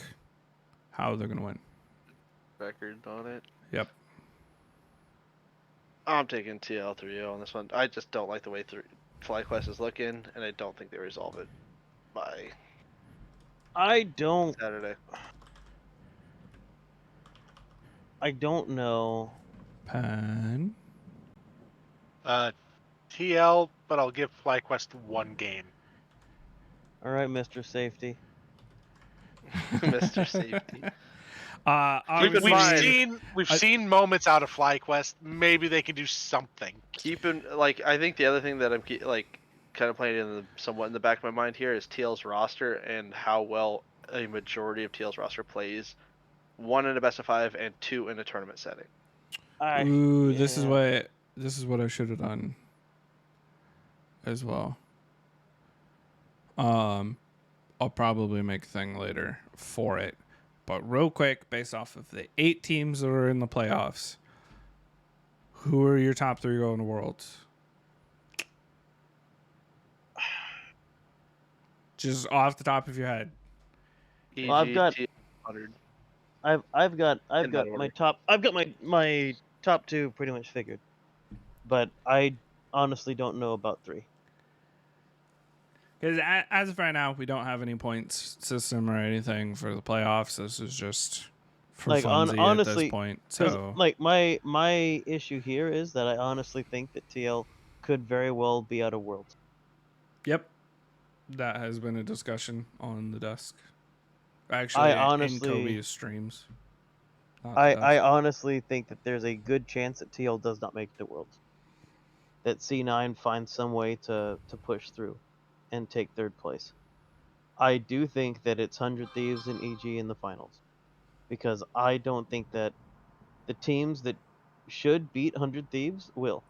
how they're going to win. Record on it. Yep. I'm taking TL3O on this one. I just don't like the way FlyQuest is looking, and I don't think they resolve it by I don't Saturday. know. Pen. TL, but I'll give FlyQuest one game. All right, Mr. Safety. Mr. Safety. Obviously, We've seen moments out of FlyQuest. Maybe they can do something. I think the other thing that I'm kind of playing somewhat in the back of my mind here is TL's roster and how well a majority of TL's roster plays. 1 in a best of 5 and 2 in a tournament setting. Ooh, this is what I should have done as well. I'll probably make a thing later for it. But real quick, based off of the 8 teams that are in the playoffs, who are your top 3 going to Worlds? Just off the top of your head. EG, Well, I've got- TL 100. I've got In that my top 2 pretty much figured, but I honestly don't know about 3. Because as of right now, we don't have any points system or anything for the playoffs. This is just for funsies at honestly, this point. 'cause, So, my issue here is that I honestly think that TL could very well be out of Worlds. yep, that has been a discussion on the desk. Actually, in Kobe's streams. I honestly think that there's a good chance that TL does not make it to Worlds. That C9 finds some way to push through and take 3rd place. I do think that it's 100 Thieves and EG in the finals. Because I don't think that the teams that should beat 100 Thieves will.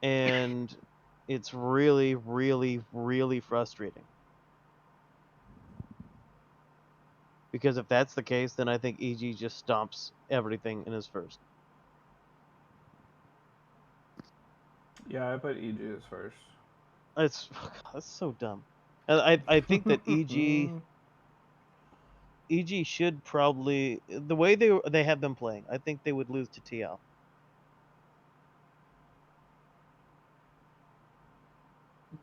And it's really, really, really frustrating. Because if that's the case, then I think EG just stomps everything in his first. Yeah, I put EG as first. That's so dumb. And I think that EG should probably, the way they have them playing, I think they would lose to TL.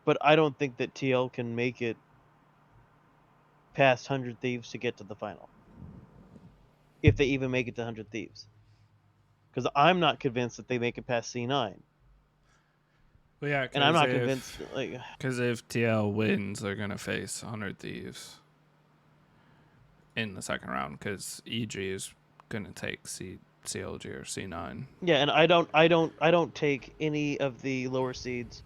But I don't think that TL can make it past 100 Thieves to get to the final. If they even make it to 100 Thieves. Because I'm not convinced that they make it past C9. Well, yeah, And I'm not convinced. Because if TL wins, they're going to face 100 Thieves in the second round. Because EG is going to take CLG or C9. Yeah, and I don't take any of the lower seeds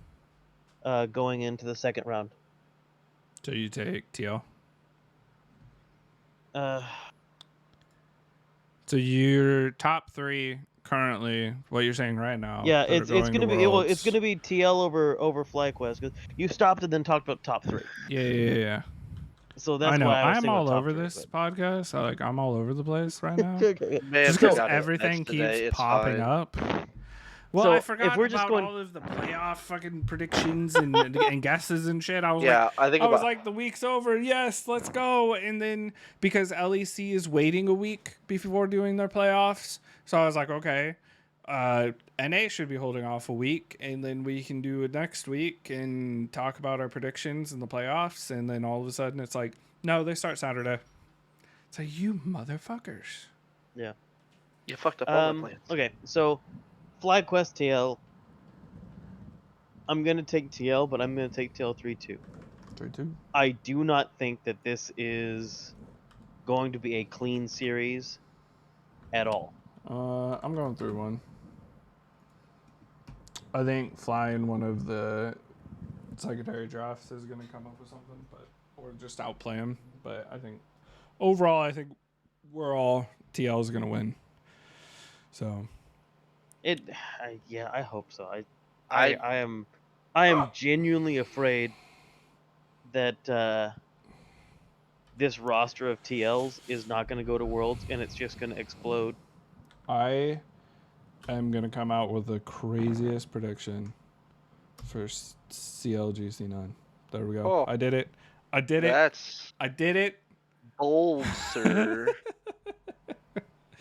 going into the second round. So you take TL? So your top 3 currently, what you're saying right now. Yeah, that are it's going gonna to be Worlds. it's gonna be TL over FlyQuest because you stopped and then talked about top 3. Yeah. So that's I know. why I was I'm thinking all about top over 3, this podcast. I'm all over the place right now. Okay. May have Just because forgot to everything text today, keeps it's popping fine. up. Well, So, I if forgot we're just about going- all of the playoff fucking predictions and guesses and shit. I was Yeah, I think I was about like, the week's over. Yes, let's go. And then because LEC is waiting a week before doing their playoffs, so I was like, okay, NA should be holding off a week, and then we can do it next week and talk about our predictions in the playoffs. And then all of a sudden, it's like, no, they start Saturday. It's like, you motherfuckers. Yeah. you fucked up all my plans. Okay, so FlyQuest TL. I'm gonna take TL, but I'm gonna take TL 3-2. 3-2. I do not think that this is going to be a clean series at all. I'm going through one. I think flying one of the secondary drafts is going to come up with something, or just outplay him. But I think overall, I think we're all TL is going to win. So I hope so. I am genuinely afraid that this roster of TLs is not going to go to Worlds and it's just going to explode. I am going to come out with the craziest prediction for CLG C9. There we go. Oh. I did it. I did it. That's I did it. bold, sir.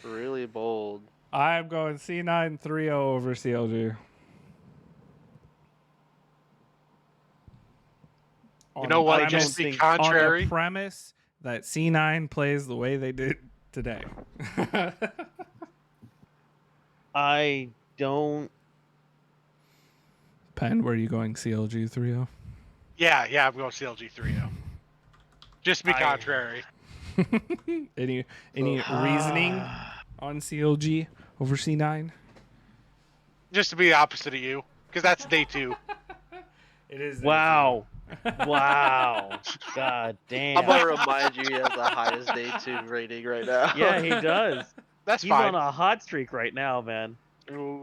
Really bold. I'm going C9 3-0 over CLG. You know what? I Just don't the think- On the contrary. premise that C9 plays the way they did today. I don't. Pen, where are you going? CLG 3-0? Yeah, I'm going CLG 3-0. Just to be I- contrary. Any reasoning on CLG over C9? Just to be the opposite of you. Because that's day 2. It is. Wow. Wow. God damn. I'm gonna remind you, he has the highest day 2 rating right now. Yeah, he does. That's He's fine. on a hot streak right now, man.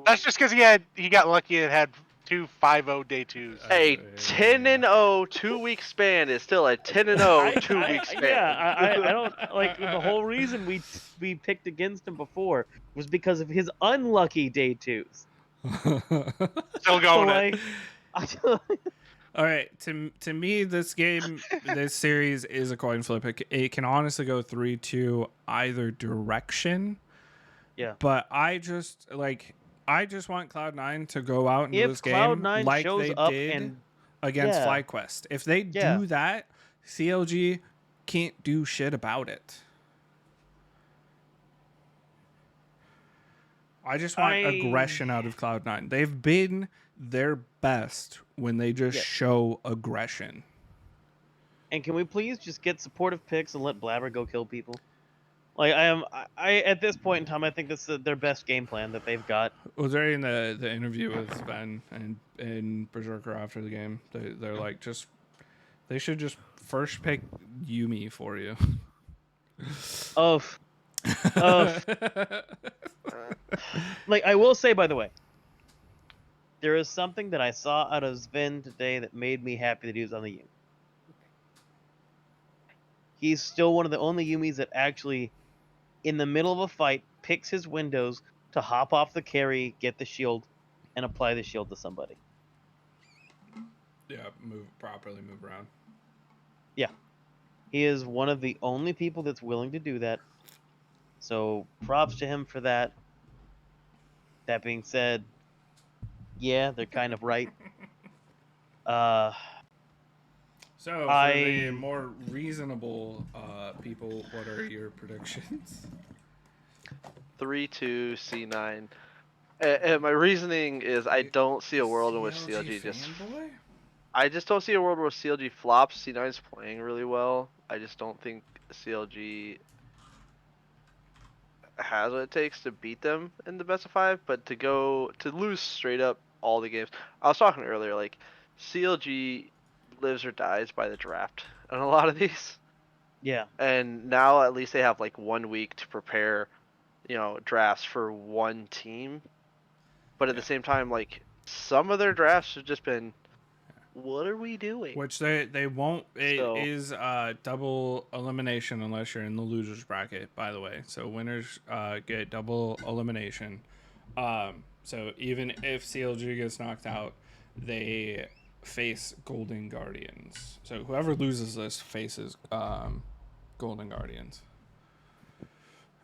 That's just because he got lucky and had 2 5-0 day 2s. A 10-0 2-week span is still a 10-0 2-week span. Yeah, I don't like the whole reason we picked against him before was because of his unlucky day 2s. Still So going it. All right, to me, this series is a coin flip. It can honestly go 3-2 either direction. Yeah. But I just want Cloud9 to go out into If this game Cloud9 like shows they up did and against yeah. FlyQuest. If they Yeah. do that, CLG can't do shit about it. I just want aggression out of Cloud9. They've been their best when they just show aggression. And can we please just get supportive picks and let Blabber go kill people? Like I at this point in time, I think that's their best game plan that they've got. Was there in the interview with Sven and Berserker after the game? They're like, they should just first pick Yumi for you. Like, I will say, by the way, there is something that I saw out of Sven today that made me happy that he was on the Yumi. He's still one of the only Yumis that actually, in the middle of a fight, picks his windows to hop off the carry, get the shield, and apply the shield to somebody. Yeah, move around. Yeah. He is one of the only people that's willing to do that. So props to him for that. That being said, yeah, they're kind of right. So for the more reasonable people, what are your predictions? 3-2 C9. And my reasoning is I don't see a world in which CLG just... fanboy? I just don't see a world where CLG flops. C9's playing really well. I just don't think CLG has what it takes to beat them in the best of 5, but to lose straight up all the games. I was talking earlier, like CLG lives or dies by the draft on a lot of these. Yeah. And now at least they have like 1 week to prepare drafts for one team, but at the same time, like some of their drafts have just been, what are we doing? Which they won't. It So- is double elimination unless you're in the losers bracket. By the way, so winners get double elimination. So even if CLG gets knocked out, they face Golden Guardians. So whoever loses this faces Golden Guardians.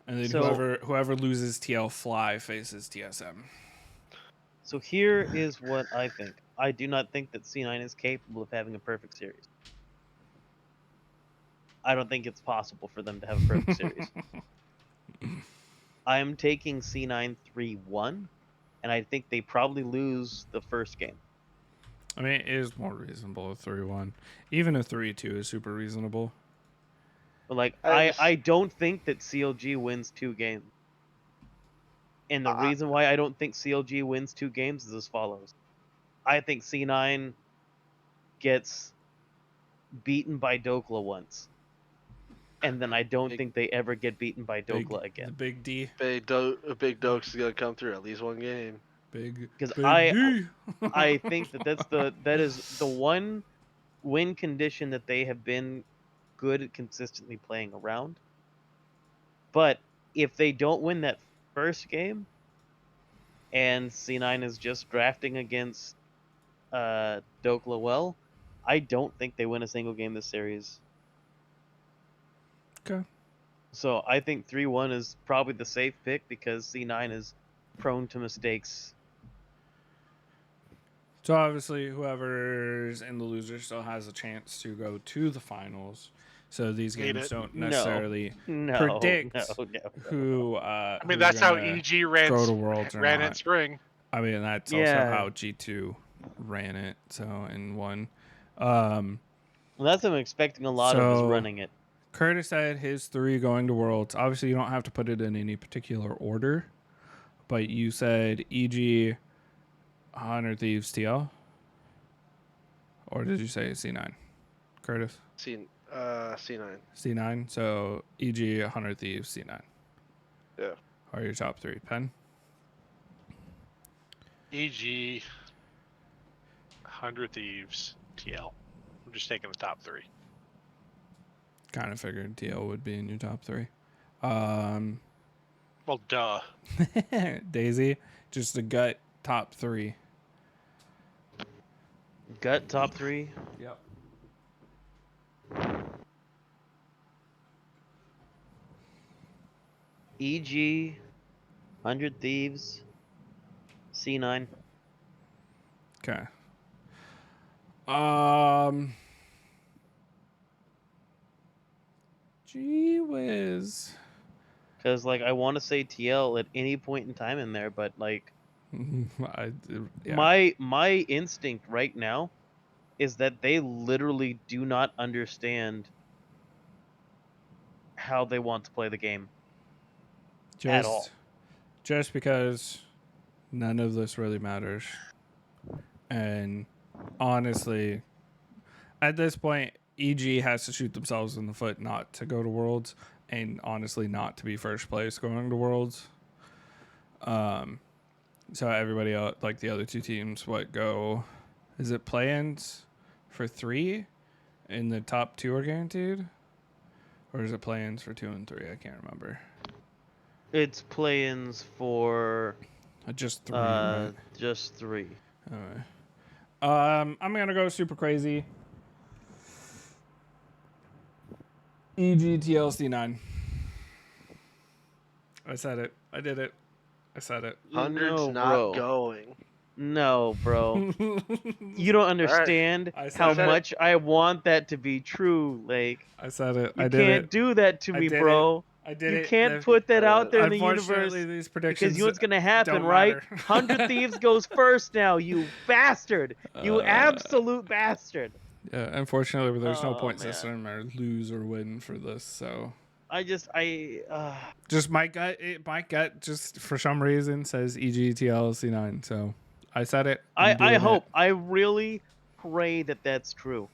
And then So- whoever loses TL Fly faces TSM. So here is what I think. I do not think that C9 is capable of having a perfect series. I don't think it's possible for them to have a perfect series. I'm taking C9 3-1, and I think they probably lose the first game. I mean, it is more reasonable a 3-1. Even a 3-2 is super reasonable. But like, I I just- don't think that CLG wins 2 games. And the reason why I don't think CLG wins 2 games is as follows. I think C9 gets beaten by Dokla once. And then I don't Big- think they ever get beaten by Dokla The again. big D. Big Dokes is gonna come through at least one game. Big. 'Cause big I- D. I think that is the one win condition that they have been good at consistently playing around. But if they don't win that first game, and C9 is just drafting against Dokla well, I don't think they win a single game this series. Okay. So I think 3-1 is probably the safe pick because C9 is prone to mistakes. So obviously, whoever's in the loser still has a chance to go to the finals. So these Need games it. don't No. necessarily No, predict no. who. I mean, that's how EG ran go to Worlds or ran not. it spring. I mean, that's Yeah. also how G2 ran it. So in one, Well, that's what I'm expecting a lot of is So- running it. Curtis said his 3 going to Worlds. Obviously, you don't have to put it in any particular order, but you said EG, 100 Thieves, TL, or did you say C9? Curtis, C9. C9. So EG, 100 Thieves, C9. Yeah. Are your top 3? Pen. EG, 100 Thieves, TL. I'm just taking the top 3. Kind of figured TL would be in your top 3. Well, duh. Daisy, just a gut top 3. Gut top 3. Yep. EG, 100 Thieves, C9. Okay. Gee whiz. Because, like, I want to say TL at any point in time in there, but, like, Yeah. my instinct right now is that they literally do not understand how they want to play the game. at all. Just because none of this really matters. And honestly, at this point, EG has to shoot themselves in the foot not to go to Worlds, and honestly not to be first place going to Worlds. So everybody else, like the other 2 teams, go? Is it play-ins for 3, and the top 2 are guaranteed, or is it play-ins for 2 and 3? I can't remember. It's play-ins for Just 3. Right? just 3. Alright. I'm gonna go super crazy. EGTLC9. I said it. I did it. I said it. 100's No, not bro. going. No, bro. You don't understand I said how it. much I want that to be true. Like, I said it. you I did can't it. do that to I me, did bro. I did You it. can't put that out there in the universe. Unfortunately, these predictions Because you know what's gonna happen, don't right? matter. 100 Thieves goes first now, you bastard! You absolute bastard! Yeah, unfortunately, there's no Oh, point man. system or lose or win for this. So I just my gut, just for some reason says EGTLC9. So I said it. I'm I doing hope, it. I really pray that that's true.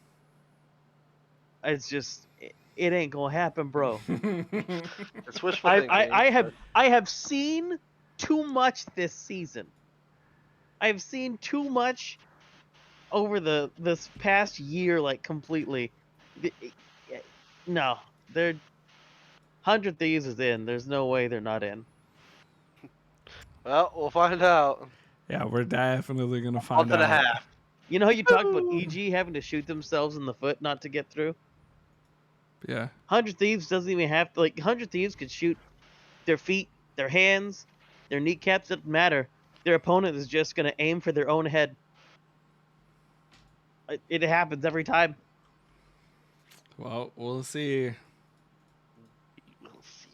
It's just, it ain't gonna happen, bro. It's wishful thinking. I have seen too much this season. I've seen too much over this past year, like completely. No, they're 100 Thieves is in. There's no way they're not in. Well, we'll find out. Yeah, we're definitely gonna Month find and a out. half. You know how you talked about EG having to shoot themselves in the foot not to get through? Yeah. 100 Thieves doesn't even have to, like, 100 Thieves could shoot their feet, their hands, their kneecaps, doesn't matter. Their opponent is just going to aim for their own head. It happens every time. Well, we'll see. We'll see.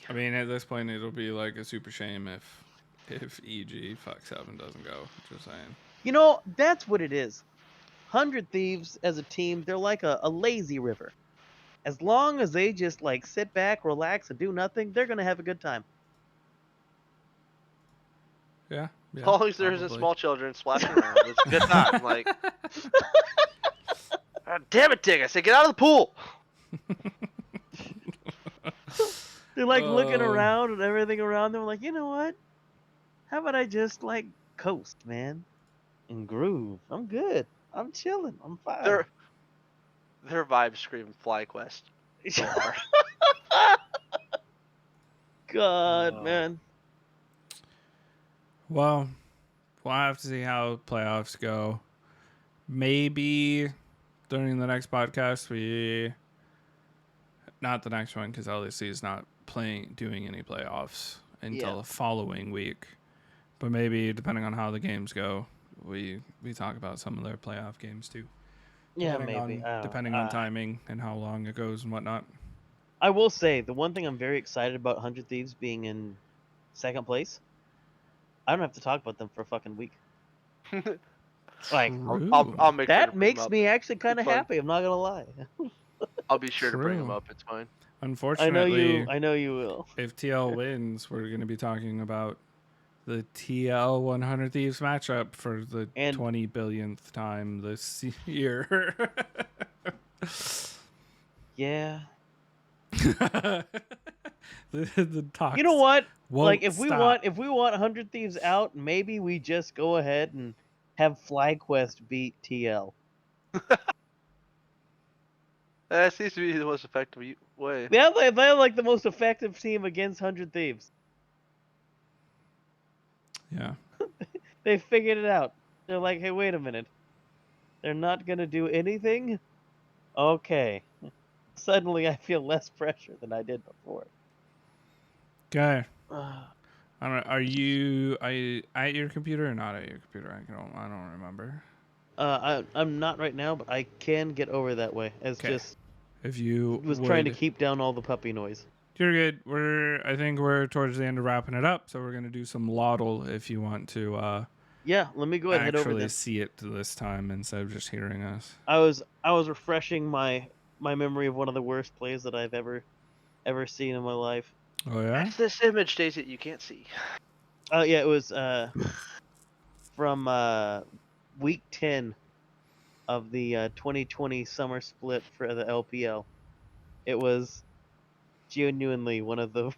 I mean, at this point, it'll be like a super shame if EG fucks up and doesn't go. Just saying. You know, that's what it is. 100 Thieves as a team, they're like a lazy river. As long as they just like sit back, relax, and do nothing, they're gonna have a good time. Yeah. As long as there isn't probably. small children splashing around, it's a good time. Like, God damn it, Dick! I said get out of the pool. They're like looking around and everything around them, like, you know what? How about I just like coast, man, and groove? I'm good. I'm chilling. I'm fine. Their vibes scream FlyQuest. So hard. God, man. Well, we'll have to see how playoffs go. Maybe during the next podcast, not the next one because LEC is not doing any playoffs until the following week. But maybe depending on how the games go, we talk about some of their playoff games too. Yeah, maybe. Depending on timing and how long it goes and whatnot. I will say the one thing I'm very excited about 100 Thieves being in second place. I don't have to talk about them for a fucking week. Like, I'll make sure that to bring makes them up. me actually kind of It's fun. happy. I'm not gonna lie. I'll be sure to bring them True. up. It's fine. Unfortunately, I know you will. if TL wins, we're going to be talking about the TL 100 Thieves matchup for the 20 billionth time this year. Yeah. the talk. You know what? Won't Like, stop. if we want 100 Thieves out, maybe we just go ahead and have FlyQuest beat TL. That seems to be the most effective way. They're like the most effective team against 100 Thieves. Yeah. They figured it out. They're like, hey, wait a minute. They're not gonna do anything? Okay. Suddenly I feel less pressure than I did before. Okay. I don't. Are you at your computer or not at your computer? I don't remember. I'm not right now, but I can get over that way. Just if you was trying to keep down all the puppy noise. You're good. I think we're towards the end of wrapping it up, so we're gonna do some Lottle if you want to. Yeah, let me go ahead and head over actually then. see it this time instead of just hearing us. I was refreshing my memory of one of the worst plays that I've ever seen in my life. Oh yeah. That's this image, Daisy, you can't see. Oh yeah, it was from week 10 of the 2020 summer split for the LPL. It was genuinely one of the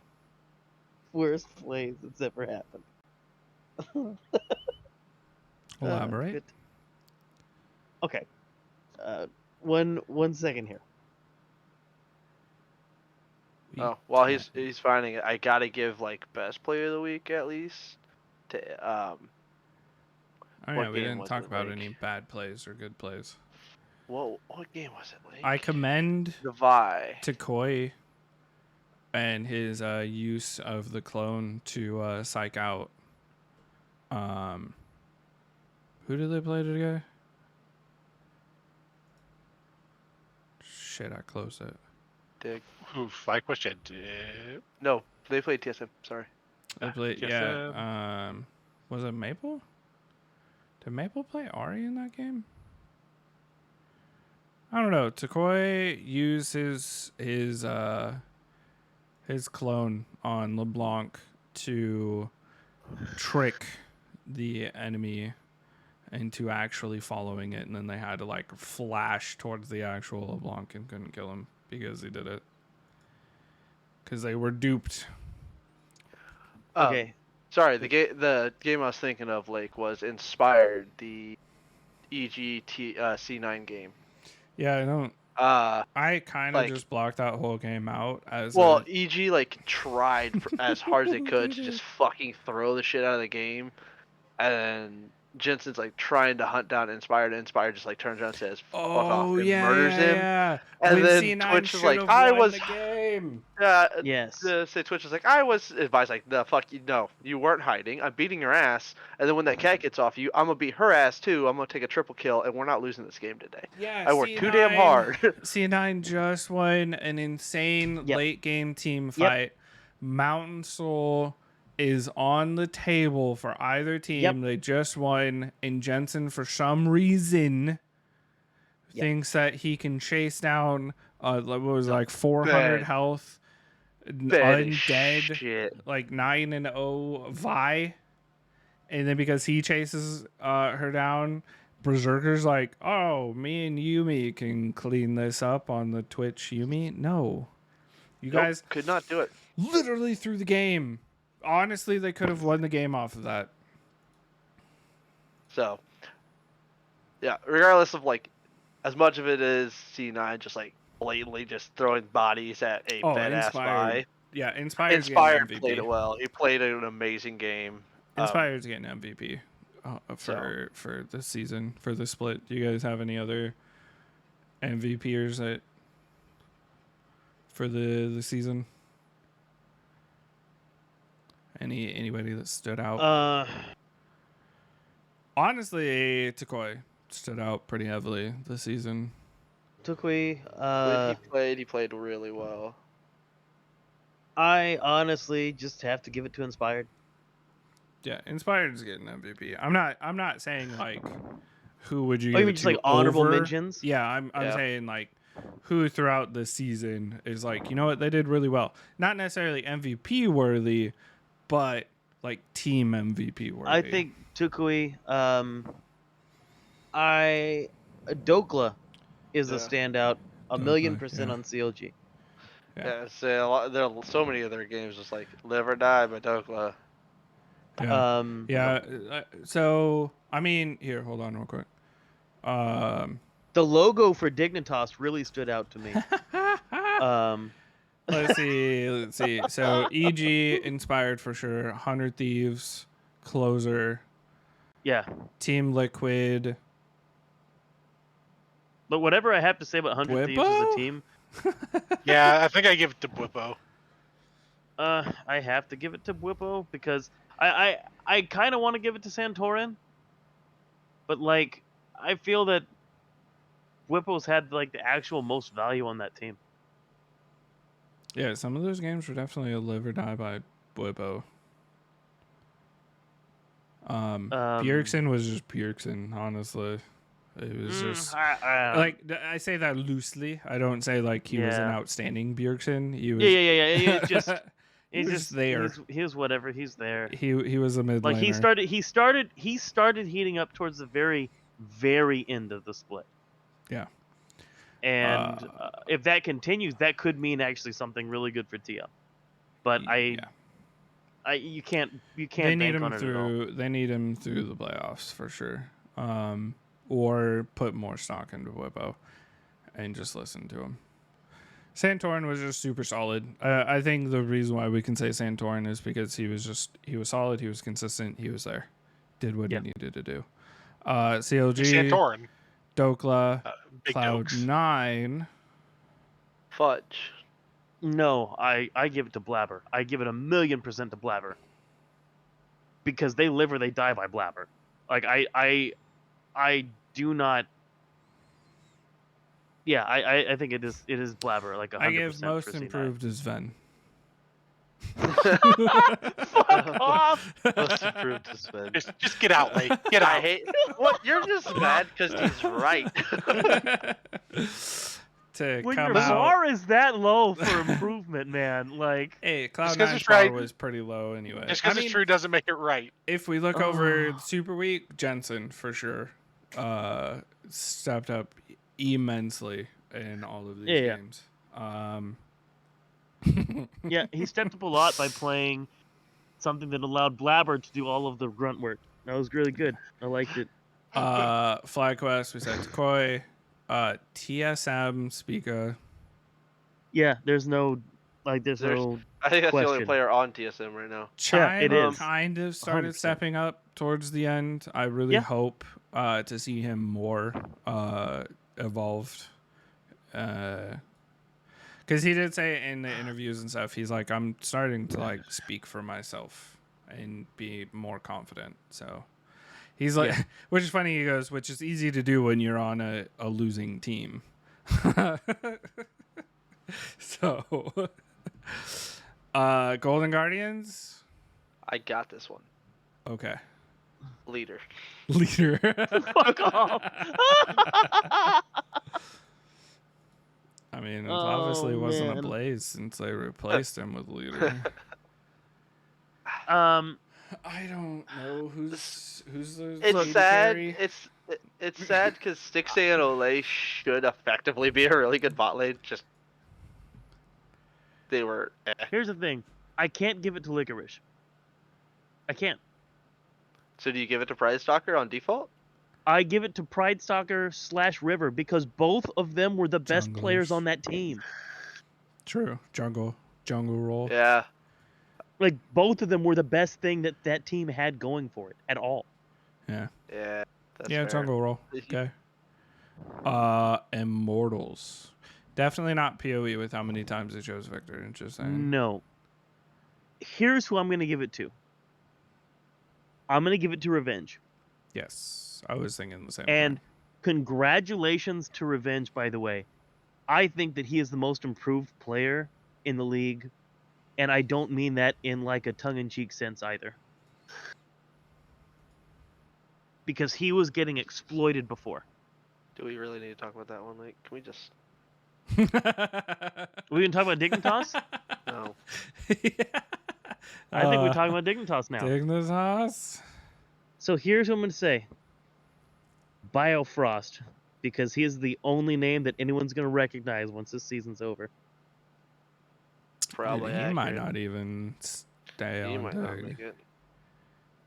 worst plays that's ever happened. Elaborate. Okay. One second here. Oh, while he's finding it, I gotta give like best player of the week at least to Oh yeah, we game didn't was talk it, about like? any bad plays or good plays. what game was it like? I commend the Vi. to Koi and his use of the clone to psych out. Who did they play today? Shit, I closed it. Dig. Oof, my question. No, they played TSM. Sorry. They played, Yes, yeah. Was it Maple? Did Maple play Ari in that game? I don't know. Takoi used his clone on LeBlanc to trick the enemy into actually following it, and then they had to like flash towards the actual LeBlanc and couldn't kill him because he did it. Because they were duped. Okay. Sorry, the game I was thinking of, Lake, was Inspired, the EGT C9 game. Yeah, I don't. Uh, I kind of like- just blocked that whole game out as well, a, EG like tried as hard as they could to just fucking throw the shit out of the game, and then Jensen's like trying to hunt down Inspired, and Inspired just like turns around and says "fuck off" and murders him. Yeah. And When then C9 Twitch is like, should've I won was the game. Yes. Say Twitch is like, I was advised like, the fuck you, no, you weren't hiding. I'm beating your ass, and then when that cat gets off you, I'm gonna beat her ass too. I'm gonna take a triple kill, and we're not losing this game today. Yeah, I worked too damn hard. C9 just won an insane Yep. late game team fight. Mountain Soul is on the table for either team. Yep. They just won, and Jensen, for some reason, thinks that he can chase down what was it, like 400 Bad. health, Bad as undead, shit. like 9-0 Vi, and then because he chases her down, Berserker's like, oh, me and Yumi can clean this up on the Twitch. Yumi, no, you Nope, guys could not do it. literally threw the game. Honestly, they could have won the game off of that. So, yeah, regardless of like, as much of it is C9 just like blatantly just throwing bodies at a fed ass Vi. Yeah, Inspired's Inspired getting MVP. played it well. He played an amazing game. Inspired's getting MVP for this season, for the split. Do you guys have any other MVPers that for the season? Anybody that stood out? Honestly, Takoi stood out pretty heavily this season. Tukui, When he played really well. I honestly just have to give it to Inspired. Yeah, Inspired's getting MVP. I'm not saying like who would you Oh, give you mean it just to like honorable over? mentions? Yeah, I'm Yeah. saying like who throughout the season is like, you know what, they did really well. Not necessarily MVP worthy, but like team MVP worthy. I think Tukui, Dokla is a Yeah. standout, a Dokla, million percent yeah. on CLG. Yeah. Yeah, there are so many of their games just like Live or Die by Dokla. Yeah. Yeah. So I mean, here, hold on real quick. The logo for Dignitas really stood out to me. Let's see. So EG Inspired for sure. 100 Thieves, Closer, Yeah. Team Liquid. But whatever I have to say about 100 Thieves as Whippo? a team, Yeah, I think I give it to Bwippo. I have to give it to Whippo because I kind of want to give it to Santorin, but like I feel that Whippo's had like the actual most value on that team. Yeah, some of those games were definitely a live or die by Whippo. Bjergsen was just Bjergsen, honestly. It was just like I say that loosely. I don't say like he was an Yeah. outstanding Bjergsen. He was Yeah. It's just He's it's just there. He's whatever. He's there. he was a mid Like laner. he started heating up towards the very end of the split. Yeah. And if that continues, that could mean actually something really good for TL. But you can't They bank need him on it at all. through. They need him through the playoffs for sure. Or put more stock into Whippo, and just listen to him. Santorin was just super solid. I think the reason why we can say Santorin is because he was solid. He was consistent. He was there, did what he needed to do. CLG, Santorin. Dokla, Big Cloud Dokes. 9. Fudge. No, I give it to Blabber. I give it 1,000,000% to Blabber. Because they live or they die by Blabber. Like I do not. Yeah, I think it is Blabber like 100%. I give most for C9. improved as Ven. Fuck off. Most improved to spend. Just get out, Lake. Get I out. hate what you're just mad because he's right. To When come your out. bar is that low for improvement, man, like Hey, Cloud 'cause 9 it's bar right. was pretty low anyway. Just because I it's mean, true doesn't make it right. if we look over Super Week, Jensen for sure stepped up immensely in all of these Yeah. games. Yeah, he stepped up a lot by playing something that allowed Blabber to do all of the grunt work. That was really good. I liked it. FlyQuest, we said Takoi. TSM, Spica. Yeah, there's no There's- no I think that's the only question. player on TSM right now. Chime it is. kind of started 100%. stepping up towards the end. I really Yeah. hope to see him more evolved. Because he did say in the interviews and stuff, he's like, I'm starting to like speak for myself and be more confident. So he's like, which is funny. He goes, which is easy to do when you're on a losing team. So, Golden Guardians. I got this one. Okay. Leader. Leader. Fuck off. I mean, it Oh, obviously wasn't a man. Blaze since they replaced him with Leader. I don't know who's the It's lead sad. carry. It's sad because Stixay and Olay should effectively be a really good bot lane. Just they were. Here's the thing. I can't give it to Licorice. I can't. So do you give it to Prize Stalker on default? I give it to Pridestalker/River because both of them were the best players Junglers. on that team. True. Jungle role. Yeah. Like, both of them were the best thing that team had going for it at all. Yeah. Yeah. That's Yeah, fair. jungle role. Okay. Immortals. Definitely not PoE with how many times they chose Victor. Interesting. No. Here's who I'm going to give it to. I'm going to give it to Revenge. Yes, I was thinking the same And thing. congratulations to Revenge, by the way. I think that he is the most improved player in the league. And I don't mean that in like a tongue-in-cheek sense either. Because he was getting exploited before. Do we really need to talk about that one? Like, can we just? We can talk about Dignitas? No. I think we're talking about Dignitas now. Dignitas. So here's what I'm going to say. Biofrost. Because he is the only name that anyone's going to recognize once this season's over. Probably. He might accurate. not even stay He on might not Dig. make it.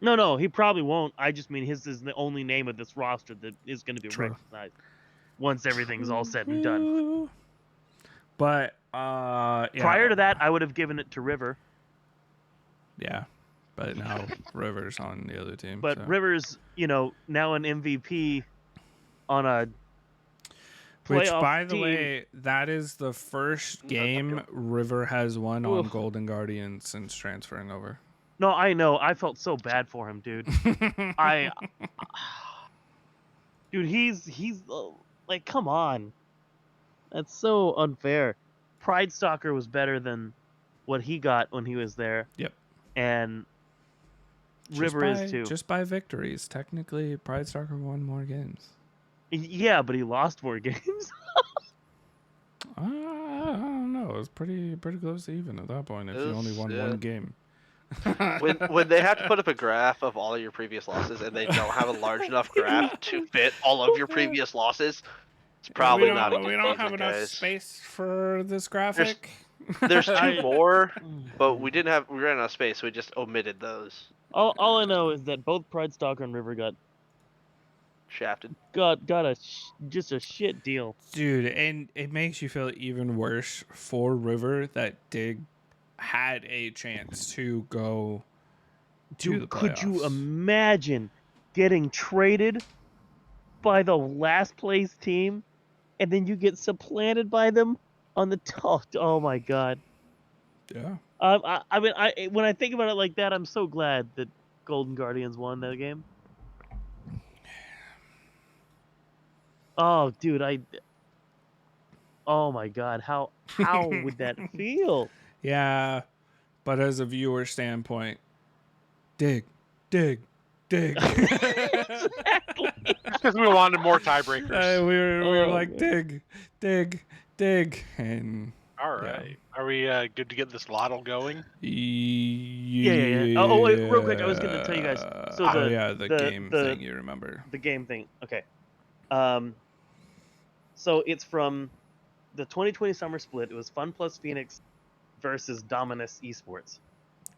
No, he probably won't. I just mean his is the only name of this roster that is going to be True. recognized once everything's all said and done. True. But yeah. Prior to that, I would have given it to River. Yeah, but now River's on the other team. But so. River's, now an MVP on a Which, playoff by the team. way, that is the first game River has won on Oof. Golden Guardian since transferring over. No, I know. I felt so bad for him, dude. Dude, he's like, come on. That's so unfair. Pride Stalker was better than what he got when he was there. Yep. And River is too. Just by victories. Technically, Pride Stalker won more games. Yeah, but he lost more games. I don't know. It was pretty close to even at that point if you only won one game. When they have to put up a graph of all of your previous losses and they don't have a large enough graph to fit all of your previous losses, it's probably not a good We don't have season, enough guys. space for this graphic. There's two I- more, but we ran out of space, so we just omitted those. All I know is that both Pride Stalker and River got Shafted. just a shit deal. Dude, and it makes you feel even worse for River that Dig had a chance to go to the Dude, could you playoffs. imagine getting traded by the last place team and then you get supplanted by them on the top? Oh my god. Yeah. I mean, when I think about it like that, I'm so glad that Golden Guardians won that game. Oh, dude, oh my god, how would that feel? Yeah. But as a viewer standpoint, dig. Because we wanted more tiebreakers. We were Oh, like, man. dig. And All right. Are we good to get this lotto going? yeah. Oh, wait, real quick, I was gonna tell you guys. So the the- game the- thing you remember. The game thing. Okay. So it's from the 2020 Summer Split. It was Fun Plus Phoenix versus Dominus Esports.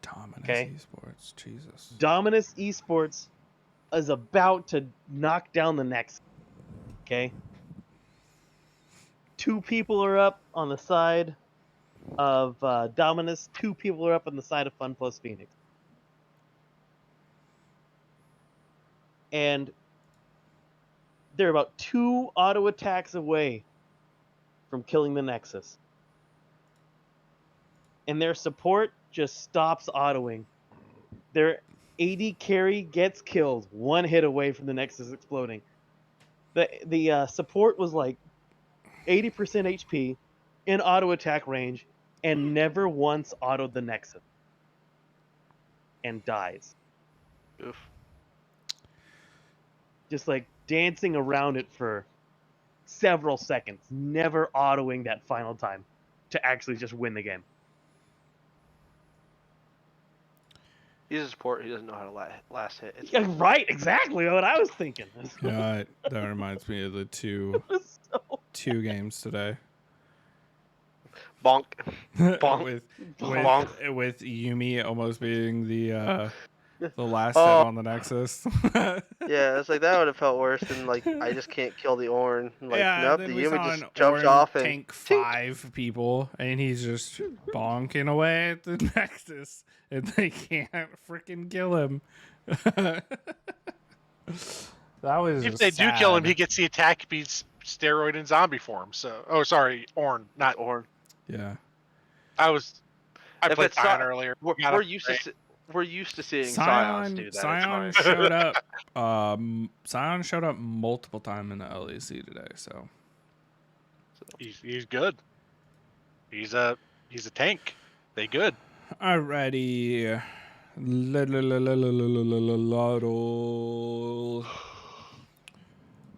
Dominus Okay. Esports, Jesus. Dominus Esports is about to knock down the Nexus. Okay. 2 people are up on the side of Dominus. 2 people are up on the side of Fun Plus Phoenix. And they're about 2 auto attacks away from killing the Nexus. And their support just stops autoing. Their AD carry gets killed 1 hit away from the Nexus exploding. The support was like 80% HP in auto attack range and never once autoed the Nexus. And dies. Oof. Just like dancing around it for several seconds, never autoing that final time to actually just win the game. He's a support. He doesn't know how to last hit. It's Yeah, right, exactly what I was thinking. Yeah, that reminds me of the two games today. bonk. Bonk. with Yumi almost being the last Oh. hit on the Nexus. Yeah, it's like that would have felt worse than like I just can't kill the Ornn. Like nope, then the we Yumi saw just an jumps Ornn off and tank 5 people, and he's just bonking away at the Nexus, and they can't freaking kill him. That was If they do kill him, sad. he gets the attack speed steroid in zombie form. So, oh, sorry, Ornn, not Ornn. Yeah. I If played it's Scion not- earlier. We're Got used it. to we're used to seeing Scions do that. It's Scion fine. showed up. Scion showed up multiple times in the LEC today. So He's good. He's a tank. They good. alrighty. Lotto.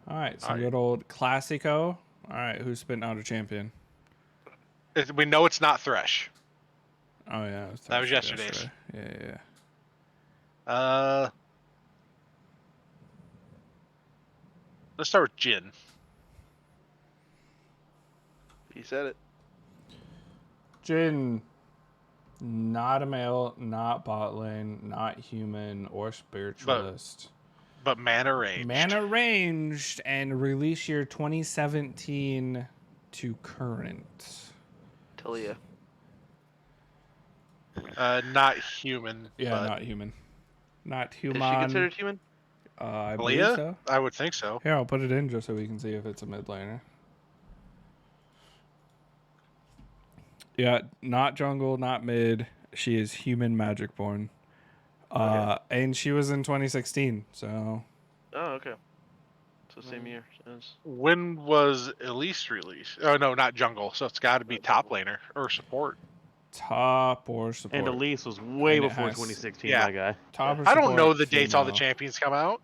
All right, some good old Classico. All right, who's spitting out a champion? We know it's not Thresh. Oh yeah, That was yesterday's. Yeah. Let's start with Jin. He said it. Jin, not a male, not bot lane, not human or spiritualist. But mana ranged. Mana ranged and release year 2017 to current. Talia. Not human. Yeah, but not human. Not Is human. she considered human? I believe Talia? so. I would think so. Here, I'll put it in just so we can see if it's a mid laner. Yeah, not jungle, not mid. She is human magic born. And she was in 2016, so Oh, okay. So same year. When was Elise released? Oh no, not jungle. So it's got to be top laner or support. top or support. And Elise was way And it before has- 2016, yeah. my guy. Top or I don't support, know the dates all the female. champions come out.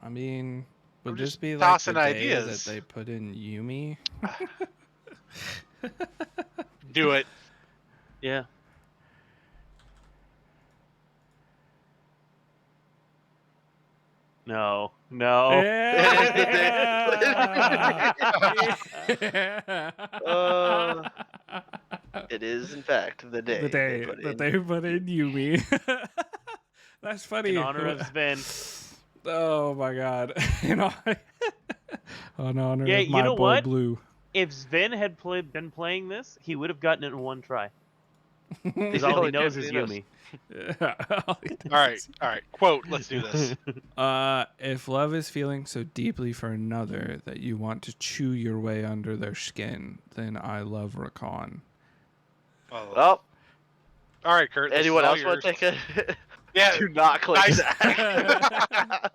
I mean, would I'm this just be like the tossing day ideas. that they put in Yumi? Do it. Yeah. No. Yeah. It is in fact the day. The day that they put in Yumi. That's funny. In honor of Sven. Oh my god. In honor of Yeah, my you know boy what? Blue. If Sven had been playing this, he would have gotten it in one try. He's Because the all he only knows champion is he knows. Yumi. All right. Quote. Let's do this. If love is feeling so deeply for another that you want to chew your way under their skin, then I love Rakan. Oh. Well, All right, Kurt. this is anyone all else want to yours. take a? Yeah. Do not click Nice. that.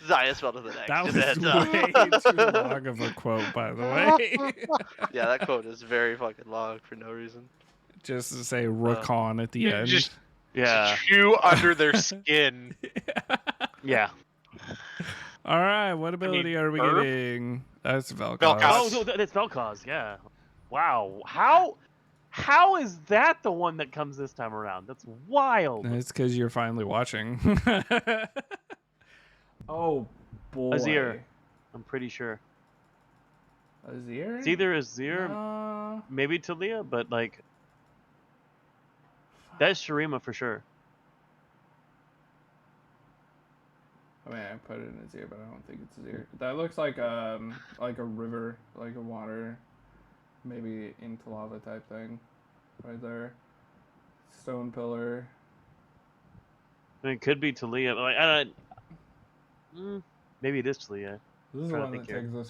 Zaya spelled to the next. That was just a heads up. way too long of a quote, by the way. Yeah, that quote is very fucking long for no reason. Just to say Rakan at the You end. just Yeah. chew under their skin. Yeah. All right, what ability are we Herb? getting? That's Vel'Koz. Vel'Koz. Oh, no, that's Vel'Koz, yeah. Wow. How is that the one that comes this time around? That's wild. It's because you're finally watching. Oh boy. Azir. I'm pretty sure. Azir? It's either Azir, No. maybe Talia, but like that's Shurima for sure. I mean, I put it in Azir, but I don't think it's Azir. That looks like a river, like a water, maybe into lava type thing, right there. Stone pillar. I mean, it could be Talia. But like, maybe it is Talia. This is the Trying to one that think here. takes us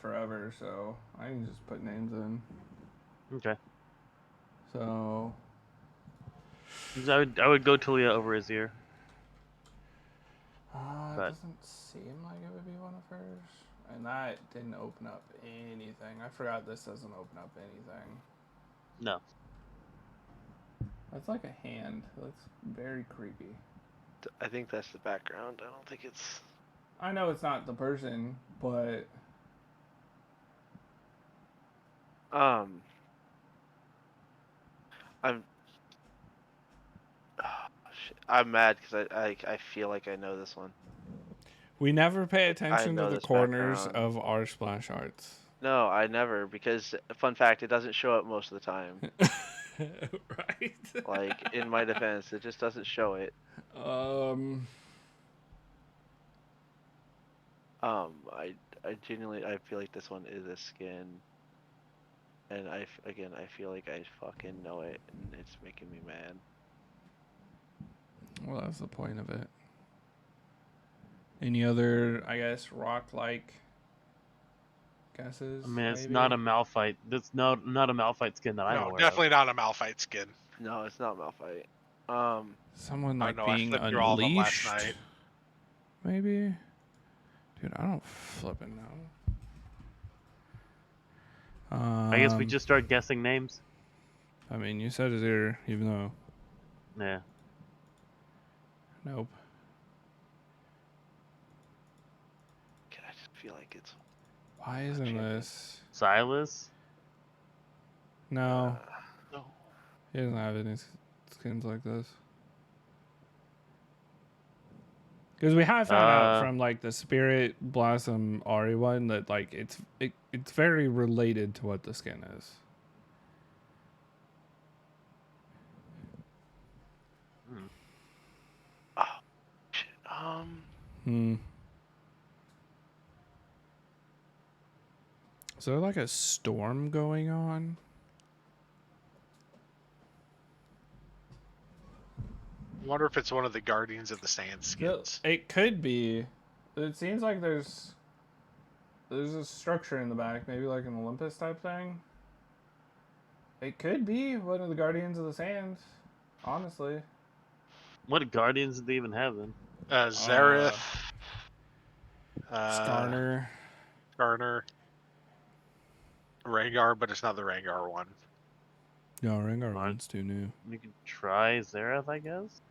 forever, so I can just put names in. Okay. So I would go Talia over Azir. it But- doesn't seem like it would be one of hers. And that didn't open up anything. I forgot this doesn't open up anything. No. That's like a hand. That's very creepy. I think that's the background. I don't think it's. I know it's not the person, but I'm. Shit. I'm mad because I feel like I know this one. we never pay attention to know the this corners background. of our splash arts. No, I never, because fun fact, it doesn't show up most of the time. Right? Like, in my defense, it just doesn't show it. I genuinely, I feel like this one is a skin. And I feel like I fucking know it, and it's making me mad. Well, that's the point of it. Any other, I guess, rock-like guesses? I mean, it's maybe? not a Malphite. That's not a Malphite skin that I'm No, aware definitely not a Malphite skin. No, it's not Malphite. Someone I like don't know, I being flipped through all of them last unleashed. night. Maybe. Dude, I don't flipping know. of. I guess we just start guessing names. I mean, you said Azir, even though. Yeah. Nope. I just feel like it's. Why isn't champion. this? Silas. No, No. he doesn't have any skins like this. Because we have found out from like the Spirit Blossom Ari one that like it's very related to what the skin is. Oh, shit. Is there like a storm going on? I wonder if it's one of the Guardians of the Sand skins. It could be. It seems like there's a structure in the back, maybe like an Olympus type thing. It could be one of the Guardians of the Sand, honestly. What Guardians did they even have then? Zareth. Skarner. Garner. Rengar, but it's not the Rengar one. No, Rengar one's too new. We could try Zareth, I guess.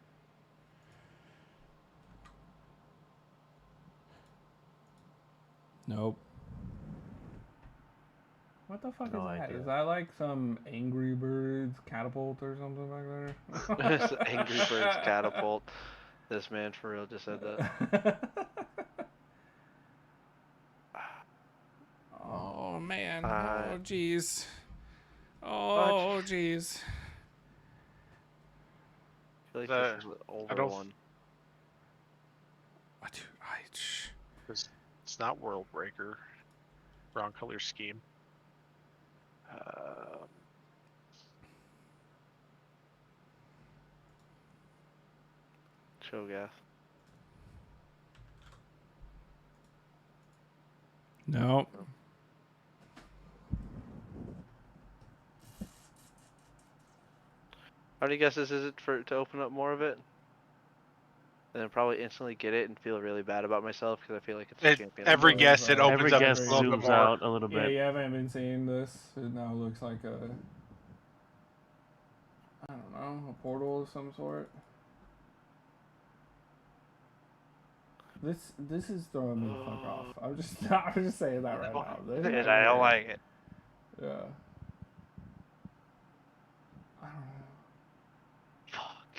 Nope. What the fuck No is that? idea. Is that like some Angry Birds catapult or something back It's there? Angry Birds catapult. This man for real just said that. Oh man. Uh, Oh jeez. Oh jeez. I feel like this is the older don't- one. What? It's not World Breaker. Wrong color scheme. Cho'Gath. No. How many guesses is it to open up more of it? And then probably instantly get it and feel really bad about myself because I feel like it's a champion. Every guess it opens Every up guess a little bit zooms more. out a little Yeah, bit. you haven't been seeing this. It now looks like a, I don't know, a portal of some sort. This is throwing me the fuck off. I'm just saying that right now. This is And I don't weird. like it. Yeah. I don't know. Fuck.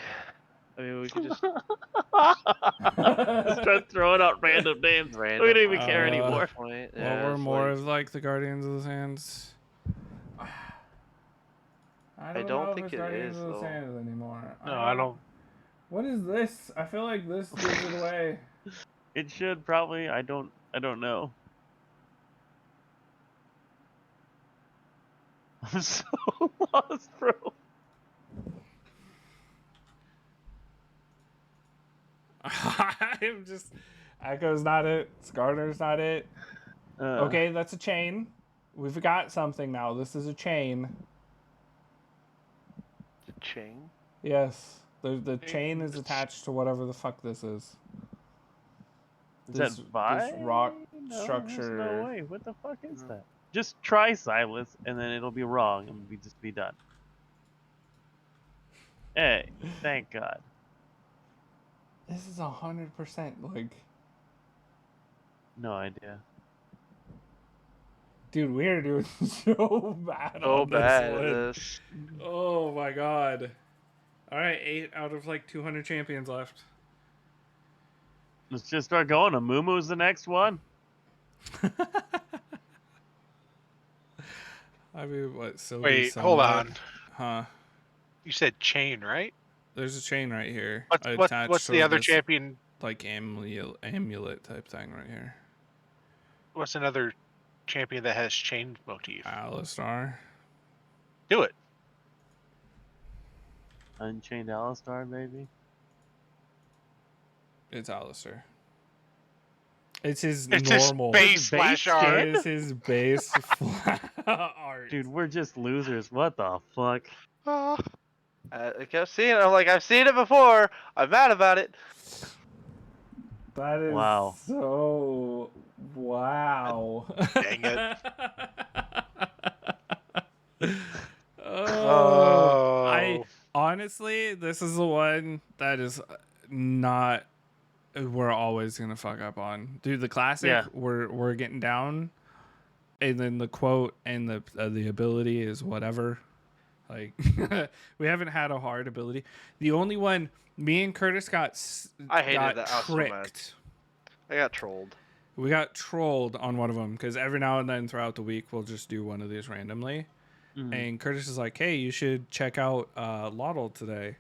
I mean, we could just. Just start throwing out random names. Random. We don't even care Uh, anymore. Point. What Yeah, were it's more like- of like the Guardians of the Sands? I don't don't know think if it's it Guardians is, of the though. Sands anymore. No, I don't. What is this? I feel like this gives it away. It should probably. I don't know. I'm so lost, bro. I'm just. Echo's not it. Skarner's not it. Okay, that's a chain. We've got something now. This is a chain. Chain. Yes. The chain is attached to whatever the fuck this is. Is that Vi? This rock No, structure. there's no way. What the fuck is that? Just try Silas, and then it'll be wrong, and we just be done. Hey, thank God. This is 100% like. No idea. Dude, we are doing so bad. So on bad this at one. this. Oh my god. All right, 8 out of like 200 champions left. Let's just start going. Amumu's the next one. I mean, what? Wait, hold on. Huh? You said chain, right? There's a chain right here. What's to the other this, champion? like amulet type thing right here. What's another champion that has chain motif? Alistar. Do it. Unchained Alistar, maybe. It's Alistar. It's his It's normal. his base His slash base art. It is his base art. Dude, we're just losers. What the fuck? Oh. I kept seeing it. I'm like, I've seen it before. I'm mad about it. That is Wow. so wow. Dang it. I honestly, this is the one that is not. We're always gonna fuck up on, dude. The classic, Yeah. we're getting down, and then the quote and the ability is whatever. Like we haven't had a hard ability. The only one me and Curtis I hated got that. I was so mad. tricked. I got trolled. We got trolled on one of them because every now and then throughout the week we'll just do one of these randomly. And Curtis is like, "Hey, you should check out Lottle today,"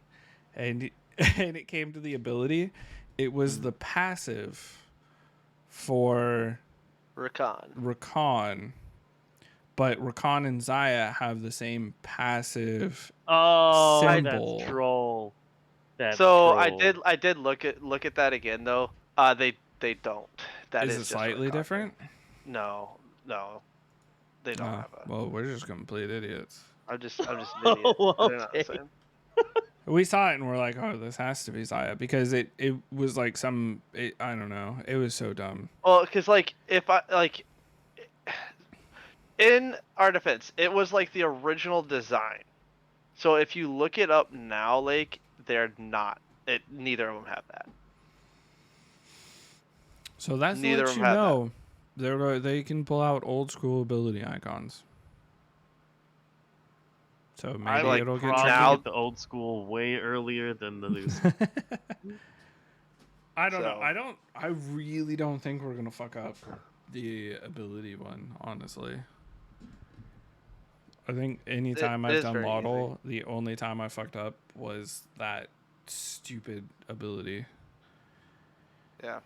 and it came to the ability. It was the passive for Rakan, but Rakan and Zaya have the same passive. Oh, symbol. that's troll. That's So troll. I did look at that again though. They don't. That Is is it just slightly Rakan. different? No, they don't have it. Well, we're just complete idiots. I'm just an idiot. Oh, They're not the okay. same. We saw it and we're like, "Oh, this has to be Zaya," because it was like I don't know. It was so dumb. Well, because like if I like in our defense, it was like the original design. So if you look it up now, like they're not. Neither of them have that. So that's Neither what of you them have know. They can pull out old school ability icons. So maybe like it'll get Probably now- get the old school way earlier than the new. I don't know. So- I really don't think we're gonna fuck up the ability one. Honestly, I think anytime it I've is done very Lottle, the only time I fucked up was that stupid ability. Yeah.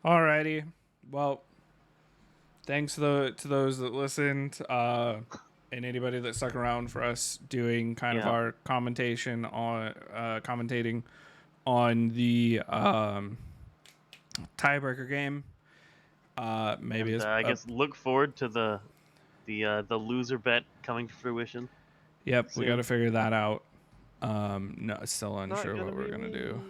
Alrighty. Well, thanks to those that listened, and anybody that stuck around for us doing kind of Yeah. our commentating on the tiebreaker game. Maybe And, it's I guess look forward to the loser bet coming to fruition. yep. We soon. got to figure that out. No, still Not unsure gonna what we're be gonna do. me.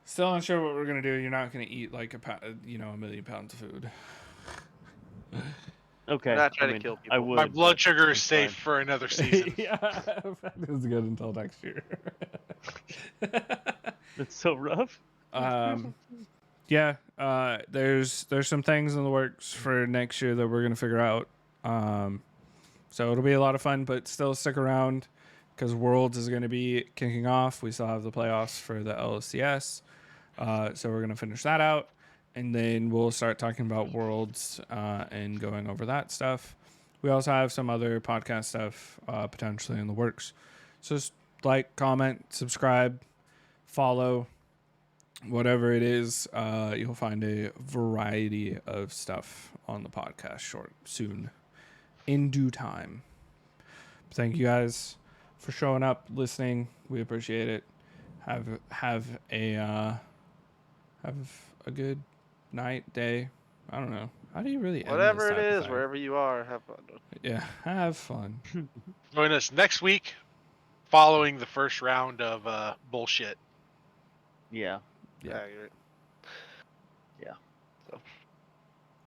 Still unsure what we're gonna do. You're not gonna eat like a million pounds of food. Okay. Not trying to mean, kill I people. would. My blood but sugar is it's safe fine. for another season. Yeah, that is good until next year. It's so rough. Yeah, there's some things in the works for next year that we're gonna figure out. So it'll be a lot of fun, but still stick around because Worlds is going to be kicking off. We still have the playoffs for the LCS, so we're going to finish that out, and then we'll start talking about Worlds and going over that stuff. We also have some other podcast stuff potentially in the works. So just like, comment, subscribe, follow, whatever it is. You'll find a variety of stuff on the podcast soon, in due time. Thank you guys for showing up, listening. We appreciate it. Have a good night, day. I don't know. How do you really end Whatever this it type of is, thing? wherever you are, have fun. Yeah, have fun. Join us next week following the first round of bullshit. Yeah. Yeah. Accurate.